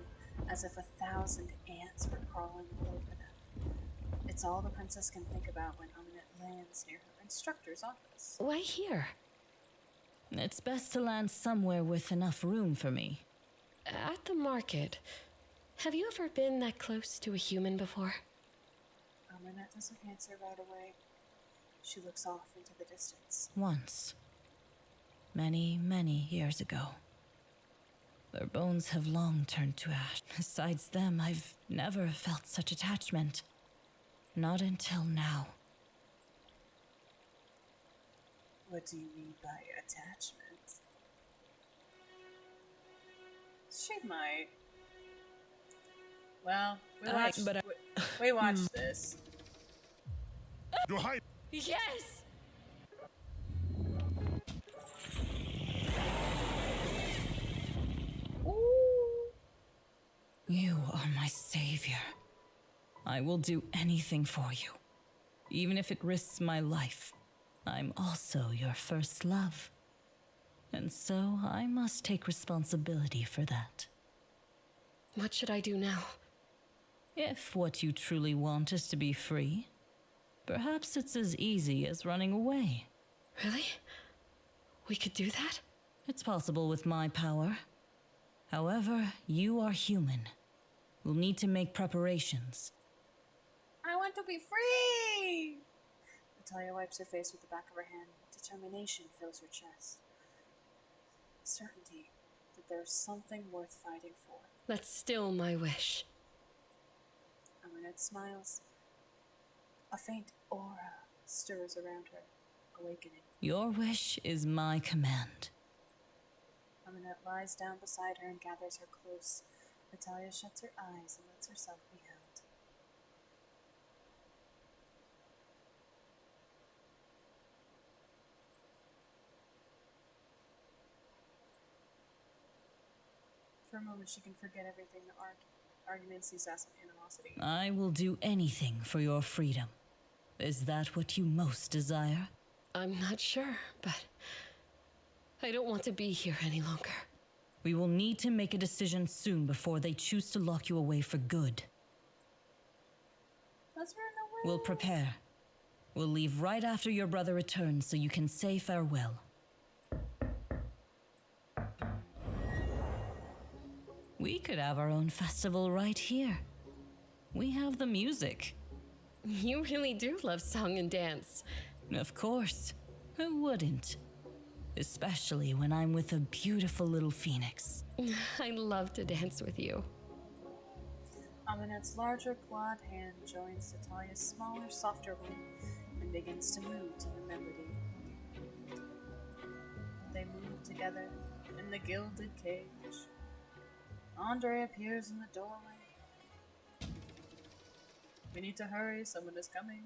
as if 1,000 ants were crawling over them. It's all the princess can think about when Aminette lands near her instructor's office. Why here? It's best to land somewhere with enough room for me. At the market. Have you ever been that close to a human before? Aminette doesn't answer right away. She looks off into the distance. Once. Many, many years ago. Their bones have long turned to ash. Besides them, I've never felt such attachment. Not until now. What do you mean by attachment? She might. Well, we watched this. Your height! Yes! You are my savior. I will do anything for you, even if it risks my life. I'm also your first love, and so I must take responsibility for that. What should I do now? If what you truly want is to be free, perhaps it's as easy as running away. Really? We could do that? It's possible with my power. However, you are human. We'll need to make preparations. I want to be free! Natalia wipes her face with the back of her hand. Determination fills her chest. Certainty that there's something worth fighting for. That's still my wish. Aminette smiles. A faint aura stirs around her, awakening. Your wish is my command. Aminette lies down beside her and gathers her close. Natalia shuts her eyes and lets herself be held. For a moment, she can forget everything, the arguments, the assassin animosity. I will do anything for your freedom. Is that what you most desire? I'm not sure, but I don't want to be here any longer. We will need to make a decision soon before they choose to lock you away for good. Let's run away. We'll prepare. We'll leave right after your brother returns so you can say farewell. We could have our own festival right here. We have the music. You really do love song and dance. Of course. Who wouldn't? Especially when I'm with a beautiful little phoenix. I love to dance with you. Aminette's larger clawed hand joins Natalia's smaller, softer one and begins to move to the melody. They move together in the gilded cage. Andre appears in the doorway. We need to hurry, someone is coming.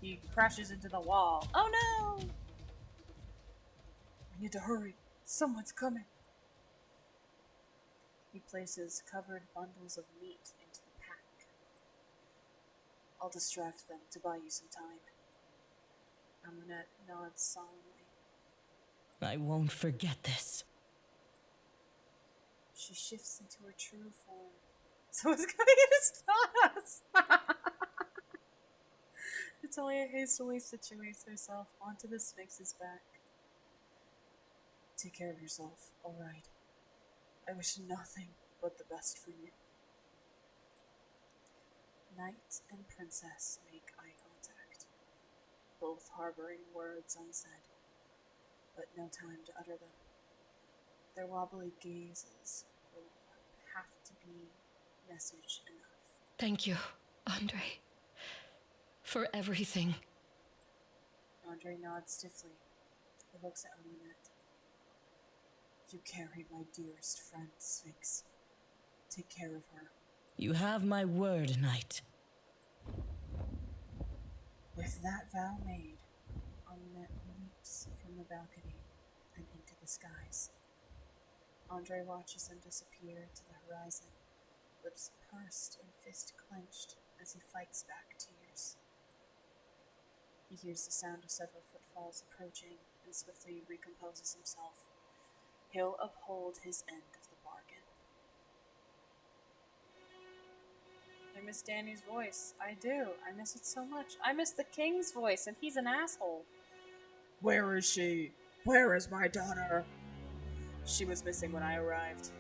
He crashes into the wall. Oh no! We need to hurry. Someone's coming. He places covered bundles of meat into the pack. I'll distract them to buy you some time. Amunet nods solemnly. I won't forget this. She shifts into her true form. Someone's coming in to stop us! Natalia hastily situates herself onto the Sphinx's back. Take care of yourself, alright? I wish nothing but the best for you. Knight and princess make eye contact, both harboring words unsaid, but no time to utter them. Their wobbly gazes will have to be message enough. Thank you, Andre, for everything. Andre nods stiffly. He looks at Amunet. You carry my dearest friend, Sphinx. Take care of her. You have my word, Knight. With that vow made, Amunet leaps from the balcony and into the skies. Andre watches him disappear to the horizon, lips pursed and fist clenched as he fights back tears. He hears the sound of several footfalls approaching and swiftly recomposes himself. He'll uphold his end of the bargain. I miss Danny's voice. I do. I miss it so much. I miss the king's voice, and he's an asshole. Where is she? Where is my daughter? She was missing when I arrived.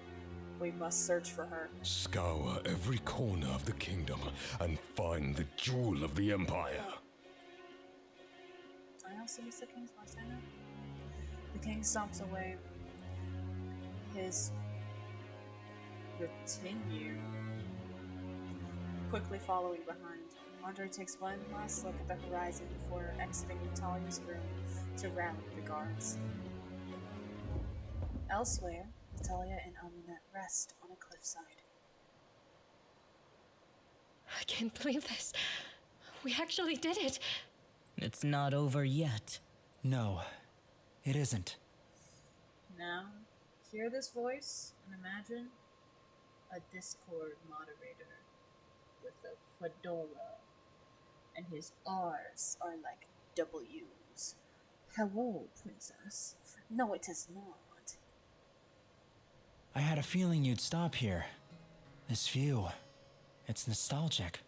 We must search for her. Scour every corner of the kingdom and find the jewel of the empire. I also miss the king's voice, I know. The king stomps away. His retinue quickly following behind. Andre takes one last look at the horizon before exiting Natalia's room to rally the guards. Elsewhere, Natalia and Amunet rest on a cliffside. I can't believe this. We actually did it. It's not over yet. No, it isn't. Now, hear this voice and imagine a Discord moderator with a fedora, and his R's are like W's. Hello, princess. No, it is not. I had a feeling you'd stop here. This view, it's nostalgic.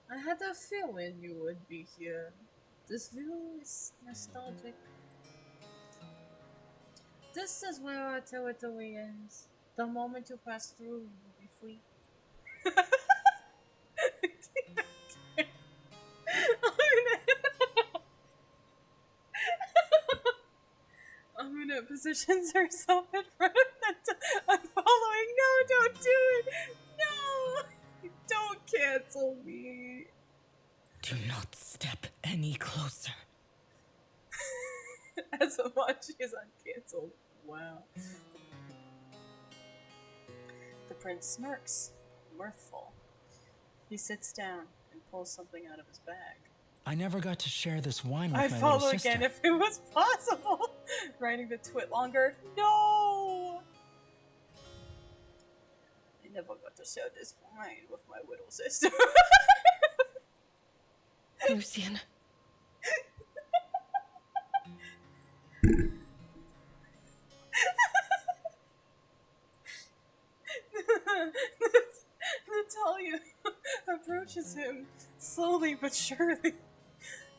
I had a feeling you would be here. This view is nostalgic. This is where our territory ends. The moment you pass through, you will be free. Amuna positions herself in front of the I'm following. No, don't do it. No, don't cancel me. Do not step any closer. As a watch is uncancelled. Wow. The prince smirks, mirthful. He sits down and pulls something out of his bag. I never got to share this wine with I'd my little follow sister. again if it was possible. Writing the twit longer. No! I never got to share this wine with my little sister. Lucian. Natalia approaches him slowly but surely.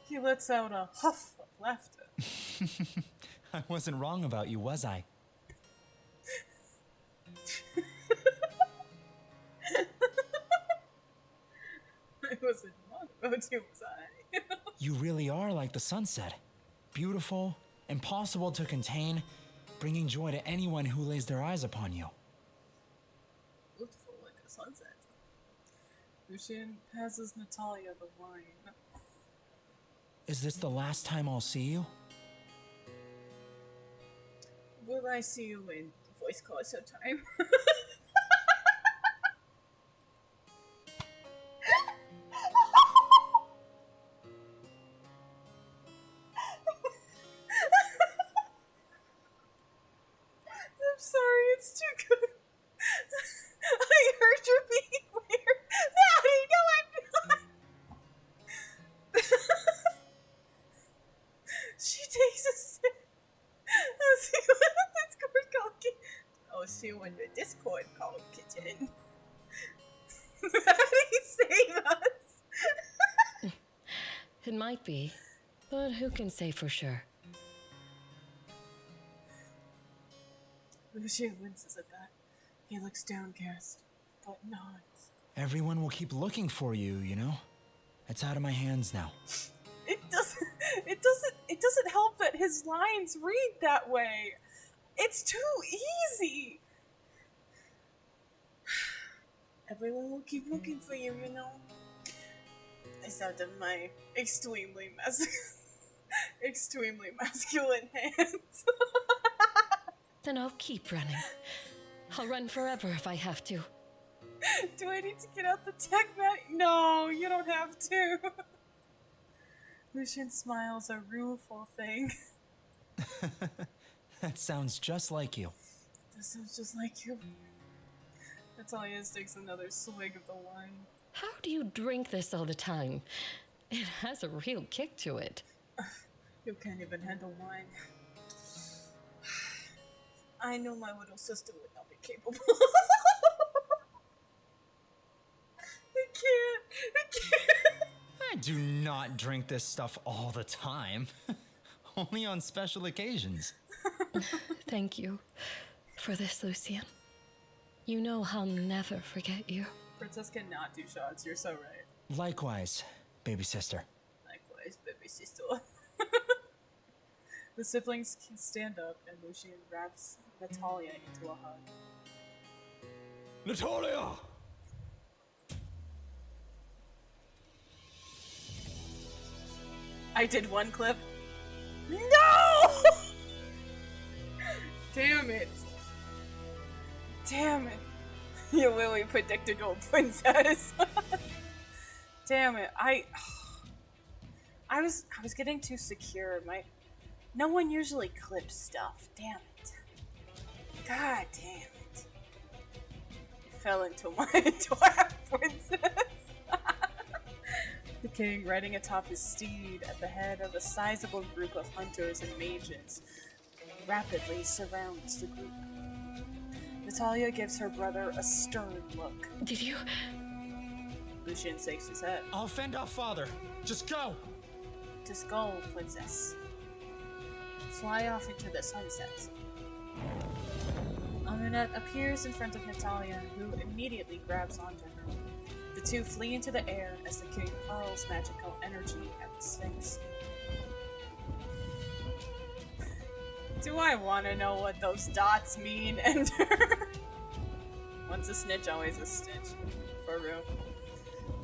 He lets out a huff of laughter. I wasn't wrong about you, was I? I wasn't wrong about you, was I? You really are like the sunset. Beautiful, impossible to contain, bringing joy to anyone who lays their eyes upon you. Beautiful like a sunset. Lucian passes Natalia the wine. Is this the last time I'll see you? Will I see you in voice calls sometime? I'm sorry, it's too good. I heard you're being weird. Maddie, no, I'm not. She takes a sip. I'll see what the Discord called I'll see when the Discord called kitchen. Maddie, save us. It might be, but who can say for sure? Lucian winces at that. He looks downcast, but nods. Everyone will keep looking for you, you know? It's out of my hands now. It doesn't help that his lines read that way. It's too easy. Everyone will keep looking for you, you know? It's out of my extremely masculine hands. Then I'll keep running. I'll run forever if I have to. Do I need to get out the tech mat? No, you don't have to. Lucian smiles a rueful thing. That sounds just like you. That sounds just like you. Natalia takes another swig of the wine. How do you drink this all the time? It has a real kick to it. You can't even handle wine. I know my little sister would not be capable. I can't. I do not drink this stuff all the time. Only on special occasions. Thank you for this, Lucian. You know I'll never forget you. Princess cannot do shots, you're so right. Likewise, baby sister. Likewise, baby sister. The siblings can stand up and Lucian wraps Natalia into a hug. Natalia! I did one clip. No! Damn it. Damn it. You really predicted old princess. Damn it. I was getting too secure. No one usually clips stuff. Damn it. God damn it. Fell into my dwarf princess. The king, riding atop his steed at the head of a sizable group of hunters and mages, rapidly surrounds the group. Natalia gives her brother a stern look. Did you? Lucian shakes his head. I'll fend off father. Just go! Just go, princess. Fly off into the sunset. Amunet appears in front of Natalia, who immediately grabs onto her. The two flee into the air as the king hurls magical energy at the Sphinx. Do I want to know what those dots mean, Ender? Once a snitch, always a stitch. For real.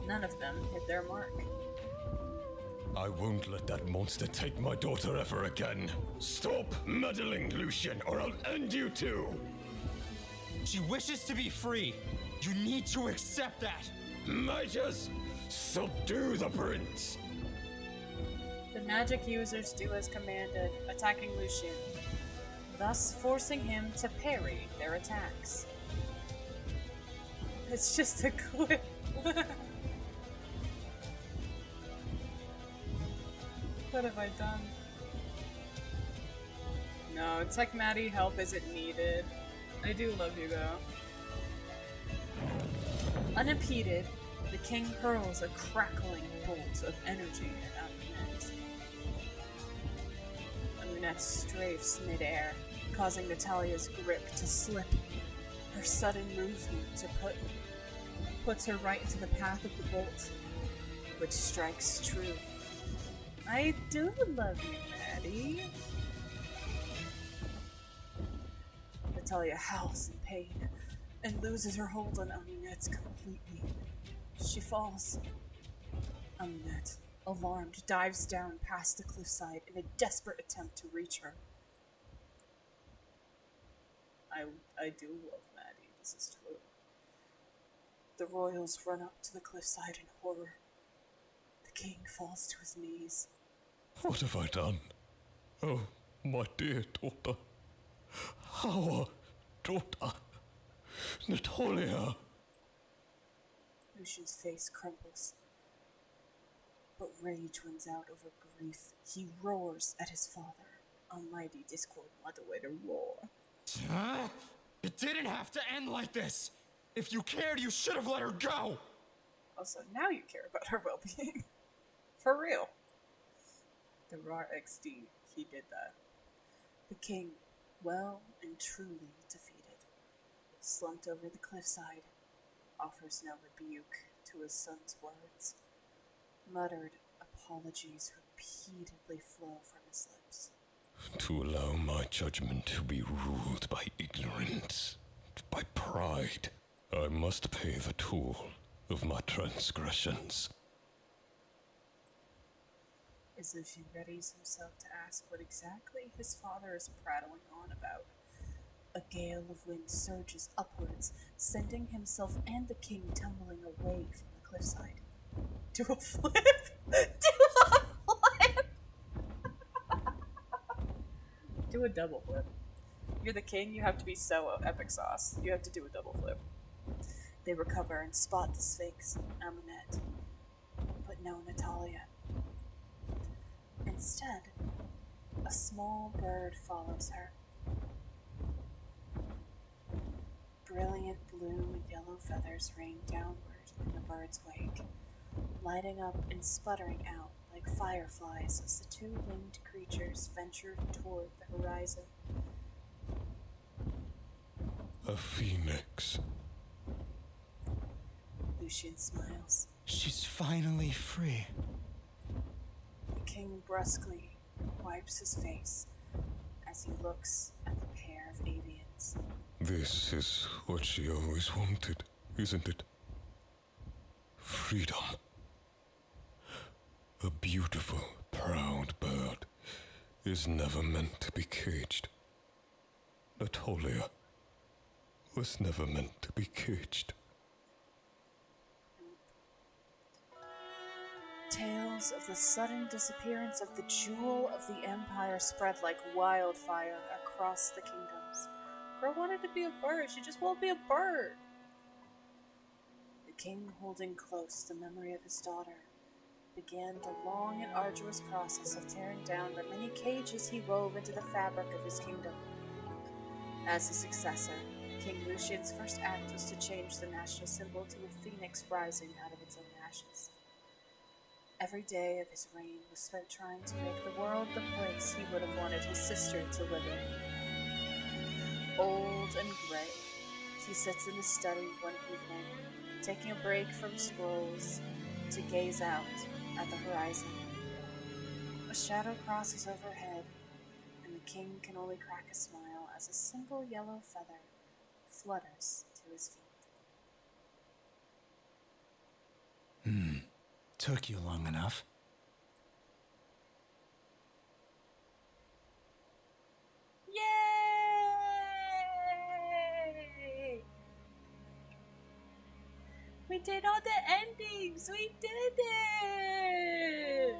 None of them hit their mark. I won't let that monster take my daughter ever again. Stop meddling, Lucian, or I'll end you too. She wishes to be free. You need to accept that. Mages, subdue the prince. The magic users do as commanded, attacking Lucian, thus forcing him to parry their attacks. It's just a clip. What have I done? No, Tech Maddie help isn't needed. I do love you though. Unimpeded, the king hurls a crackling bolt of energy at Amunet. Amunet strafes midair, causing Natalia's grip to slip. Her sudden movement puts her right into the path of the bolt, which strikes true. I do love you, Maddie. Natalia howls in pain and loses her hold on Amunet completely. She falls. Amunet, alarmed, dives down past the cliffside in a desperate attempt to reach her. I do love Maddie, this is true. The royals run up to the cliffside in horror. The king falls to his knees. What have I done? Oh, my dear daughter. How daughter, Natalia. Lucian's face crumbles, but rage wins out over grief. He roars at his father, a mighty discord modulator roar. It didn't have to end like this! If you cared, you should have let her go! Also, now you care about her well-being. For real. The Rar XD, he did that. The king, well and truly defeated, slumped over the cliffside, offers no rebuke to his son's words. Muttered apologies repeatedly flow from his lips. To allow my judgment to be ruled by ignorance, by pride, I must pay the toll of my transgressions. As Lucian readies himself to ask what exactly his father is prattling on about, a gale of wind surges upwards, sending himself and the king tumbling away from the cliffside. Do a flip! Do a flip! Do a double flip. You're the king, you have to be so epic sauce. You have to do a double flip. They recover and spot the Sphinx, Amunet, but no Natalia. Instead, a small bird follows her. Brilliant blue and yellow feathers rain downward in the bird's wake, lighting up and sputtering out like fireflies as the two winged creatures venture toward the horizon. A phoenix. Lucian smiles. She's finally free. The king brusquely wipes his face as he looks at the pair of avians. This is what she always wanted, isn't it? Freedom. A beautiful, proud bird is never meant to be caged. Natalia was never meant to be caged. Tales of the sudden disappearance of the jewel of the empire spread like wildfire across the kingdoms. Girl wanted to be a bird, she just won't be a bird. The king, holding close the memory of his daughter, began the long and arduous process of tearing down the many cages he wove into the fabric of his kingdom. As his successor, King Lucian's first act was to change the national symbol to a phoenix rising out of its own ashes. Every day of his reign was spent trying to make the world the place he would have wanted his sister to live in. Old and gray, he sits in his study one evening, taking a break from scrolls to gaze out at the horizon. A shadow crosses overhead, and the king can only crack a smile as a single yellow feather flutters to his feet. Took you long enough. Yay! We did all the endings! We did it!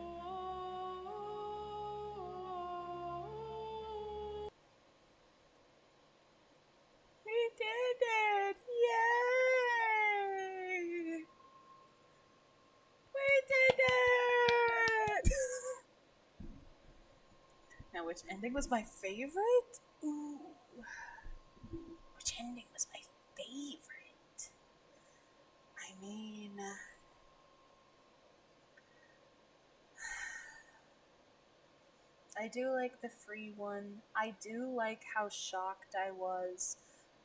We did it! Yay! We did it! Now, which ending was my favorite? Ooh. Which ending was my favorite? I mean... I do like the free one. I do like how shocked I was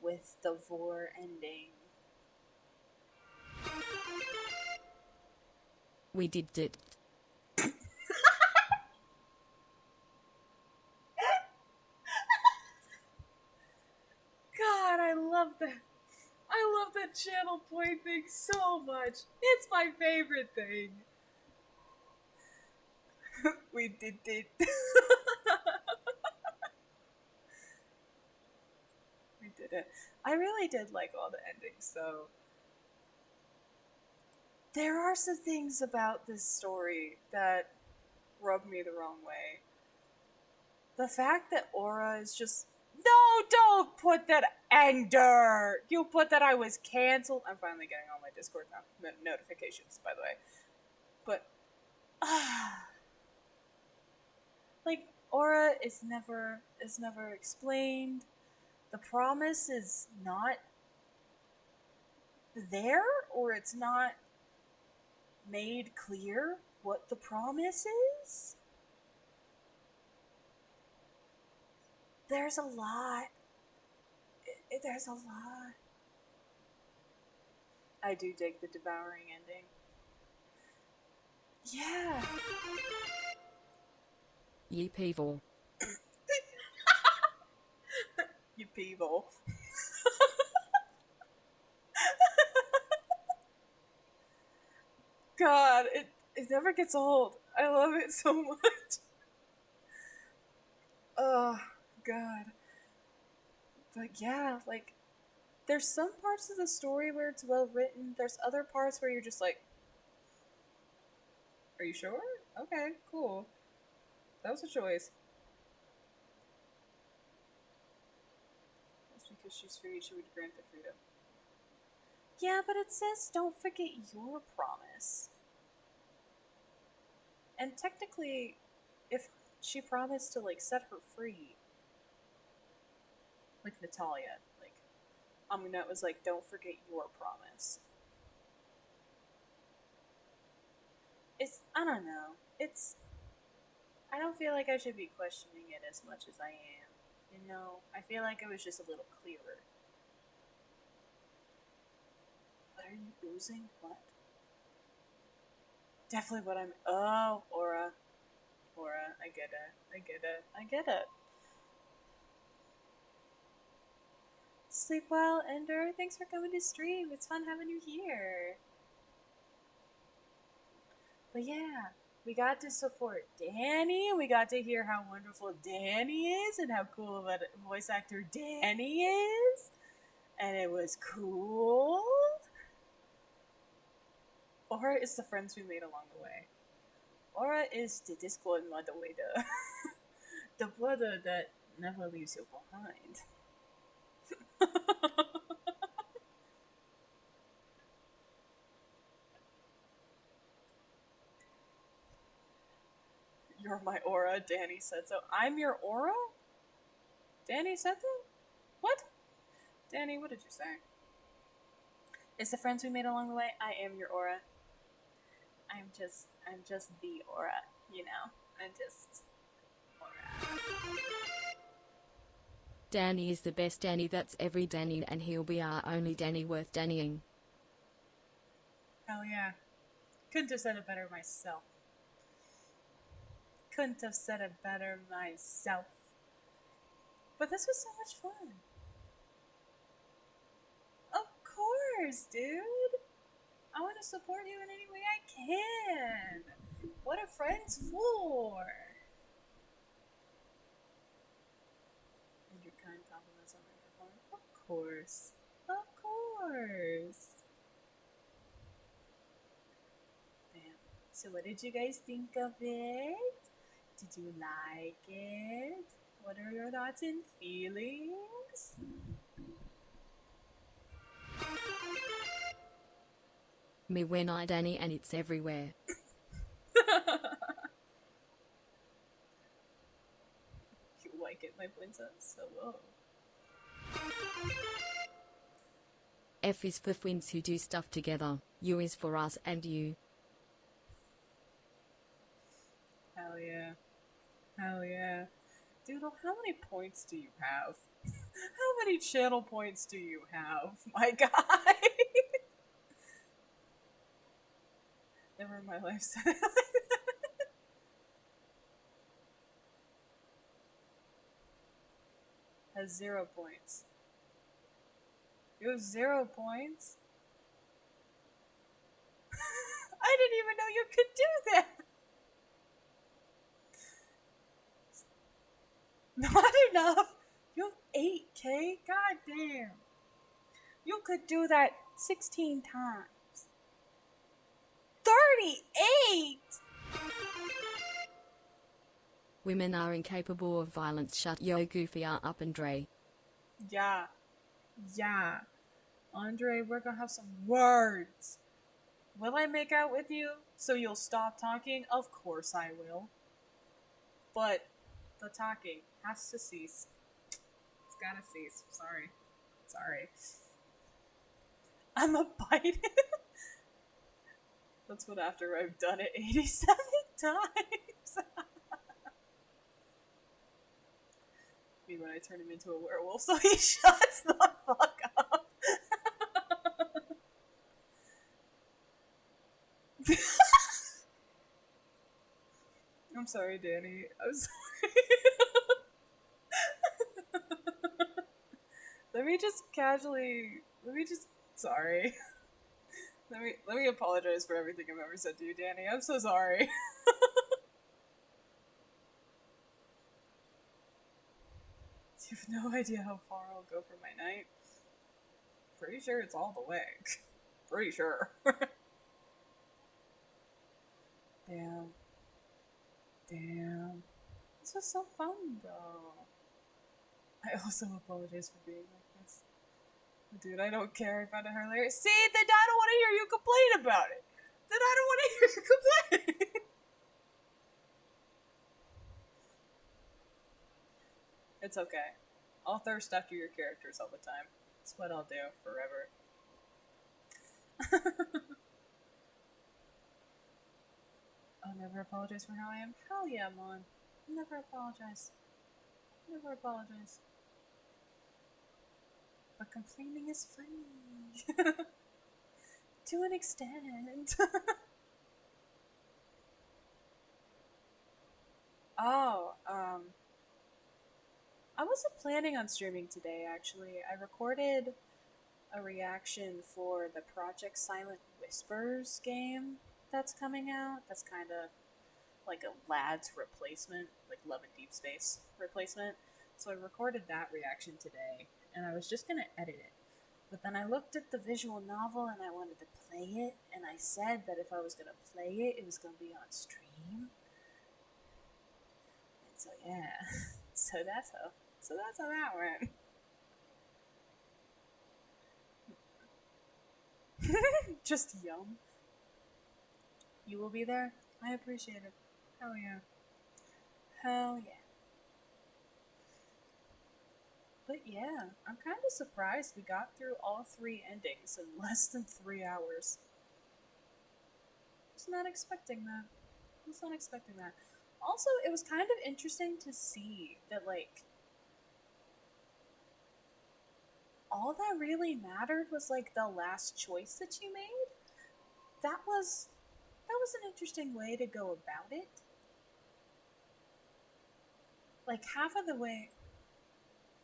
with the Vor ending. We did it. God, I love that. I love that channel point thing so much. It's my favorite thing. We did it. We did it. I really did like all the endings, though. There are some things about this story that rub me the wrong way. The fact that Aura is just No, don't put that Ender. You put that I was canceled. I'm finally getting all my Discord notifications, by the way. But like aura is never explained. The promise is not there, or it's not made clear what the promise is. There's a lot. There's a lot. I do dig the devouring ending. Yeah. Ye people. You people. God, it never gets old. I love it so much. Oh, God. But yeah, like, there's some parts of the story where it's well written. There's other parts where you're just like, are you sure? Okay, cool. That was a choice. That's because she's free, she would grant the freedom. Yeah, but it says don't forget your promise. And technically, if she promised to, like, set her free, like Natalia, like, Aminette was like, don't forget your promise. I don't know. I don't feel like I should be questioning it as much as I am. You know, I feel like it was just a little clearer. What are you oozing? What? Definitely what I'm. Oh, aura. Aura. I get it. Sleep well, Ender. Thanks for coming to stream. It's fun having you here. But yeah, we got to support Danny. We got to hear how wonderful Danny is and how cool of a voice actor Danny is. And it was cool. Aura is the friends we made along the way. Aura is the Discord moderator. The brother that never leaves you behind. You're my aura, Danny said so. I'm your aura? Danny said that? What? Danny, what did you say? It's the friends we made along the way. I am your aura. I'm just the aura, you know? I'm just aura. Danny is the best Danny that's every Danny, and he'll be our only Danny worth Dannying. Hell yeah. Couldn't have said it better myself. Couldn't have said it better myself. But this was so much fun. Of course, dude. I want to support you in any way I can. What are friends for? And your kind compliments on microphone. Of course. Of course. Damn. So what did you guys think of it? Did you like it? What are your thoughts and feelings? Me when I Danny and it's everywhere. You like it, my princess? Hello. F is for twins who do stuff together. U is for us and you. Hell yeah. Hell yeah. Doodle, how many points do you have? How many channel points do you have, my guy? Never in my life said it like that. Has 0 points. You have 0 points? I didn't even know you could do that! Not enough! You have 8K? God damn. You could do that 16 times. 38! Women are incapable of violence. Shut yo goofy up, Andre. Yeah. Yeah. Andre, we're gonna have some words. Will I make out with you so you'll stop talking? Of course I will. But the talking has to cease. It's gotta cease. Sorry. Sorry. I'm a bite. That's what after I've done it 87 times. Me when I turn him into a werewolf so he shuts the fuck up. I'm sorry, Danny. I'm sorry. Let me just sorry. Let me apologize for everything I've ever said to you, Danny. I'm so sorry. You have no idea how far I'll go for my night. Pretty sure it's all the way. Pretty sure. Damn. Damn. This was so fun, though. I also apologize for being like this. Dude, I don't care. I found it hilarious. See, then I don't want to hear you complain about it. Then I don't want to hear you complain. It's okay. I'll thirst after your characters all the time. It's what I'll do forever. I'll never apologize for how I am. Hell yeah, Mon. Never apologize. Never apologize. But complaining is funny. To an extent. Oh, I wasn't planning on streaming today, actually. I recorded a reaction for the Project Silent Whispers game that's coming out. That's kind of like a lad's replacement, like Love and Deep Space replacement. So I recorded that reaction today, and I was just gonna edit it. But then I looked at the visual novel and I wanted to play it, and I said that if I was gonna play it, it was gonna be on stream. And so yeah, so that's how that went. Just yum. You will be there? I appreciate it. Hell yeah. Hell yeah. But yeah, I'm kind of surprised we got through all 3 endings in less than 3 hours. I was not expecting that. Also, it was kind of interesting to see that, like, all that really mattered was, like, the last choice that you made. That was an interesting way to go about it. Like, half of the way,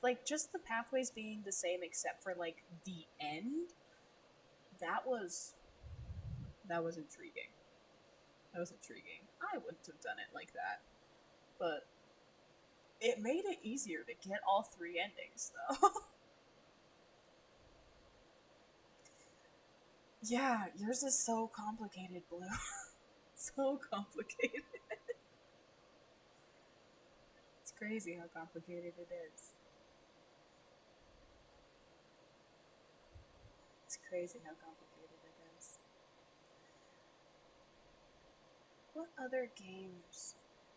like, just the pathways being the same except for, like, the end, that was intriguing. That was intriguing. I wouldn't have done it like that. But it made it easier to get all 3 endings, though. Yeah, yours is so complicated, Blue. So complicated. It's crazy how complicated it is. It's crazy how complicated it is. What other games?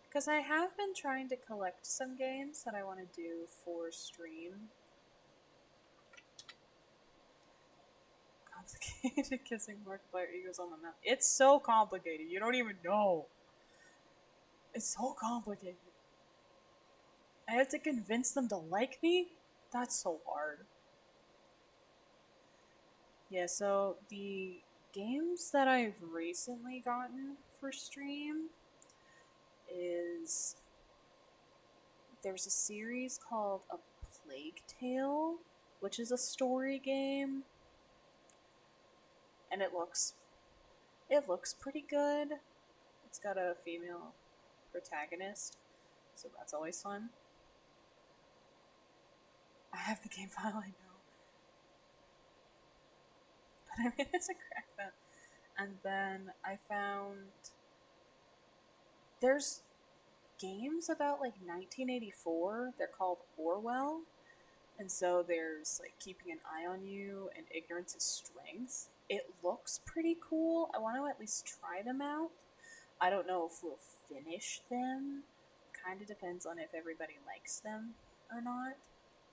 Because I have been trying to collect some games that I want to do for stream. Complicated kissing Markiplier Eagles on the mouth. It's so complicated. You don't even know. It's so complicated. I have to convince them to like me? That's so hard. Yeah, so the games that I've recently gotten for stream is there's a series called A Plague Tale, which is a story game, and it looks pretty good. It's got a female protagonist, so that's always fun. I have the game file, I know. But I managed to crack that. And then I found there's games about like 1984. They're called Orwell. And so there's like keeping an eye on you and ignorance is strength. It looks pretty cool. I want to at least try them out. I don't know if we'll finish them. Kind of depends on if everybody likes them or not.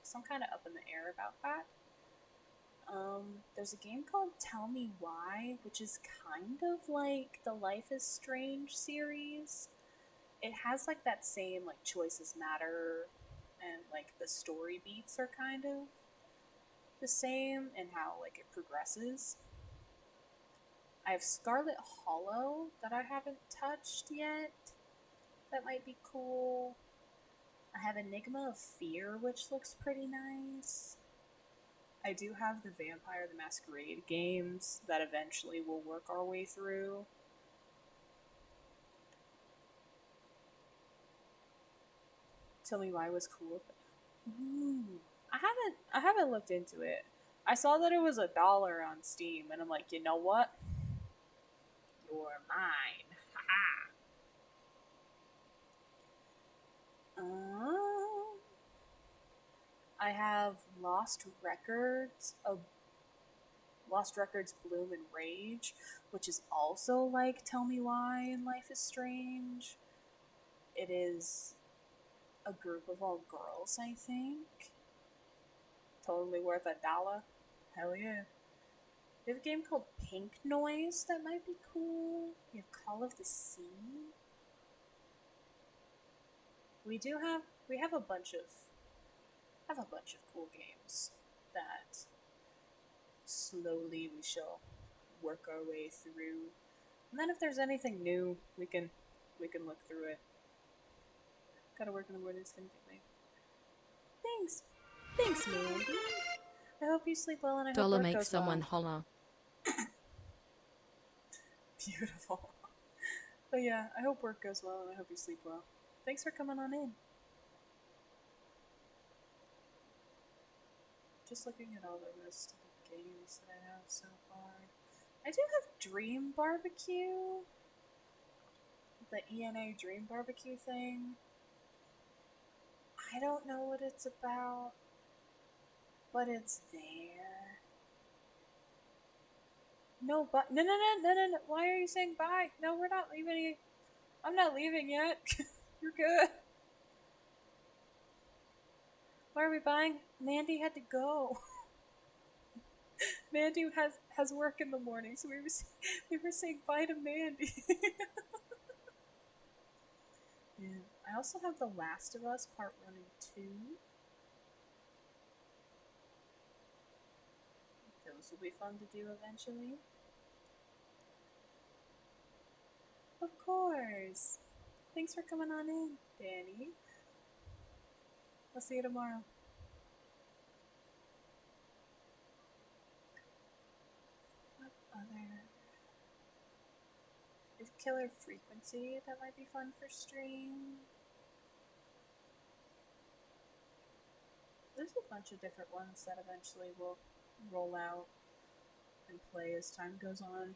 So I'm kind of up in the air about that. There's a game called Tell Me Why, which is kind of like the Life is Strange series. It has like that same like choices matter and like the story beats are kind of the same and how like it progresses. I have Scarlet Hollow that I haven't touched yet. That might be cool. I have Enigma of Fear, which looks pretty nice. I do have the Vampire the Masquerade games that eventually we'll work our way through. Tell Me Why was cool. Ooh, I haven't looked into it. I saw that it was $1 on Steam, and I'm like, you know what? You're mine. Haha. I have Lost Records Bloom and Rage, which is also like Tell Me Why and Life is Strange. It is a group of all girls, I think. Totally worth $1. Hell yeah. We have a game called Pink Noise that might be cool. We have Call of the Sea. We have a bunch of cool games that slowly we shall work our way through. And then if there's anything new, we can look through it. Gotta work on the word instantly. Thanks, Mandy. I hope you sleep well and I hope Dollar work makes goes someone well. holler. Beautiful. But yeah, I hope work goes well and I hope you sleep well. Thanks for coming on in. Just looking at all the rest of the games that I have so far. I do have Dream Barbecue. The ENA Dream Barbecue thing. I don't know what it's about, but it's there. No, but no. Why are you saying bye? No, we're not leaving. I'm not leaving yet. You're good. Why are we buying? Mandy had to go. Mandy has work in the morning, so we were saying bye to Mandy. Yeah. I also have The Last of Us Part 1 and 2. Those will be fun to do eventually. Of course. Thanks for coming on in, Danny. I'll see you tomorrow. What other? Is Killer Frequency that might be fun for stream? There's a bunch of different ones that eventually will roll out and play as time goes on.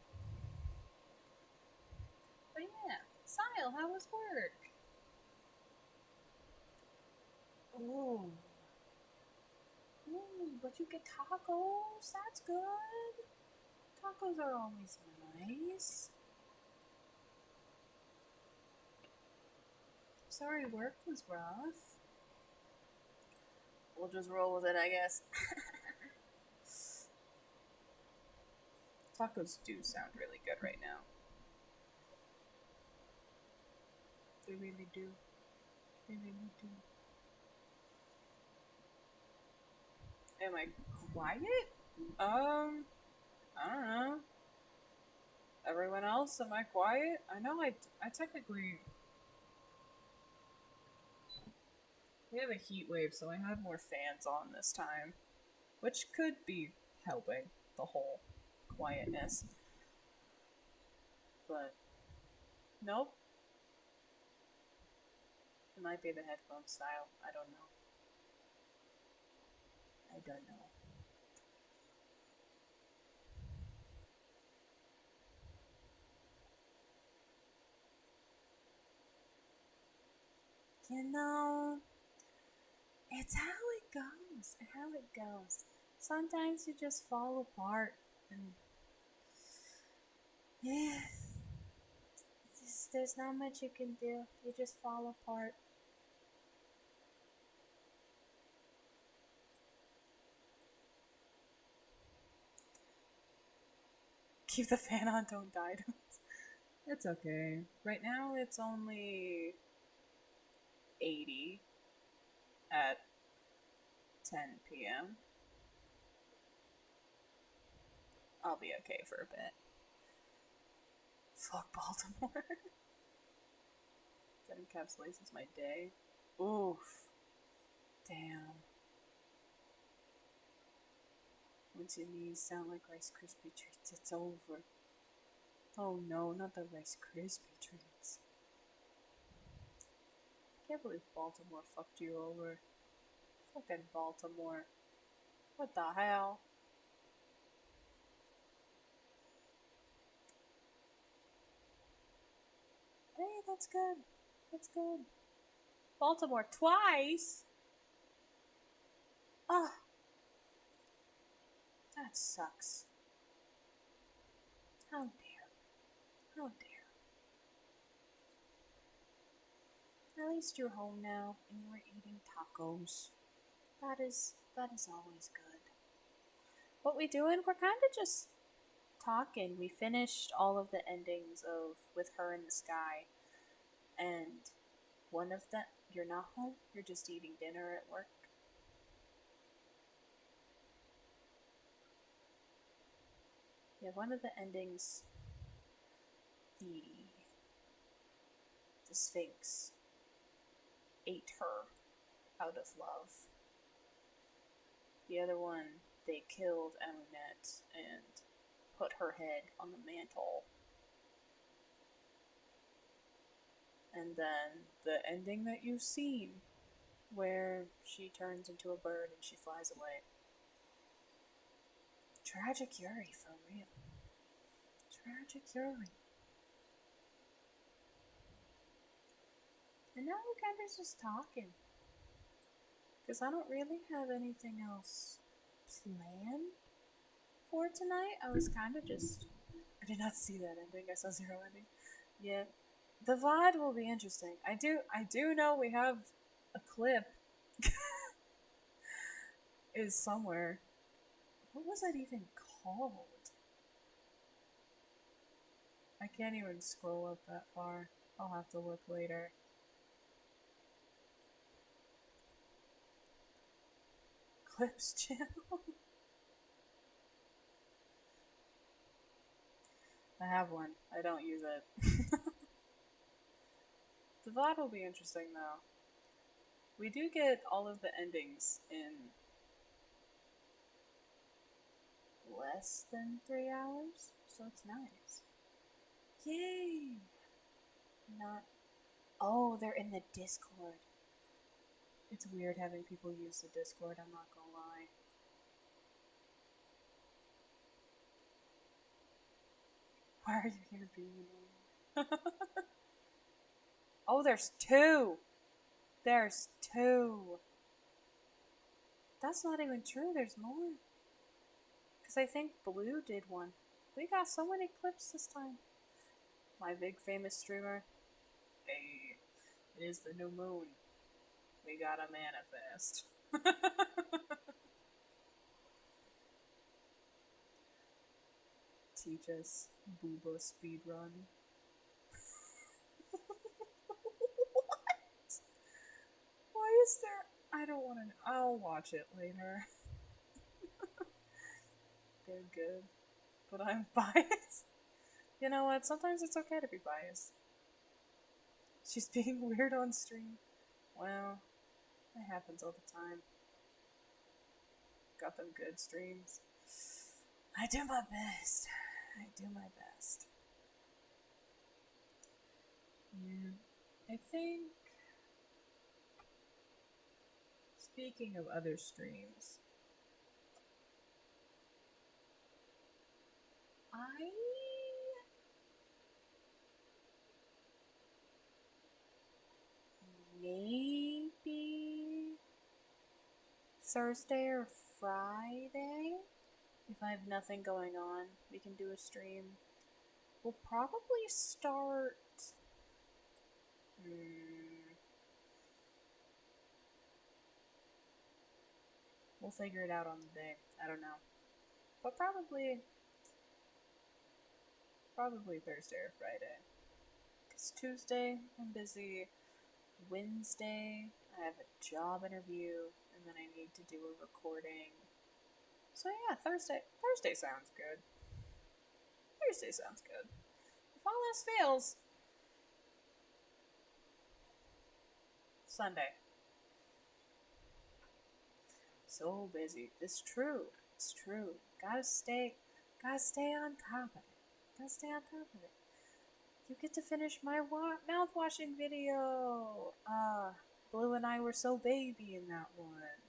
But yeah, Sile, how was work? Ooh. Ooh, but you get tacos? That's good. Tacos are always nice. Sorry, work was rough. We'll just roll with it, I guess. Tacos do sound really good right now. They really do. They really do. Am I quiet? I don't know. Everyone else, am I quiet? I know I technically... We have a heat wave, so I had more fans on this time. Which could be helping the whole quietness. But, nope. It might be the headphone style. I don't know. I don't know. You know, it's how it goes. How it goes. Sometimes you just fall apart, and yeah, there's not much you can do. You just fall apart. Keep the fan on, don't die. It's okay. Right now it's only 80 at 10 p.m. I'll be okay for a bit. Fuck Baltimore. That encapsulates my day. Oof. Damn. Once your knees sound like Rice Krispie treats, it's over. Oh no, not the Rice Krispie treats. Can't believe Baltimore fucked you over. Fucking Baltimore. What the hell? Hey, that's good. That's good. Baltimore twice? Ah, that sucks. How dare. How dare. At least you're home now and you are eating tacos. That is always good. What we doing? We're kind of just talking. We finished all of the endings of With Her in the Sky, and one of them, you're not home. You're just eating dinner at work. Yeah, one of the endings, the Sphinx ate her out of love. The other one, they killed Amunet and put her head on the mantle. And then the ending that you've seen, where she turns into a bird and she flies away. Tragic YURI, for real. Tragic YURI. And now we're kind of just talking. Because I don't really have anything else planned for tonight. I was kind of just... I did not see that ending. I saw zero ending. Yeah. The VOD will be interesting. I do know we have a clip. Is somewhere. What was that even called? I can't even scroll up that far. I'll have to look later. Clips channel? I have one. I don't use it. The VOD will be interesting though. We do get all of the endings in less than 3 hours, so it's nice. Yay! Not. Oh, they're in the Discord. It's weird having people use the Discord, I'm not gonna lie. Why are you here being annoying? Oh, there's 2! There's 2! That's not even true, there's more. Because I think Blue did one. We got so many clips this time. My big famous streamer. Hey, it is the new moon. We gotta manifest. Teach us booba speedrun. What? Why is there? I don't want to know. I'll watch it later. They're good. But I'm biased. You know what? Sometimes it's okay to be biased. She's being weird on stream. Well, that happens all the time. Got them good streams. I do my best. I do my best. Yeah. I think... Speaking of other streams... I may Thursday or Friday. If I have nothing going on, we can do a stream. We'll probably start... We'll figure it out on the day. I don't know. But probably Thursday or Friday. Because Tuesday, I'm busy. Wednesday, I have a job interview, and then I need to do a recording. So yeah, Thursday sounds good. Thursday sounds good. If all else fails, Sunday. So busy. It's true. It's true. Gotta stay on top of it. Gotta stay on top of it. You get to finish my mouth washing video. Blue and I were so baby in that one.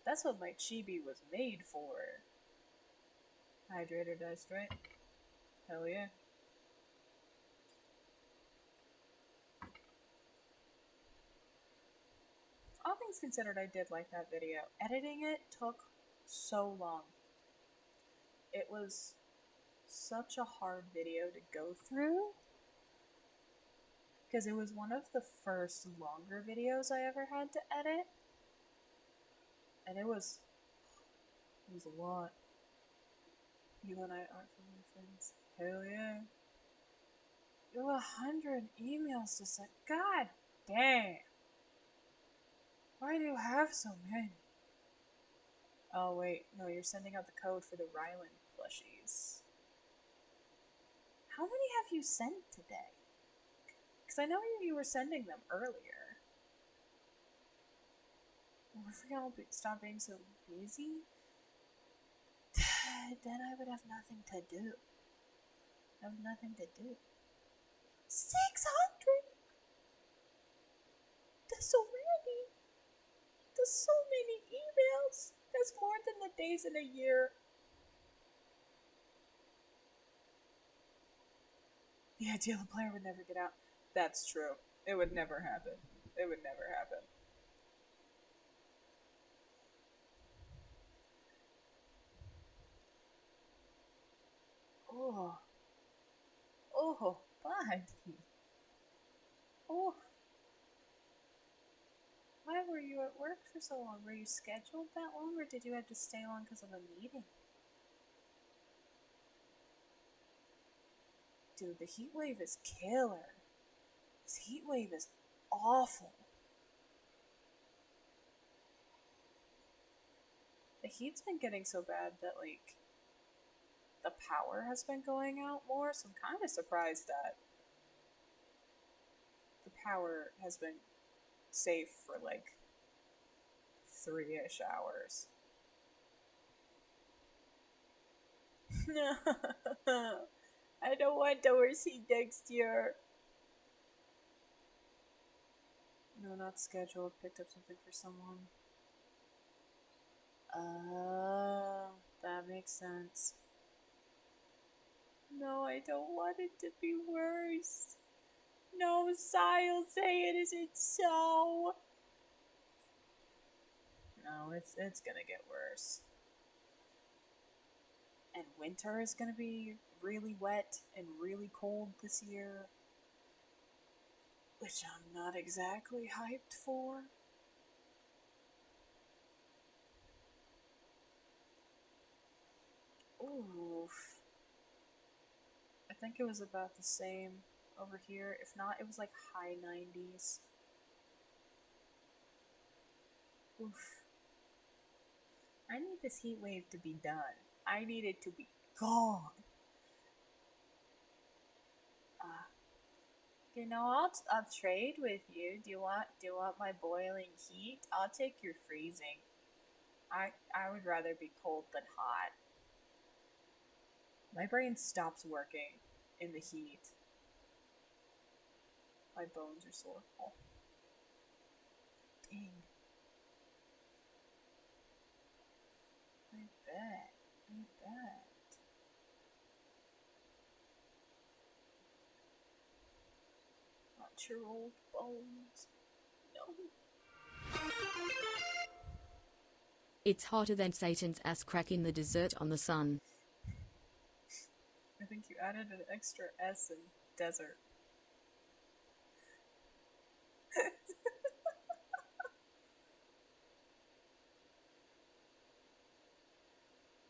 That's what my chibi was made for. Hydrate or die straight. Hell yeah. All things considered, I did like that video. Editing it took so long. It was such a hard video to go through. Because it was one of the first longer videos I ever had to edit. And it was a lot. You and I aren't family friends. Hell yeah. You have 100 emails to send. God damn. Why do you have so many? Oh wait, no, you're sending out the code for the Ryland plushies. How many have you sent today? Because I know you were sending them earlier. Well, if we all stop being so busy, then I would have nothing to do. 600? That's so many. That's so many emails. That's more than the days in a year. The ideal player would never get out. That's true. It would never happen. It would never happen. Oh, buddy. Oh. Why were you at work for so long? Were you scheduled that long, or did you have to stay long because of a meeting? Dude, the heat wave is killer. This heat wave is awful. The heat's been getting so bad that, like, the power has been going out more, so I'm kind of surprised that the power has been safe for, like, 3-ish hours. I don't want to oversee next year. No, not scheduled. Picked up something for someone. Oh, that makes sense. No, I don't want it to be worse. No, Si'll say it isn't so. No, it's gonna get worse. And winter is gonna be really wet and really cold this year, which I'm not exactly hyped for. Oof. I think it was about the same over here. If not, it was like high 90s. Oof. I need this heat wave to be done. I need it to be gone. You know, I'll trade with you. Do you want my boiling heat? I'll take your freezing. I would rather be cold than hot. My brain stops working in the heat. My bones are sore. Oh. Dang. I bet. Not your old bones. No. It's hotter than Satan's ass crack in the desert on the sun. I think you added an extra S in desert.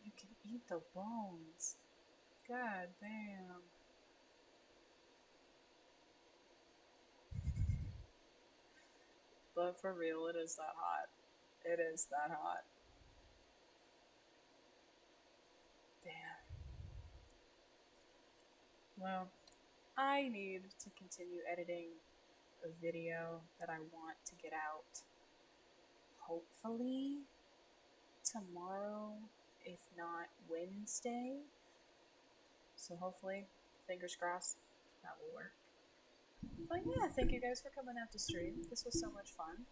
You can eat the bones. God damn. But for real, it is that hot. It is that hot. Damn. Well, I need to continue editing a video that I want to get out. Hopefully tomorrow, if not Wednesday. So hopefully, fingers crossed, that will work. But yeah, thank you guys for coming out to stream. This was so much fun.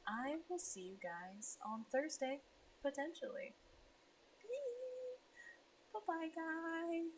I will see you guys on Thursday, potentially. Bye-bye, guys.